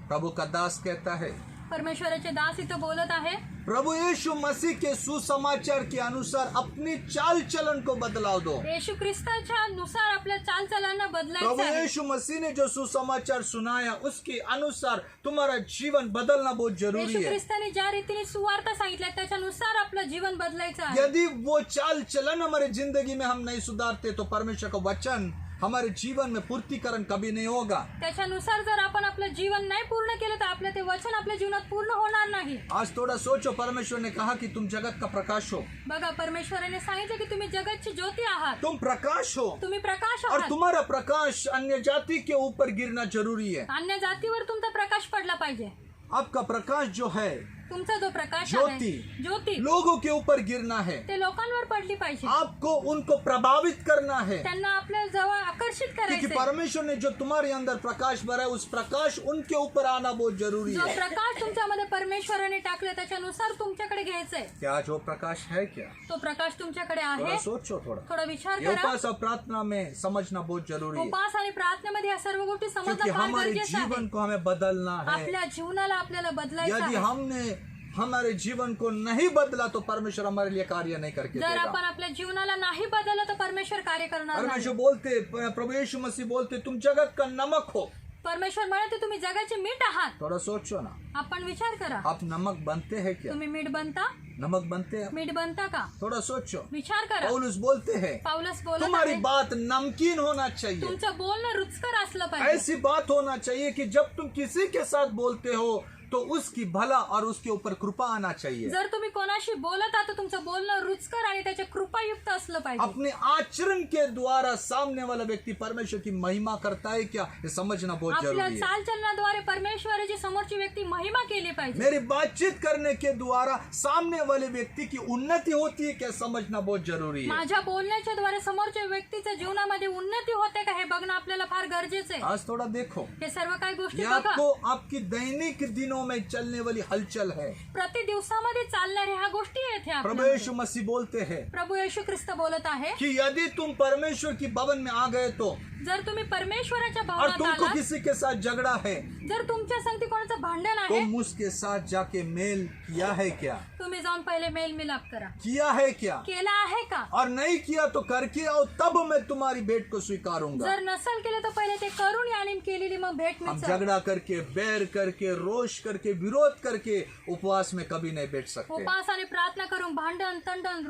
प्रभु का दास कहता है, परमेश्वराचे दास इथं बोलत आहे, प्रभु यीशु मसीह के सुसमाचार के अनुसार अपनी चाल चलन को बदलाव दो। येशू ख्रिस्ताच्या नुसार आपल्या चाल चलना बदलायचं प्रभु आहे. यीशु मसीह ने जो सुसमाचार सुनाया उसके अनुसार तुम्हारा जीवन बदलना बहुत जरूरी येशू है। ख्रिस्ताने ज्या रीतीने सुवार्ता सांगितल्या त्याच्यानुसार आपलं जीवन बदलायचं आहे. यदि वो चाल चलन हमारे जिंदगी में हम नहीं सुधारते तो परमेश्वर का वचन हमारे जीवन में पूर्तिकरण कभी नहीं होगा। त्याच्यानुसार जर आपण आपलं जीवन नाही पूर्ण केलं तर आपलं ते वचन आपल्या जीवनात पूर्ण होणार नाही. आज थोड़ा सोचो, परमेश्वर ने कहा कि तुम जगत का प्रकाश हो, बघा परमेश्वराने सांगितलं की तुम्ही जगतची ज्योती आहात, तुम प्रकाश हो, तुम्ही प्रकाश और आहात. तुम्हारा प्रकाश अन्य जाति के ऊपर गिरना जरूरी है। अन्य जातीवर तुमचा प्रकाश पडला पाहिजे. आपका प्रकाश जो है तुमचा जो प्रकाश ज्योति. आहे ज्योती लोगों के ऊपर गिरना है, ते लोकांवर पडली पाहिजे. आपको उनको प्रभावित करना है, त्यांना आपल्या जवळ आकर्षित क्योंकि करायचं. परमेश्वर ने जो तुम्हारे अंदर प्रकाश भरा है उस प्रकाश उनके ऊपर आना बहुत जरूरी जो है। प्रकाश तुमच्यामध्ये परमेश्वराने टाकले त्याच्यानुसार तुमच्याकडे घ्यायचंय. क्या जो प्रकाश है क्या? तो प्रकाश तुमच्याकडे थोड़ा आहे. सोचो, थोडा विचार ये करा. उपास और प्रार्थना में समझना बहुत जरूरी है, उपास आणि प्रार्थनेमध्ये या सर्व गोष्टी क्योंकि समजणं फार हमारे गरजेचं जीवन आहे. को हमें बदलना है। आपल्या जीवनाला आपल्याला बदलायचं यदि आहे. हमने हमारे जीवन को नहीं बदला तो परमेश्वर हमारे लिए कार्य नहीं करके जर देगा। आपण आपल्या जीवनाला नाही बदललं तर परमेश्वर कार्य करणार नाही. परमेश्वर बोलते, प्रभु यीशु मसीह बोलते तुम जगत का नमक हो। परमेश्वर म्हणते तुम्ही जगाचे मीठ आहात. थोड़ा सोचो ना, आपण विचार करा, आप नमक बनते हैं क्या? तुम्ही मीठ बनता? नमक बनते हैं? मीठ बनता का? थोड़ा सोचो। विचार करा. पौलुस बोलते हैं पाऊलस बोलत तुम्हारी आहे, बात नमकीन होना चाहिए, तुमचं बोलणं रुचकर असलं पाहिजे. ऐसी बात होना चाहिए कि जब तुम किसी के साथ बोलते हो तो उसकी भला और उसके ऊपर कृपा आना चाहिए। जर तुम्ही कोणाशी बोलत आहात तर तुमचं बोलणं रुचकर आणि त्याच्या कृपायुक्त असलं पाहिजे. अपने आचरण के द्वारा सामने वाला व्यक्ती परमेश्वर की महिमा करता है क्या, ये समझना बहुत आपल्या जरूरी है। चालचलनाद्वारे परमेश्वराची समोरची व्यक्ती महिमा केली पाहिजे. मेरी बातचीत करने के द्वारा सामने वाले व्यक्ति की उन्नति होती है क्या, समझना बहुत जरूरी है। माझ्या बोलण्याच्या द्वारे समोरच्या व्यक्तीच्या जीवनामध्ये उन्नती होते का हे बघणं आपल्याला फार गरजेचं आहे. आज थोड़ा देखो, हे सर्व काही गोष्टी ये बघा. आपको आपकी दैनिक दिनों क्षणों में चलने वाली हलचल है। प्रति दिवसामध्ये चालणाऱ्या ह्या गोष्टी आहेत ह्या प्रभु आपल्यामध्ये. यीशु मसीह बोलते हैं प्रभू येशू ख्रिस्त बोलत आहे, कि यदि तुम परमेश्वर की भवन में आ गए तो, जर तुम्ही परमेश्वराच्या और भवनात तुमको आलात, किसी के साथ झगड़ा है, जर तुमच्या संगती कोणाचं भांडण तो आहे, उसके साथ जाके मेल किया है क्या? तुम्ही जाऊन पहिले मेल मिलाप करा. किया है क्या? केला आहे का? और नहीं किया तो करके आओ, तब मैं तुम्हारी भेंट को स्वीकारूंगा। जर नसेल केले तर पहिले ते करून या आणि केलेली मग भेट हम मिळते. झगड़ा करके, बैर करके, रोष करके, विरोध करके उपवास में कभी नहीं बैठ सकते, उपास आणि प्रार्थना करून भांडण तंडण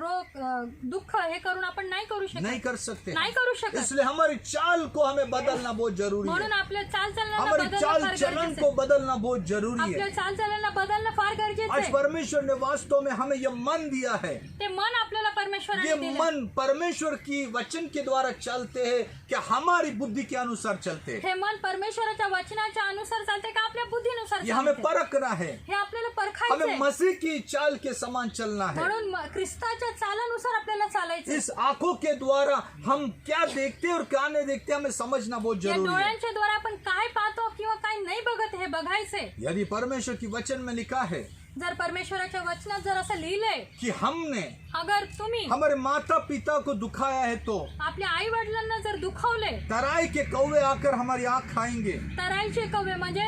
दुःख हे करून आपण नाही करू शकत, नहीं कर सकते। नाही करू शकत. इसलिए हमारी चाल को हमें बदलना बहुत जरूरी म्हणून है। आपल्या चालचलनाला हमारी बदलणं चाल फार चलन गरजेचं को आहे. बदलना बहुत जरूरी आपल्या है। चालचलनाला बदलणं फार गरजेचं आज आहे. परमेश्वर ने वास्तव में हमें यह मन दिया है। ते मन आपल्याला ये परमेश्वराने दिलं. मन परमेश्वर की वचन के द्वारा चलते हैं कि हमारी बुद्धि के अनुसार चलते हैं। हे मन परमेश्वराच्या वचनाच्या अनुसार चालते का आपल्या बुद्धीनुसार ये हमें चालते? परखना है। हे आपल्याला परखायचं हमें आहे. मसीह की चाल के समान चलना है। म्हणून ख्रिस्ताच्या चालानुसार आपल्याला चालायचं. इस आंखों के द्वारा हम क्या देखते हैं और क्या नहीं देखते, हमें समझना बहुत या जरूरी है। डोळ्यांच्या द्वारे आपण काय पाहतो किंवा काय नाही बघत हे बघायचंय. यदि परमेश्वर की वचन में लिखा है जर परमेश्वराच्या वचनात जर असं लिहिलंय, कि हमने अगर तुम्ही हमारे माता पिता को दुखाया है तो आपल्या आई वडिलांना जर दुखावले, तराई के कौवे आकर हमारी आंख खाएंगे, तराईचे कवे म्हणजे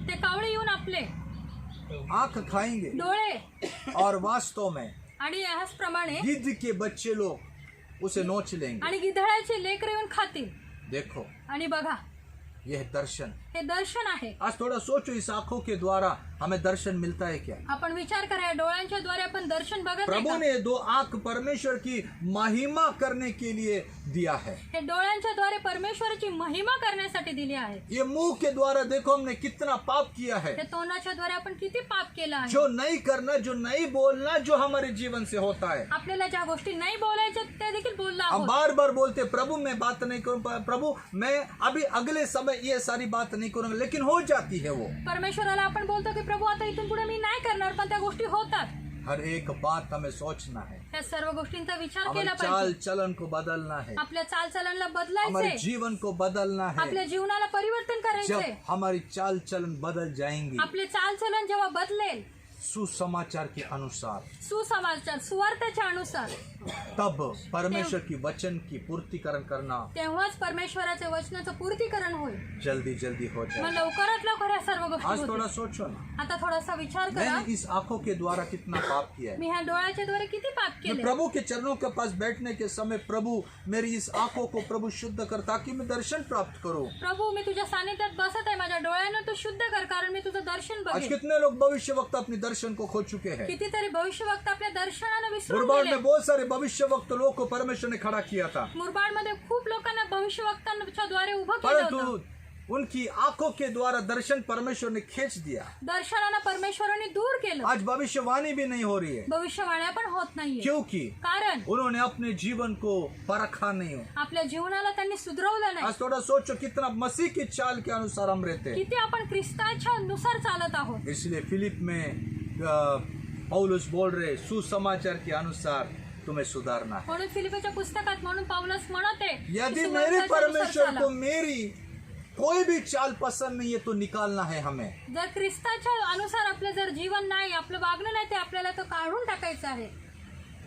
ते कावळे येऊन आपले आंख खाएंगे। डोळे और वास्तव में आणि ह्याचप्रमाणे गिद्ध के बच्चे लोग उसे नोच लेंगे। आणि गिधाळाचे लेकरं येऊन खातील. देखो, आणि बघा, यह दर्शन। हे दर्शन आहे. आज थोड़ा सोचो, इस आंखों के द्वारा हमें दर्शन मिलता है क्या? आपण विचार करा, या डोळ्यांच्या द्वारे आपण दर्शन बघत आहे प्रभु का? ने दो आंख परमेश्वर की महिमा करने के लिए दिया है। हे डोळ्यांच्या द्वारे परमेश्वराची महिमा करण्यासाठी दिली आहे. ये मुंह के द्वारा देखो हमने कितना पाप किया है। हे तोंडाच्या द्वारे आपण किती पाप केला आहे. जो नहीं करना, जो नहीं बोलना, जो हमारे जीवन से होता है, आपल्याला ज्या गोष्टी नाही बोलायच्या त्या देखील बोलला हम आहोत. बार बार बोलते प्रभु मैं बात नहीं करूँ, प्रभु मैं अभी अगले समय ये सारी बात नहीं करूंगा, लेकिन हो जाती है वो। परमेश्वराला आपण बोलतो की प्रभू आता इथून पुढे मी नाही करणार, पण त्या गोष्टी होतात. हर एक बात हमें सोचना है, त्या सर्व गोष्टींचा विचार हमारे केला चाल पाहिजे. चलन को बदलना है, आपल्या चालचलनला हमारे बदलायचंय. जीवन को बदलना है। आपल्या जीवनाला परिवर्तन जब करायचंय. हमारी चाल चलन बदल जाएंगी, आपले चालचलन जेव्हा बदलेल, सुसमाचार के अनुसार, सुसमाचार सुवार्ताच्या अनुसार, तब परमेश्वर की वचन की पूर्तिकरण करना तेव्हाच परमेश्वराच्या वचनाचं पूर्तीकरण होईल. जल्दी जल्दी हो मग जाए। लवकरात लवकर या सर्व गोष्टी आज थोड़ा होतील. सोचो ना, आता थोडासा विचार करा, मैंने इस आंखों के द्वारा कितना पाप किया है। मी ह्या डोळ्याच्या द्वारे किती पाप मैं केले. प्रभु के चरणों के पास बैठने के समय प्रभु मेरी इस आंखों को प्रभु शुद्ध कर, ताकि मैं दर्शन प्राप्त करूं। प्रभू मी तुझ्या सानिध्यात बसत आहे, माझ्या डोळ्यानं तू शुद्ध कर, कारण मी तुझं दर्शन आज बघेन. कितने लोग भविष्य वक्त अपने दर्शन को खो चुके हैं। कितीतरी भविष्यवक्त आपल्या दर्शनानं विसरून मुरबाड गेले. में बहुत सारे भविष्य वक्त लोग को परमेश्वर ने खड़ा किया था, मुरबाडमध्ये खूप लोकांना भविष्यवक्तांच्या द्वारे उभं केलं परंतु होतं. उनकी आंखों के द्वारा दर्शन परमेश्वर ने खींच दिया। दर्शनानं परमेश्वराने दूर केलं. आज भविष्यवाणी भी नहीं हो रही है, भविष्यवाण्या पण होत नाहीये. क्योंकि कारण उन्होंने अपने जीवन को परखा नहीं हो। आपल्या जीवनाला त्यांनी सुधरवलं नाही. आज थोड़ा सोचो कितना मसीह की चाल के अनुसार हम रहते हैं। किती आपण ख्रिस्ताच्या नुसार चालत आहोत. इसलिए फिलिप में पौलुस बोल रहे, सुसमाचार के अनुसार तुम्हें सुधारना है। म्हणून फिलिपीच्या पुस्तकात म्हणून पौलुस म्हणते, यदि की मेरे सुवार्ताच्या परमेश्वर अनुसार को चाला. मेरी कोई भी चाल पसंद नहीं है तो निकालना है हमें। जर ख्रिस्ताच्या अनुसार आपलं जर जीवन नाही, आपलं वागणं नाही, ते आपल्याला तो काढून टाकायचं आहे.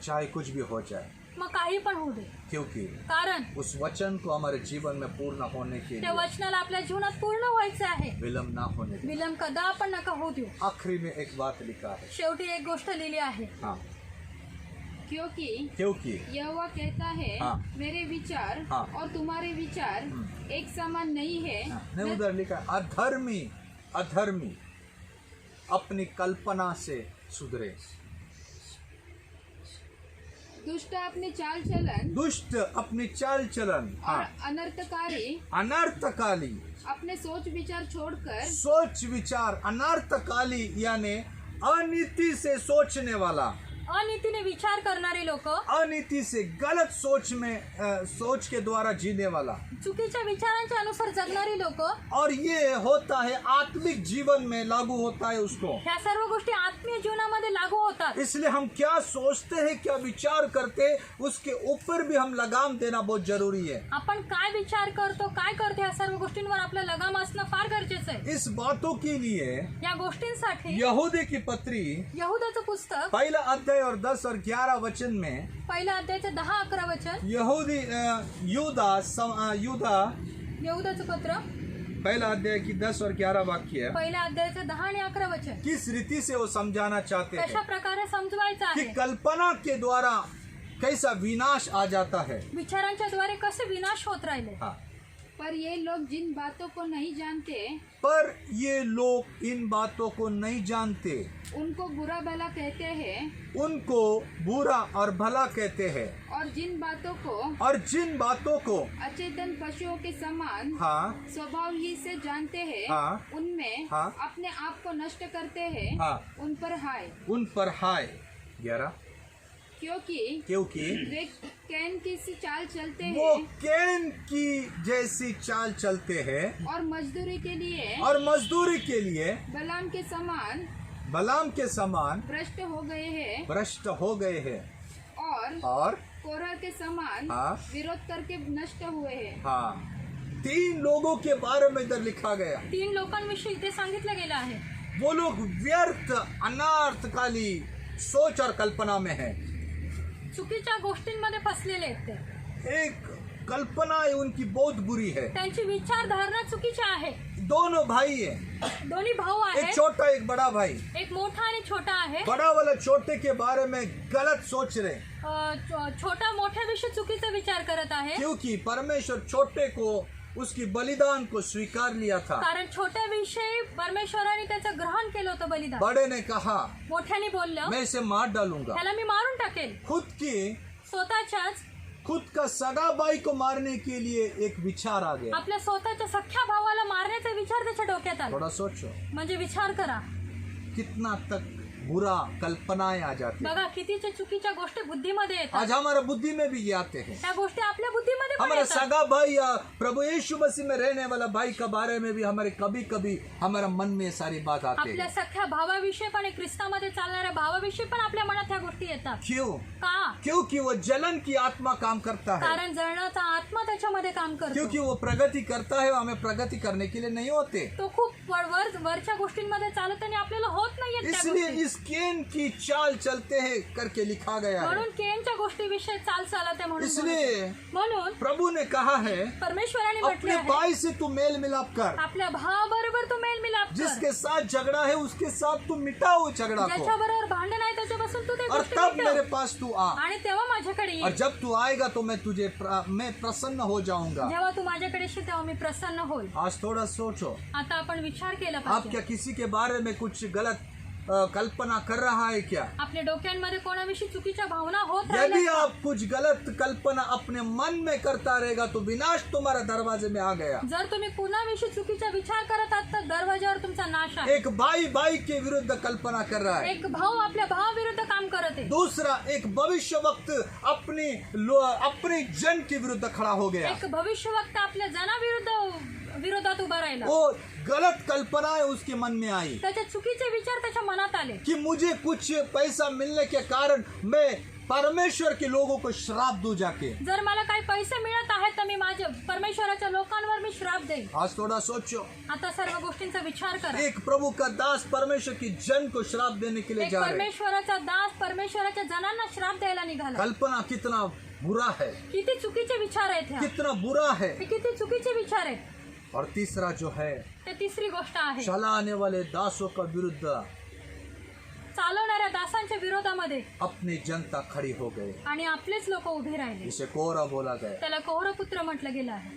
चाहे कुछ भी हो जाए, मग काही पण होऊ दे. क्योंकि कारण उस वचन को हमारे जीवन में पूर्ण होने के त्या लिए वचनाला आपल्या जीवनात पूर्ण व्हायचं आहे. विलंब ना होने दें। विलंब कदा पण नका होऊ देऊ. आखिरी में एक बात लिखा है, शेवटी एक गोष्ट लिहिली आहे, हाँ, क्योंकि यहोवा कहता है, हाँ। मेरे विचार हाँ। और तुम्हारे विचार एक समान नहीं है। हाँ, नहीं उधर लिखा है, अधर्मी अधर्मी अपनी कल्पना से सुधरे, दुष्ट अपने चाल चलन दुष्ट अपनी चाल चलन, और हाँ, अनर्थकारी अनर्थकाली अपने सोच विचार छोड़कर सोच विचार, अनर्थकाली यानी अनीति से सोचने वाला, अनीतीने विचार करणारे लोक, अनीति से गलत सोच के द्वारा जीने वाला, चुकीच्या विचारांच्या अनुसार जगणारी लोक, और ये होता है आत्मिक जीवन में लागू होता है उसको। ह्या सर्व गोष्टी आत्मीय जीवनामध्ये लागू होतात। इसलिए हम क्या सोचते हैं, क्या विचार करते हैं, उसके ऊपर भी हम लगाम देना बहुत जरूरी है। आपण काय विचार करतो, काय करतो, ह्या सर्व गोष्टींवर आपलं लगाम असणं फार गरजेचं आहे। इस बातों के लिए या गोष्टींसाठी यहूदी की पत्री यहूदाचं पुस्तक पहला अध्याय और 10 और 11 वचन में पहिल्या अध्यायाचं 10-11 वचन, यहूदी यहूदाचं पत्र पहला अध्याय की 10 और 11 वाक्य पहिल्या अध्यायाचं 10 आणि 11 वचन किस रीति से वो समझाना चाहते कशा हैं प्रकारे समजवायचं कि आहे, कल्पना के द्वारा कैसा विनाश आ जाता है। विचारांच्या द्वारे कसे विनाश होत राहिले। हाँ, पर ये लोग जिन बातों को नहीं जानते पर ये लोग इन बातों को नहीं जानते, उनको बुरा भला कहते हैं, उनको बुरा और भला कहते हैं, और जिन बातों को अचेतन पशुओं के समान हाँ स्वभाव ही से जानते हैं, हाँ, उनमें हाँ, अपने आप को नष्ट करते हैं, हाँ, उन पर हाय, उन पर हाय। 11 क्योंकि वे कैन की सी चाल चलते वो हैं कैन की जैसी चाल चलते हैं और मजदूरी के लिए बलाम के समान भ्रष्ट हो गए हैं और कोरह के समान हाँ, विरोध करके नष्ट हुए हैं। हाँ, 3 लोगों के बारे में इधर लिखा गया। 3 लोकांविषयी इथे सांगितलं गेलं आहे। वो लोग व्यर्थ अनार्थकाली सोच और कल्पना में है। चुकीच्या गोष्टींमध्ये फसलेले आहेत ते। एक कल्पना है उनकी बहुत बुरी है। त्यांची विचारधारणा चुकीची आहे। दोनों भाई है, दोन्ही भाऊ एक आहेत, छोटा एक बड़ा भाई। एक मोठा आणि छोटा आहे। बड़ा वाला छोटे के बारे में गलत सोच रहे, छोटा मोठ्याविषयी चुकीचा विचार करत आहे, क्योंकि परमेश्वर छोटे को उसकी बलिदान को स्वीकार लिया था। कारण छोट्याविषयी परमेश्वराने त्याचं ग्रहण केलं होतं बलिदान। बड़े ने कहा मोठ्याने बोललं, मैं इसे मार डालूंगा। त्याला मी मारून टाकेल। स्वतःच्याच खुद का सगा भाई को मारने के लिए एक विचार आ गया। आपल्या स्वतःच्या सख्या भावाला मारण्याचा विचार त्याच्या डोक्यात आला। थोड़ा सोचो, म्हणजे विचार करा, कितना तक बुरा कल्पनाएं आ जाती है। बघा कितीच्या चुकीच्या गोष्टी बुद्धीमध्ये येतात। आज हमारा बुद्धि में भी ये आते हैं। त्या गोष्टी आपल्या बुद्धीमध्ये पण हमारा येतात। सगा भाई या प्रभु यीशु मसीह में रहने वाला भाई के बारे में भी हमारे कभी कभी हमारा मन में सारी बात आते आपल्या हैं। सख्या भावाविषयी पण ख्रिस्तामध्ये चालणाऱ्या भावाविषयी पण आपल्या मनात ह्या गोष्टी येतात। क्यों? का? क्योंकि वो जलन की आत्मा काम करता है, कारण जळणाचा आत्मा त्याच्यामध्ये काम करतो। क्योंकि वो प्रगति करता है, हमें प्रगति करने के लिए नहीं होते। तो खूप वरच्या गोष्टींमध्ये चालत आणि आपल्याला होत नाहीये त्या इसलिए गोष्टी। इस केन की चाल चलते हैं करके लिखा गया है। म्हणून केनच्या गोष्टीविषयी चाल चालत आहे म्हणून इसलिए म्हणून प्रभु ने कहा है परमेश्वराने म्हटले अपने आहे, भाई से तू मेल मिलाप कर, आपल्या भावाबरोबर तू मेल मिलाप कर। जिसके साथ झगड़ा है उसके साथ तू मिटाओ झगड़ा को, ज्याच्याबरोबर भांडण आहे त्याच्यापासून तू ते और गोष्टी तब मिटव। मेरे पास तू आ, आणि तेव्हा माझ्याकडे ये। और जब तू आएगा तो मैं मैं प्रसन्न हो जाऊंगा। जेव्हा तू माझ्याकडे येशील तेव्हा मी प्रसन्न होईल। आज थोड़ा सोचो, आता आपण विचार केला आप पाहिजे। क्या किसी के बारे में कुछ गलत कल्पना कर रहा है क्या? आपल्या डोक्यांमध्ये कोणाविषयी चुकीच्या भावना होत यदि राहिल्या आप कुछ गलत कल्पना अपने मन में करता रहेगा तो विनाश तुम्हारा दरवाजे में आ गया। जर तुम्ही कुणाविषयी चुकीचा विचार करत आहात तर दरवाजावर तुमचा नाश आहे। एक भाई भाई के विरुद्ध कल्पना कर रहा है, एक भाऊ आपल्या भावाविरुद्ध काम करत आहे। दूसरा एक भविष्य वक्त अपने जन के विरुद्ध खड़ा हो गया। एक भविष्यवक्ता आपल्या विरोधात उभा राहिला। वो गलत कल्पनाएं उसके मन में आई त्याचे चुकीचे विचार त्याच्या मनात आले कि मुझे कुछ पैसा मिलने के कारण मैं परमेश्वर के लोगों को श्राप दूं जाके। जर मला काही पैसे मिळत आहेत तर मी माझ्या परमेश्वराच्या लोकांवर मी श्राप देईन। आज थोड़ा सोचो, आता सर्व गोष्टींचा विचार करा। एक प्रभु का दास परमेश्वर की जन को श्राप देने के लिए एक जा रहे हैं। परमेश्वराचा दास परमेश्वराच्या जनांना श्राप द्यायला निघाला। कल्पना कितना बुरा है, किती चुकीचे विचार आहेत ह्या। कितना बुरा है। हे किती चुकीचे विचार आहेत। और तीसरा जो है, ते तिसरी गोष्ट आहे, चलाने वाले दासों का विरुद्ध चालवणाऱ्या दासांच्या विरोधामध्ये अपनी जनता खड़ी हो गए, आणि आपलेच लोक उभे राहिले। इसे कोरा बोला गया। त्याला कौरपुत्र म्हटलं गेलं आहे।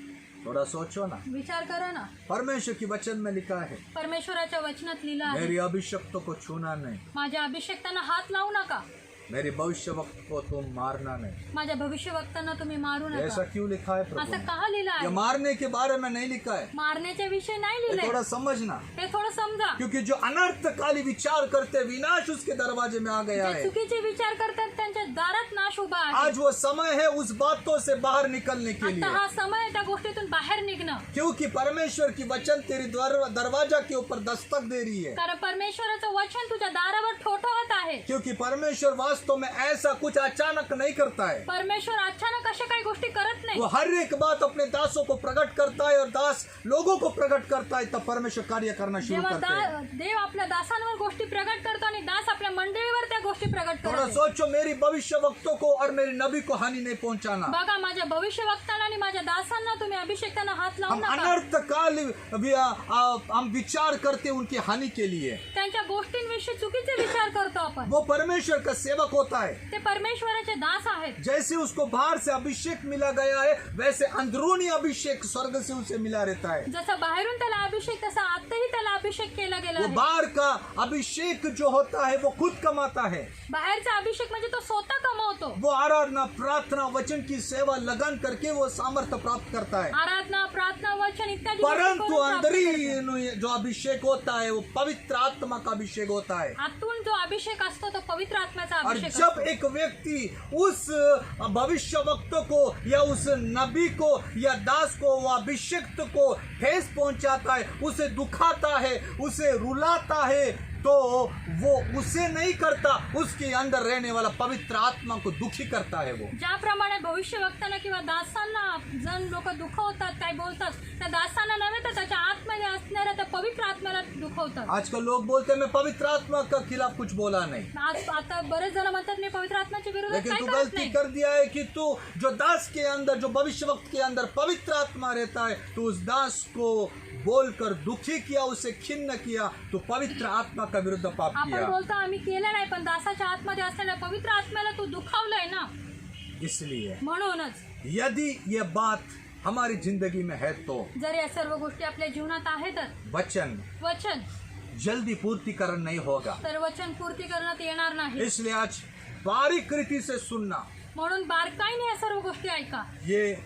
थोड़ा सोचो ना, विचार करा ना, परमेश्वर की वचन में लिखा है, परमेश्वराच्या वचनात लिहिलं आहे, मेरी अभिषक्तों को छूना नहीं। माझ्या अभिषेक्तांना हात लावू नका। मेरे भविष्य वक्त को तुम मारना नहीं। माझ्या भविष्यवक्तांना तुम्ही मारू ऐसा नका। क्यों लिखा है प्रभु असं ने? का लिहिलं ये आहे? मारने के बारे में नहीं लिखा है, मारण्याच्या विषय नाही ये लिहिलंय, थोड़ा समझना। हे थोडं समजा। क्योंकि जो अनर्थकाली विचार करते विनाश उसके दरवाजे में आ गया जे है। चुकीचे विचार करतात त्यांच्या दारात नाश उभा आहे। आज वो समय है उस बातों से बाहर निकलने के आता लिए, हा समय आहे त्या गोष्टीतून बाहेर निघणं, क्योंकि परमेश्वर की वचन तेरी दरवाजा के ऊपर दस्तक दे रही है। कारण परमेश्वराचं वचन तुझ्या दारावर ठोठवत आहे। क्योंकि परमेश्वर वास्तव में ऐसा कुछ अचानक नहीं करता है, परमेश्वर अचानक अशा काही गोष्टी करत नाही। वो हर एक बात अपने दासों को प्रकट करता है और दास लोगों को प्रकट करता है, तब परमेश्वर कार्य करना शुरू जेव्हा करते हैं। देव आपल्या दासांवर गोष्टी प्रगट करतो आणि दास आपल्या मंडळीवर त्या गोष्टी प्रगट थोड़ा करतो। सोचो, मेरी भविष्य वक्तों को और मेरी नबी को हानि नहीं पहुंचाना। बघा, माझ्या भविष्यवक्तांना आणि माझ्या दासांना तुम्ही अभिषेकांना हात लावू हम नका। अनर्थकाल हम विचार करते उनकी हानि के लिए। त्यांच्या गोष्टींविषयी चुकीचे विचार करतो आपण। वो परमेश्वर का सेवक होता है, ते परमेश्वराचे दास आहेत। जैसे उसको बाहर से अभिषेक मिला गया है वैसे अंदरूनी अभिषेक स्वर्ग से उसे मिला रहता है। जसं बाहेरून त्याला अभिषेक तसा आतही त्याला अभिषेक केला गेला वो आहे। बाहर का अभिषेक जो होता है वो खुद कमाता है, बाहेरचा अभिषेक म्हणजे तो स्वतः कमवतो। वो आराधना प्रार्थना वचन की सेवा लगन करके वो सामर्थ्य प्राप्त करता है। आराधना प्रार्थना वचन इत्यादी गोष्टी परंतु करून प्राप्त अंदरी करतो। जो अभिषेक होता है वो पवित्र आत्मा का अभिषेक होता है। आतून जो अभिषेक असतो तो पवित्र आत्म्याचा और अभिषेक जब असतो। एक व्यक्ति उस भविष्य वक्त को या उस नबी को या दास को व अभिषेक्त को ठेस पहुंचाता है, उसे दुखाता है, उसे रुलाता है, तो वो उसे नहीं करता, उसके अंदर रहने वाला पवित्र आत्मा को दुखी करता है। वो ज्याप्रमाणे भविष्यवक्तांना किंवा दासांना जण लोक दुखवतात, काय बोलतात, त्या दासांना नव्हे तर त्याच्या आतमध्ये असणाऱ्या त्या पवित्र आत्म्याला दुखवतात। आजकल लोग बोलते हैं मैं पवित्र आत्मा के खिलाफ कुछ बोला नहीं, आज आता बरेच जण म्हणतात मी पवित्र आत्म्याच्या विरोधात लेकिन काय तू करत गलती नाही। कर दिया है कि तू जो दास के अंदर, जो भविष्य वक्त के अंदर पवित्र आत्मा रहता है, तू उस दास को बोलकर दुखी किया, उसे खिन्न किया, तो पवित्र आत्मा का विरुद्ध पाप आपण किया। बोलतो आम्ही केलं नाही, पण दासाच्या आतमध्ये असलेल्या पवित्र आत्म्याला तू दुखावलंय ना। इसलिए म्हणूनच यदि ये बात हमारी जिंदगी में है तो जर या सर्व गोष्टी आपल्या जीवनात आहेतच, वचन जल्दी पूर्तिकरण नहीं होगा। तर वचन पूर्ती करण्यात येणार नाही। इसलिए आज बारीक रीति से सुनना। म्हणून बारकाईने या सर्व गोष्टी ऐका। ये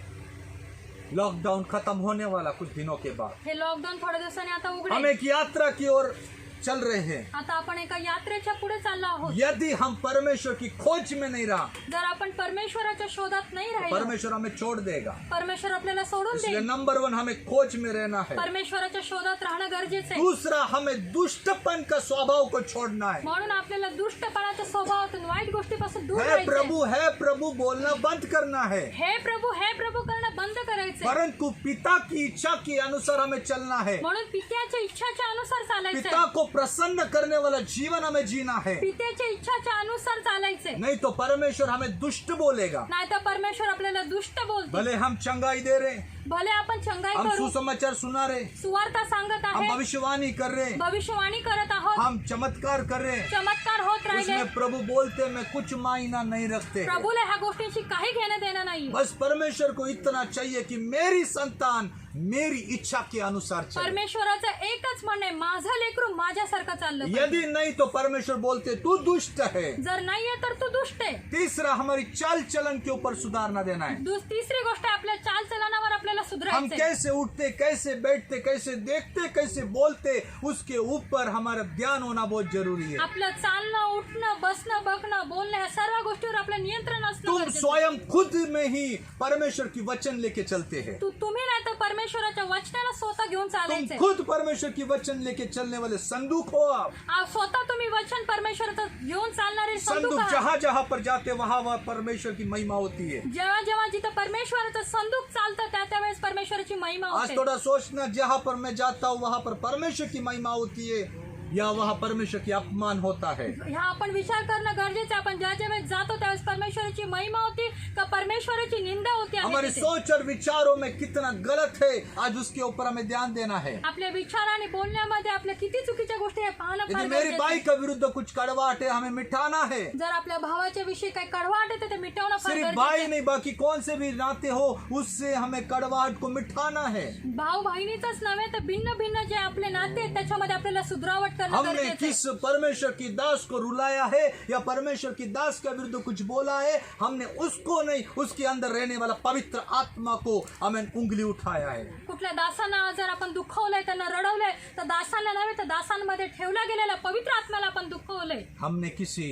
लॉकडाउन खत्म होने वाला कुछ दिनों के बाद, हे लॉकडाऊन थोड्या दिवसांनी आता हम उघडेल। एक यात्रा की ओर चल रहे हैं। आता आपण एका यात्रेच्या पुढे चाललो आहोत। यदि हम परमेश्वर की खोज में नहीं रहा, जर आपण परमेश्वराच्या शोधात नाही राहिलो, परमेश्वर हमें छोड़ देगा। परमेश्वर आपल्याला सोडून इसलिए देईल। नंबर 1 हमें खोज में रहना है। परमेश्वराच्या शोधात राहणं गरजेचं आहे। दूसरा, हमें दुष्टपन का स्वभाव को छोड़ना है। म्हणून आपल्याला दुष्टपणाच्या स्वभावातून, वाईट गोष्टीपासून दूर राहायचंय। है प्रभू बोलना बंद करना है, हे प्रभू करणं बंद करायचंय। परंतु पिता की इच्छा के अनुसार हमें चलना है। म्हणून पित्याच्या इच्छाच्या अनुसार चालायचंय। पिता को प्रसन्न करने वाला जीवन हमें जीना है, पित्याच्या इच्छाच्या अनुसार चालायचंय। नहीं तो परमेश्वर हमें दुष्ट बोलेगा। नाहीतर परमेश्वर आपल्याला दुष्ट बोलतो। भले हम चंगाई दे रहे, भले आपण चंगाई हम करू, सुसमाचार सुना रहे, सुवार्ता सांगत हम आहे, भविष्यवाणी कर रहे, भविष्यवाणी करत आहोत, हम चमत्कार कर रहे, चमत्कार होत राहिले, उसमें प्रभु बोलते मैं कुछ मायना नहीं रखते। प्रभूला ह्या गोष्टींची काही घेणं देणं नाही। बस परमेश्वर को इतना चाहिए कि मेरी संतान मेरी इच्छा के अनुसार चले। परमेश्वराचं एकच म्हणणे, माझं लेकरू माझ्यासारखं चाललं पाहिजे। यदि नहीं तो परमेश्वर बोलते तू दुष्ट है। जर नाहीये तर तू दुष्ट आहे। तीसरा, हमारी चाल चलन के ऊपर सुधारना देना है। तिसरी गोष्ट आहे, आपल्या चालचलनावर आपल्याला हम सुधारायचंय। कैसे उठते, कैसे बैठते, कैसे देखते, कैसे बोलते, उसके ऊपर हमारा ध्यान होना बहुत जरूरी है। आपलं चालणं, उठणं, बसणं, बघणं, बोलणं ह्या सर्व गोष्टीवर आपलं नियंत्रण असणं तुम गरजेचं आहे। स्वयं खुद में ही परमेश्वर की वचन लेके चलते हैं। तुम्ही नाही तर परमेश्वराच्या वचनाला स्वतः घेऊन तुम चालायचंय। खुद परमेश्वर की वचन लेके चलने वाले संदूक हो आप। स्वतः तुम्ही वचन परमेश्वराचं घेऊन चालणारे संदूक संदूक आहात। जहां जहां पर जाते वहां वहां परमेश्वर की महिमा होती है। जेव्हा जेव्हा जिथं परमेश्वराचं संदूक चालतं त्या त्यावेळेस परमेश्वराची महिमा आज होते। थोड़ा सोचना, जहां पर मैं जाता हूँ वहां पर परमेश्वर की महिमा होती है या वहां परमेश्वर की अपमान होता है। ह्या आपण विचार करणं गरजेचं आहे। आपण ज्या ज्या वेळेस जातो त्यावेळेस परमेश्वराची महिमा होती का परमेश्वराची निंदा होते आहे हमारे तिथे. सोच और विचारों में कितना गलत है, आज उसके ऊपर हमें ध्यान देना है। आपल्या विचार आणि बोलण्यामध्ये आपल्या किती चुकीच्या गोष्टी आहे पाहणं यदि फार मेरी गरजेचं भाई आहे. का विरुद्ध कुछ कड़वाहट है, हमें मिटाना है। जर आपल्या भावाच्या विषयी काही कड़वाहट आहे तर ते मिटवणं फार सिर्फ गरजेचं भाई आहे. नहीं, बाकी कौन से भी नाते हो, उससे हमें कड़वाहट को मिटाना है। भाऊ बहिणीचाच नव्हे तर भिन्न भिन्न जे आपले नाते आहेत त्याच्यामध्ये आपल्याला सुधारावट करणं हमने गरजेचं आहे. किस परमेश्वर की दास को रुलाया है या परमेश्वर की दास के विरुद्ध कुछ बोला है, हमने उसको नहीं, उसके अंदर रहने वाला पवित्र आत्मा को हमें उंगली उठाया है। कुठल्या दासांना जर आपण दुखवलंय, त्यांना रडवलंय, तर दासांना नव्हे तर दासांमध्ये ठेवला गेलेला पवित्र आत्म्याला आपण दुखवलंय. हमने किसी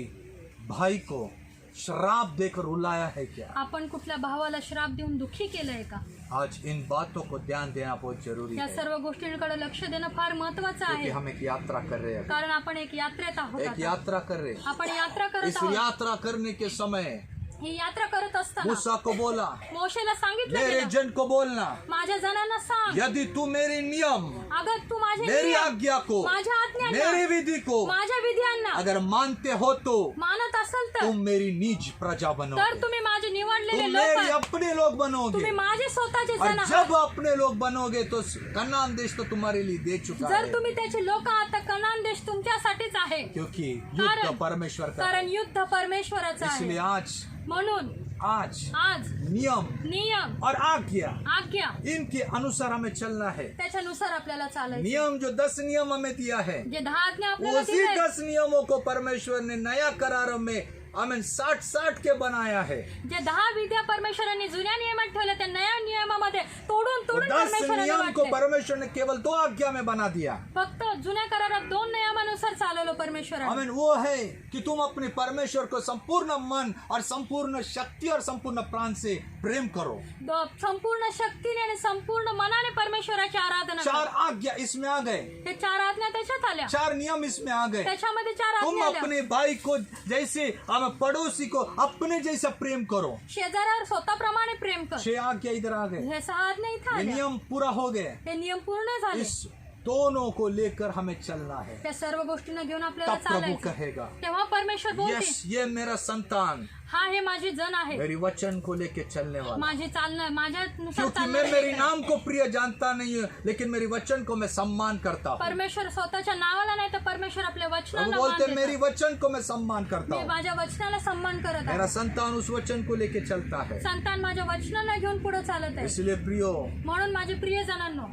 भाई को श्राप देकर रुलाया है क्या? आपण कुठल्या भावाला श्राप देऊन दुःखी केलंय का? आज इन बातों को ध्यान देना बहुत जरूरी या है, सर्व गोष्टींकडे लक्ष देणं फार महत्वाचं क्योंकि आहे. हम एक यात्रा कर रहे हैं। कारण आपण एक यात्रेत आहोत एक आता. यात्रा कर रहे हैं। आपण यात्रा करत इस आहोत. यात्रा करने के समय ही यात्रा करत असताना मूसा को बोला, मोशेला सांगितलं मेरे गेलं, जन को बोलना, माझ्या जनांना सांग, यदि तू मेरे नियम, अगर तू माझे मेरी नियम, आज्ञा को, माझ्या मेरी आज्ञांना, विधि को माझ्या विधियांना अगर मानते हो तो मानत असेल तर तुम मेरी निज प्रजा तर बनोगे, तुम्ही माझे निवडलेले तुम लोक मेरे आहात. अपने लोग तुम्ही बनोगे। माझे स्वतःचे और जण आहात. जब अपने लोग बनोगे तो कनान देश तो तुम्हारे लिए दे चुका जर है, तुम्ही त्याचे लोक आहात तर कनान देश तुमच्यासाठीच आहे. क्योंकि युद्ध कारण- परमेश्वर का कारण है। युद्ध परमेश्वराचं इसलिए आहे. आज म्हणून आज आज नियम नियम और आज्ञा, आज्ञा इनके अनुसार हमें चलना है। त्याच्यानुसार आपल्याला चालायचं. नियम जो 10 नियम हमें दिया है, जे 10 आज्ञा आपल्याला उसी दिल्या आहेत, 10 नियमों को परमेश्वर ने नया करार में हमें 60 के बनाया है। जे 10 विद्या परमेश्वरांनी जुन्या नियमात ठेवल्या त्या नया नियमामध्ये तोडून तो तोडून 10 परमेश्वराने नियम को वाटले. परमेश्वर ने केवल 2 आज्ञा में बना दिया। फक्त जुन्या करारात 2 नियमानुसार चालवलं परमेश्वराने. हमें वो है कि तुम अपने परमेश्वर को संपूर्ण मन और संपूर्ण शक्ति और संपूर्ण प्राण से प्रेम करो। संपूर्ण शक्तीने आणि संपूर्ण मनाने परमेश्वराची आराधना 4 करा. आज्ञा इसमें आ गए, हे 4 आज्ञा त्याच्यात आल्या. 4 नियम इसमें आ गए। त्याच्यामध्ये 4 तुम आज्ञा आल्या. अपने भाई को जैसे, हम पड़ोसी को अपने जैसा प्रेम करो। शेजाऱ्यावर स्वतःप्रमाणे प्रेम कर. 6 आज्ञा इधर आ गए, हे 6 आज्ञा इथं ये आल्या. नियम पूरा हो गए। हे नियम पूर्ण झाले. इस दोनों को लेकर हमें चलना है। त्या सर्व गोष्टींना घेऊन आपल्याला तब प्रभु चालायचं. कहेगा, तेव्हा परमेश्वर बोलते, यस ये मेरा संतान, हा हे माझे जन आहे, मेरी वचन को लेके चलने वाला। माझे चालणं माझ्यानुसार क्योंकि चालणं मैं मेरी आहे. नाम को प्रिय जानता नहीं हूँ, लेकिन मेरी वचन को मैं सम्मान करता हूँ। परमेश्वर स्वतःच्या नावाला नाही तर परमेश्वर आपल्या प्रभु वचनाला बोलते मान मेरी देतात. वचन को मैं सम्मान करता मी हूँ। माझ्या वचनाला सन्मान करत मेरा आहे. संतान उस वचन को लेके चलता है। संतान माझ्या वचनाला घेऊन पुढे चालत आहे. इसलिए प्रियो, म्हणून माझे प्रिय जनांनो,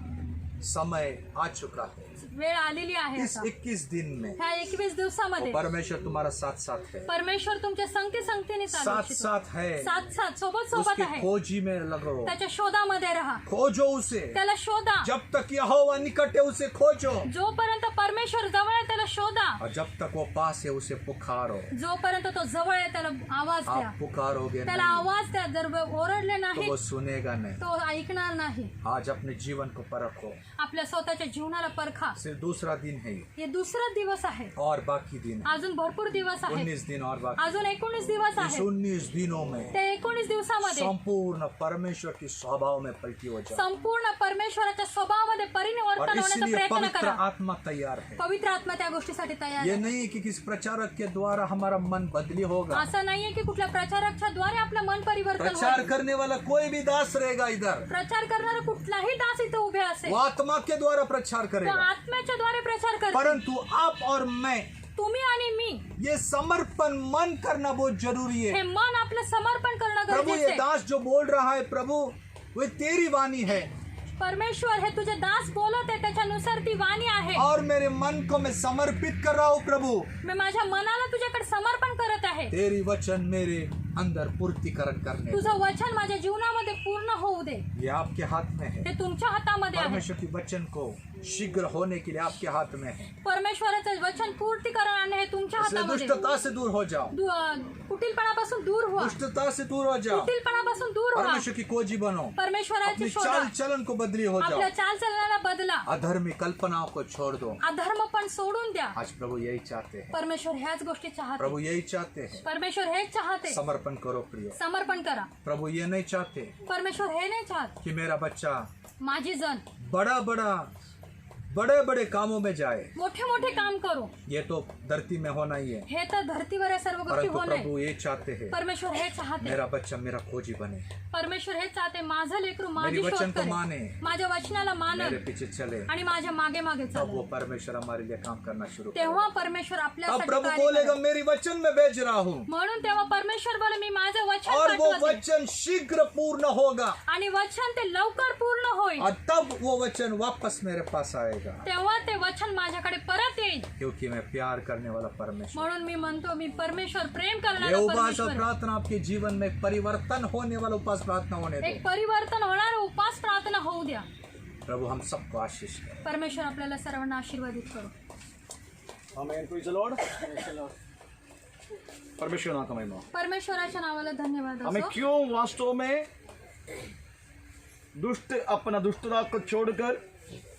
समय आ चुका है। वेळ आलेली आहे इस आता. 21 दिन में ह्या 21 दिवसामध्ये परमेश्वर तुम्हारा साथ साथ है, परमेश्वर तुमच्या संगतीने साथ चालू साथ है। साथ साथ सोबत सोबत उसकी आहे. खोजी में लगो, त्याच्या शोधामध्ये राहा, खोजो उसे। त्याला शोधा. जब तक यहोवा निकट है उसे खोजो, जोपर्यंत परमेश्वर जवळ आहे त्याला शोधा. और जब तक वो पास है उसे पुकारो। जोपर्यंत तो जवळ आहे त्याला आवाज द्या, आप पुकारोगे त्याला नहीं आवाज द्या. जर ओरडले तो नाही वो सुनेगा नहीं। तो ऐकणार नाही. आज अपने जीवन को परखो, आपल्या स्वतःच्या जीवनाला परखा. सिर्फ दूसरा दिन है हे दुसरा दिवस आहे. और बाकी दिन है। अजून भरपूर दिवस आहे. 19 दिन और बाकी। अजून 19 दिवस इस आहे. 19 दिनों में त्या 19 दिवसामध्ये संपूर्ण परमेश्वर की स्वभाव में पलटी हो जाओ, संपूर्ण परमेश्वराच्या स्वभावामध्ये और परिवर्तन होण्याचा इसलिए प्रयत्न पवित्र करा. आत्मा तैयार है। पवित्र आत्मा त्या गोष्टीसाठी तयार ये आहे. नहीं कि किसी प्रचारक के द्वारा हमारा मन बदली होगा। असं नाहीये की कुठल्या प्रचारकाच्या द्वारे आपलं मन परिवर्तन प्रचार होईल. करने वाला कोई भी दास रहेगा इधर, प्रचार करणारा कुठलाही दास इथं उभे असेल वो आत्मा के द्वारा प्रचार तो करेगा। आत्म्याच्या द्वारे प्रचार करतो. परंतु आप और मैं, तुम्ही आणि मी ये समर्पण मन करना बहुत जरूरी हे है। मन आपलं समर्पण करणं प्रभु गरजेचं ये आहे. दास जो बोल रहा है, प्रभु वो तेरी वाणी है, परमेश्वर हे तुझे दास बोलत आहे त्याच्यानुसार ती वाणी आहे. और मेरे मन को मैं समर्पित कर रहा हूँ। प्रभु मी माझ्या मनाला तुझ्याकडे समर्पण करत आहे. तेरी वचन मेरे अंदर पूर्तिकरण करने, तुझं वचन माझ्या जीवनामध्ये पूर्ण होऊ दे. ये आपके हाथ में है। ते तुमच्या हातामध्ये आहे. परमेश्वर की वचन को शीघ्र होने के लिए आपके हाथ में है। परमेश्वराचं वचन पूर्तीकरण आणणे हे तुमच्या इसलिए हातामध्ये. दुष्टता से दूर हो जाओ, कुटीलपणापासून दूर व्हा. दुष्टता से दूर हो जाओ, कुटीलपणापासून दूर व्हा. परमेश्वर की खोजी बनो, परमेश्वराची अपनी शोधा. चाल चलन को बदली हो जाओ, आपल्या चालचलनाला बदला. अधर्मी कल्पनाओं को छोड़ दो। अधर्म पण सोडून द्या. आज प्रभु यही चाहते हैं, परमेश्वर ह्याच गोष्टी चाहते. प्रभु यही चाहते हैं। परमेश्वर हेच चाहते. समर्पण करो प्रियो। समर्पण करा. प्रभु ये नहीं चाहते परमेश्वर हे नाही चाहत कि मेरा बच्चा माझी जन बड़ा बड़ा बड़े बड़े कामों में जाए। मोठे मोठे काम करू, ये तो धरती में होना ही है, हे तर धरतीवर हे सर्व गोष्टी परंतु होणे. प्रभु ये चाहते हैं परमेश्वर हे चाहते, मेरा बच्चा मेरा खोजी बने, परमेश्वर हे चाहते माझं लेकरू माझी मेरी वचन शोध को करे, माने, माझ्या वचनाला मेरे मानल पीछे चले, आणि माझ्या मागे मागे तब वो चालेल. परमेश्वर हमारे लिए काम करना शुरू करेगा। तेव्हा परमेश्वर तब आपल्यासाठी प्रभु कार्य बोलेगा करेल. मेरी वचन में भेज रहा हूँ, म्हणून तेव्हा परमेश्वर बोले मी माझं वचन और वो पाठवते वचन शीघ्र पूर्ण होगा, आणि वचन ते लवकर पूर्ण होईल. और तब वो वचन वापस मेरे पास आएगा, तेव्हा ते वचन माझ्याकडे परत येईल. क्योंकि मैं प्यार करने वाला परमेश्वर। म्हणून मी म्हणतो मी परमेश्वर प्रेम ये करणारा उपवास परमेश्वर और आहे. प्रार्थना आपके जीवन में एक परिवर्तन होने वाला उपवास प्रार्थना होने एक दो। परिवर्तन होणार उपास प्रार्थना होऊ द्या. प्रभु हम सबको आशीष दे। परमेश्वर आपल्याला सर्वांना आशीर्वादित करो. आमेन, प्रेज द लॉर्ड। परमेश्वर नाम का महिमा। परमेश्वराच्या नावाला धन्यवाद हमें असो. क्यों वास्तव में दुष्ट अपना दुष्टता को छोड़कर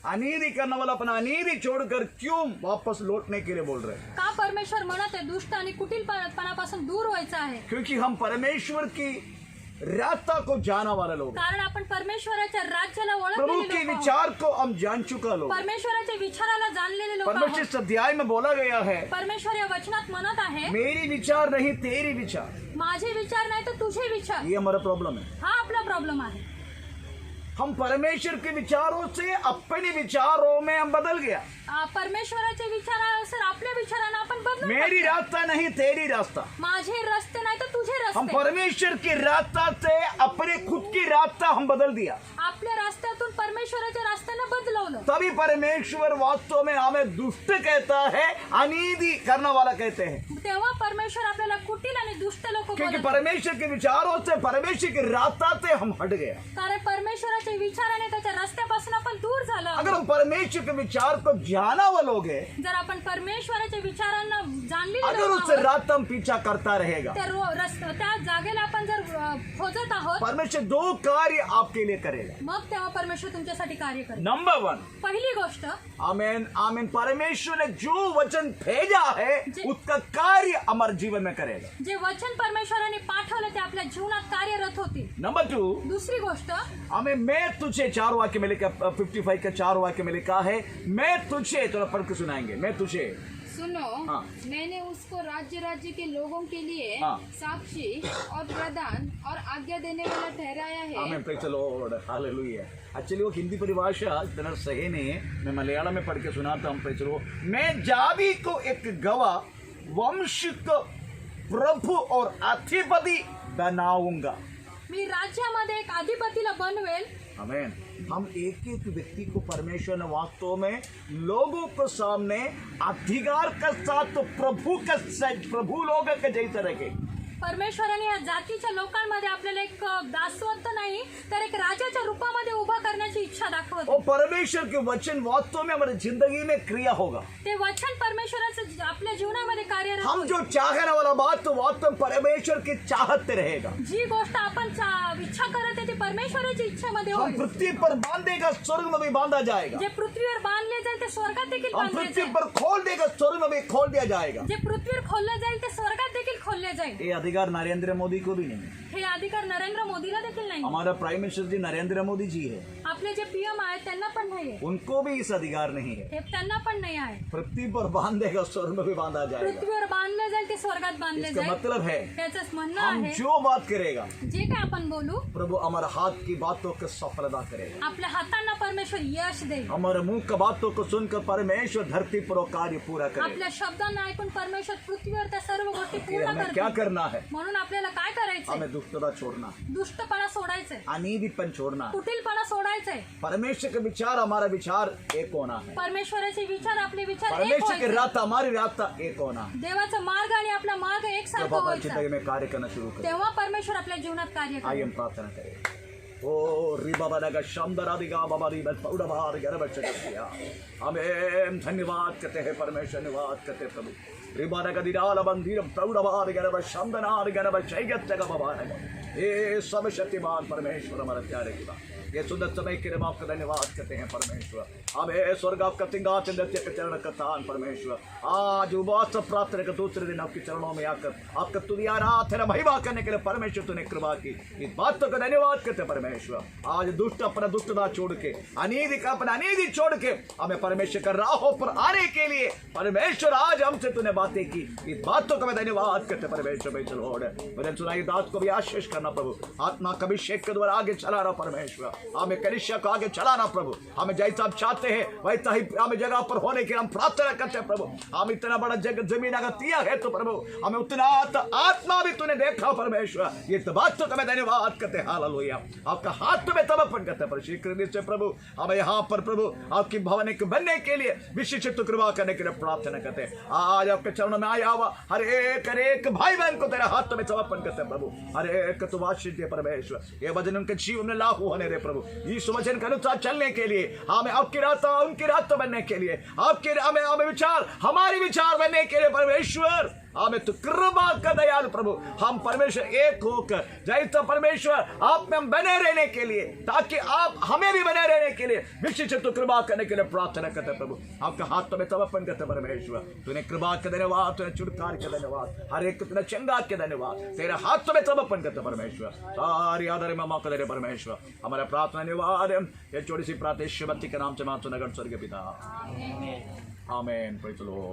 अनीति करने वाला अपना अनीति छोड़कर क्यों वापस लौटने के लिए बोल रहे हैं? का परमेश्वर म्हणत आहे दुष्ट आणि कुटिलपणापासून दूर व्हायचं आहे. क्योंकि हम परमेश्वर की रास्ता को जाना वाले लोग हैं। कारण आपण परमेश्वराच्या राज्याला प्रभु ओळखलेले के लोक आहोत. विचार को हम जान चुका लोग। परमेश्वराच्या विचाराला जाणलेले लोक परमेश्वर आहोत. इस अध्याय में बोला गया है, परमेश्वर या वचनात म्हणत आहे मेरी विचार नहीं तेरी विचार। माझे विचार नाही तर तुझे विचार. ये हमारा प्रॉब्लम है। हा आपला प्रॉब्लेम आहे. हम परमेश्वर के विचारों से अपने विचारों में हम बदल गया। परमेश्वराचे विचारानुसार आपल्या विचारांना आपण बदलून मेरी टाकतो. रास्ता नहीं तेरी रास्ता। माझे रस्ते नाही तर तुझे हम रस्ते. परमेश्वर की रास्ता से अपने खुद की रास्ता हम बदल दिया। आपल्या रस्त्यातून परमेश्वराच्या रस्त्यानं बदलवलं. तभी परमेश्वर वास्तव में हमें दुष्ट कहता है, अनीति करने वाला कहते हैं। तेव्हा परमेश्वर आपल्याला कुटील आणि दुष्ट लोक क्योंकि बोलतात. परमेश्वर के विचारों से परमेश्वर की रास्ता से हम हट गया। कारण परमेश्वराचे विचार आणि त्याच्या रस्त्यापासून आपण दूर झालो. अगर हम परमेश्वर के विचार को जाना वाले लोग हैं, जर आपण परमेश्वराच्या विचारांना जाणलेले अगर लोक उससे आहोत, रास्ता हम पीछा करता रहेगा, त्या जागेला आपण जर खोजत आहोत परमेश्वर दो कार्य आपके लिए करेगा। मग तेव्हा परमेश्वर तुमच्यासाठी कार्य करेल. नंबर 1, पहिली गोष्ट आमेन आमेन, परमेश्वर ने जो वचन भेजा है उसका कार्य हमारे जीवन में करेगा। जे वचन परमेश्वराने पाठवले ते आपल्या जीवनात कार्यरत होतील. नंबर 2, दुसरी गोष्ट हमें मैं तुझे 4 वाक्य में लिखा, 55 का 4 वाक्य में लिखा है, मैं तुझे, थोड़ा पढ़ के सुनाएंगे, मैं तुझे। सुनो, हाँ। मैंने उसको राज्य राज्य के लोगों के लिए हाँ। साक्षी और प्रधान और आज्ञा देने वाला ठहराया है। Amen, praise the lord, hallelujah. Actually वो हिंदी परिभाषा इतना सही नहीं है, मैं मलयालम में पढ़ के सुनाता हूँ। Praise the Lord. मैं जावी को एक गवाह, वंश को प्रभु और अधिपति बनाऊंगा। मी राज्यामध्ये एक अधिपतीला बनवेल. आमेन। हम एक एक व्यक्ति को परमेश्वर ने वास्तव में लोगों को सामने अधिकार के साथ तो प्रभु लोग के जैसे रखे। परमेश्वराने या जातीच्या लोकांमध्ये आपल्याला एक दासवंत नाही तर एक राजाच्या रूपामध्ये उभा करण्याची इच्छा दाखवत. और परमेश्वर के वचन वास्तव में हमारी जिंदगी में क्रिया होगा। ते वचन परमेश्वराचं आपल्या जीवनामध्ये कार्यरत हम होईल. जो चाहने वाला बात तो वास्तव में परमेश्वर की चाहते रहेगा। जी गोष्ट आपण इच्छा करत आहे ती परमेश्वराची इच्छेमध्ये हम होईल. पृथ्वी पर बांधेगा, स्वर्ग में भी बांधा जाएगा। जे पृथ्वीवर बांधले जाईल ते स्वर्गात देखील हम बांधले पृथ्वी जाईल. पर खोल देगा, स्वर्ग में भी खोल दिया जाएगा। जे पृथ्वीवर खोलले जाईल ते स्वर्गात देखील खोलले जाईल. ये अधिकार नरेंद्र मोदी को भी नहीं है। हे अधिकार नरेंद्र मोदीला देखील नाही. हमारा प्राइम मिनिस्टर जी नरेंद्र मोदी जी है, आपले जे पीएम आहेत त्यांना पण नाहीये. उनको भी इस अधिकार नहीं है। हे त्यांना पण नाही आहे. पृथ्वी पर बांधेगा, स्वर्ग में भी बांधा जाएगा। पृथ्वीवर बांधले जाईल ते स्वर्गात बांधले इसका जाईल. मतलब है त्याच म्हणणं हम आहे जो बात करेगा जे काय आपण बोलू प्रभु हमारे हाथ की बातों को सफलता करेगा। आपल्या हातांना परमेश्वर यश देईल. हमारे मुंह की बातों को सुनकर परमेश्वर धरती पर वो कार्य पूरा करेगा। आपल्या शब्दांना ऐकून परमेश्वर पृथ्वीवर त्या सर्व गोष्टी इसलिए पूर्ण हमें क्या करतील. करना है? म्हणून आपल्याला काय करायचंय? हमें दुष्टता छोड़ना, दुष्टपणा सोडायचंय. अनीतिपन छोड़ना। कुटिलपणा सोडायचंय. परमेश्वर के विचार, हमारा विचार एक होना है। परमेश्वराचे विचार आपले विचार एक परमेश्वर की व्हायचे. रास्ता, हमारी रास्ता एक होना है। देवाचा मार्ग आणि आपला मार्ग जब एकसारखा हमारी व्हायचा. जिंदगी में कार्य करना शुरू करें, तेव्हा परमेश्वर आपल्या जीवनात कार्य आइए करेल. हम प्रार्थना करें। ओ रिबाबा शंदरादिगा बाबा रिबल पौड़बार गरबचकिया। हमें धन्यवाद कहते हैं परमेश्वर, धन्यवाद कहते हैं प्रभु। रिबारा का दिराल बंदीर पौड़बार गरब शंदनार गरब शैगत जगह बाबा। ये सब शक्तिमान परमेश्वर हमारे प्यारे की बात, ये सुंदर समय के लिए आपका धन्यवाद करते हैं परमेश्वर। हमें स्वर्ग आपका सिंहासन नृत्य के चरण का स्थान परमेश्वर, आज उपवास प्रार्थना के दूसरे दिन आपके चरणों में आकर आपका तुझे आराधना महिमा करने के लिए परमेश्वर तूने कृपा की, इस बातों का धन्यवाद करते हैं परमेश्वर। आज दुष्ट अपना दुष्टता छोड़ के, अनीति का अपना अनीति छोड़ के हमें परमेश्वर का राहों पर आने के लिए परमेश्वर आज हमसे तूने बातें की, इस बातों का मैं धन्यवाद करते परमेश्वर। वचन सुनाई दास को भी आशीष करना प्रभु, आत्मा का अभिषेक के द्वारा आगे चलाना परमेश्वर, हमें कलिसिया को आगे चलाना प्रभु, हमें जैसा आप चाहते हैं वैसा ही हमें जगह पर होने की हम प्रार्थना करते हैं प्रभु। हम इतना बड़ा जगत जमीन अगर दिया है तो प्रभु हमें उतना आत्मा भी तूने देखा परमेश्वर, ये बातों का मैं धन्यवाद करते हैं। हालेलुया, आपका हाथ में समर्पण करते हैं शीघ्र से प्रभु, हमें यहाँ पर प्रभु आपकी भवन के बनने के लिए विशेष कृपा करने के लिए प्रार्थना करते हैं। आज आपके चरणों में आया हुआ हर एक भाई बहन को तेरे हाथ में समर्पण करते हैं प्रभु, हर एक तो आशीष दे परमेश्वर, ये वचन उनके जीवन में लागू होने दे प्रभु, इस वचन के अनुसार चलने के लिए हमें आपकी रास्ता उनकी रास्ता बनने के लिए आपके हमें विचार हमारी विचार बनने के लिए परमेश्वर हमें तो कृपा का दयालु प्रभु, हम परमेश्वर एक होकर जैसा परमेश्वर आप में हम बने रहने के लिए, ताकि आप हमें भी बने रहने के लिए विशेष तो कृपा करने के लिए प्रार्थना करते हैं प्रभु। आपका हाथ में समर्पण करते हैं परमेश्वर, तूने कृपा के धन्यवाद, तूने छुटकारे के धन्यवाद, हर एक तूने चंगा के धन्यवाद, तेरे हाथ में समर्पण करते परमेश्वर। सारी आदर में मौका दे परमेश्वर, हमारा प्रार्थना धन्यवाद ये छोटी सी प्रार्थना यीशु मसीह के नाम से मांगते हैं स्वर्गीय पिता, आमीन। Praise the Lord.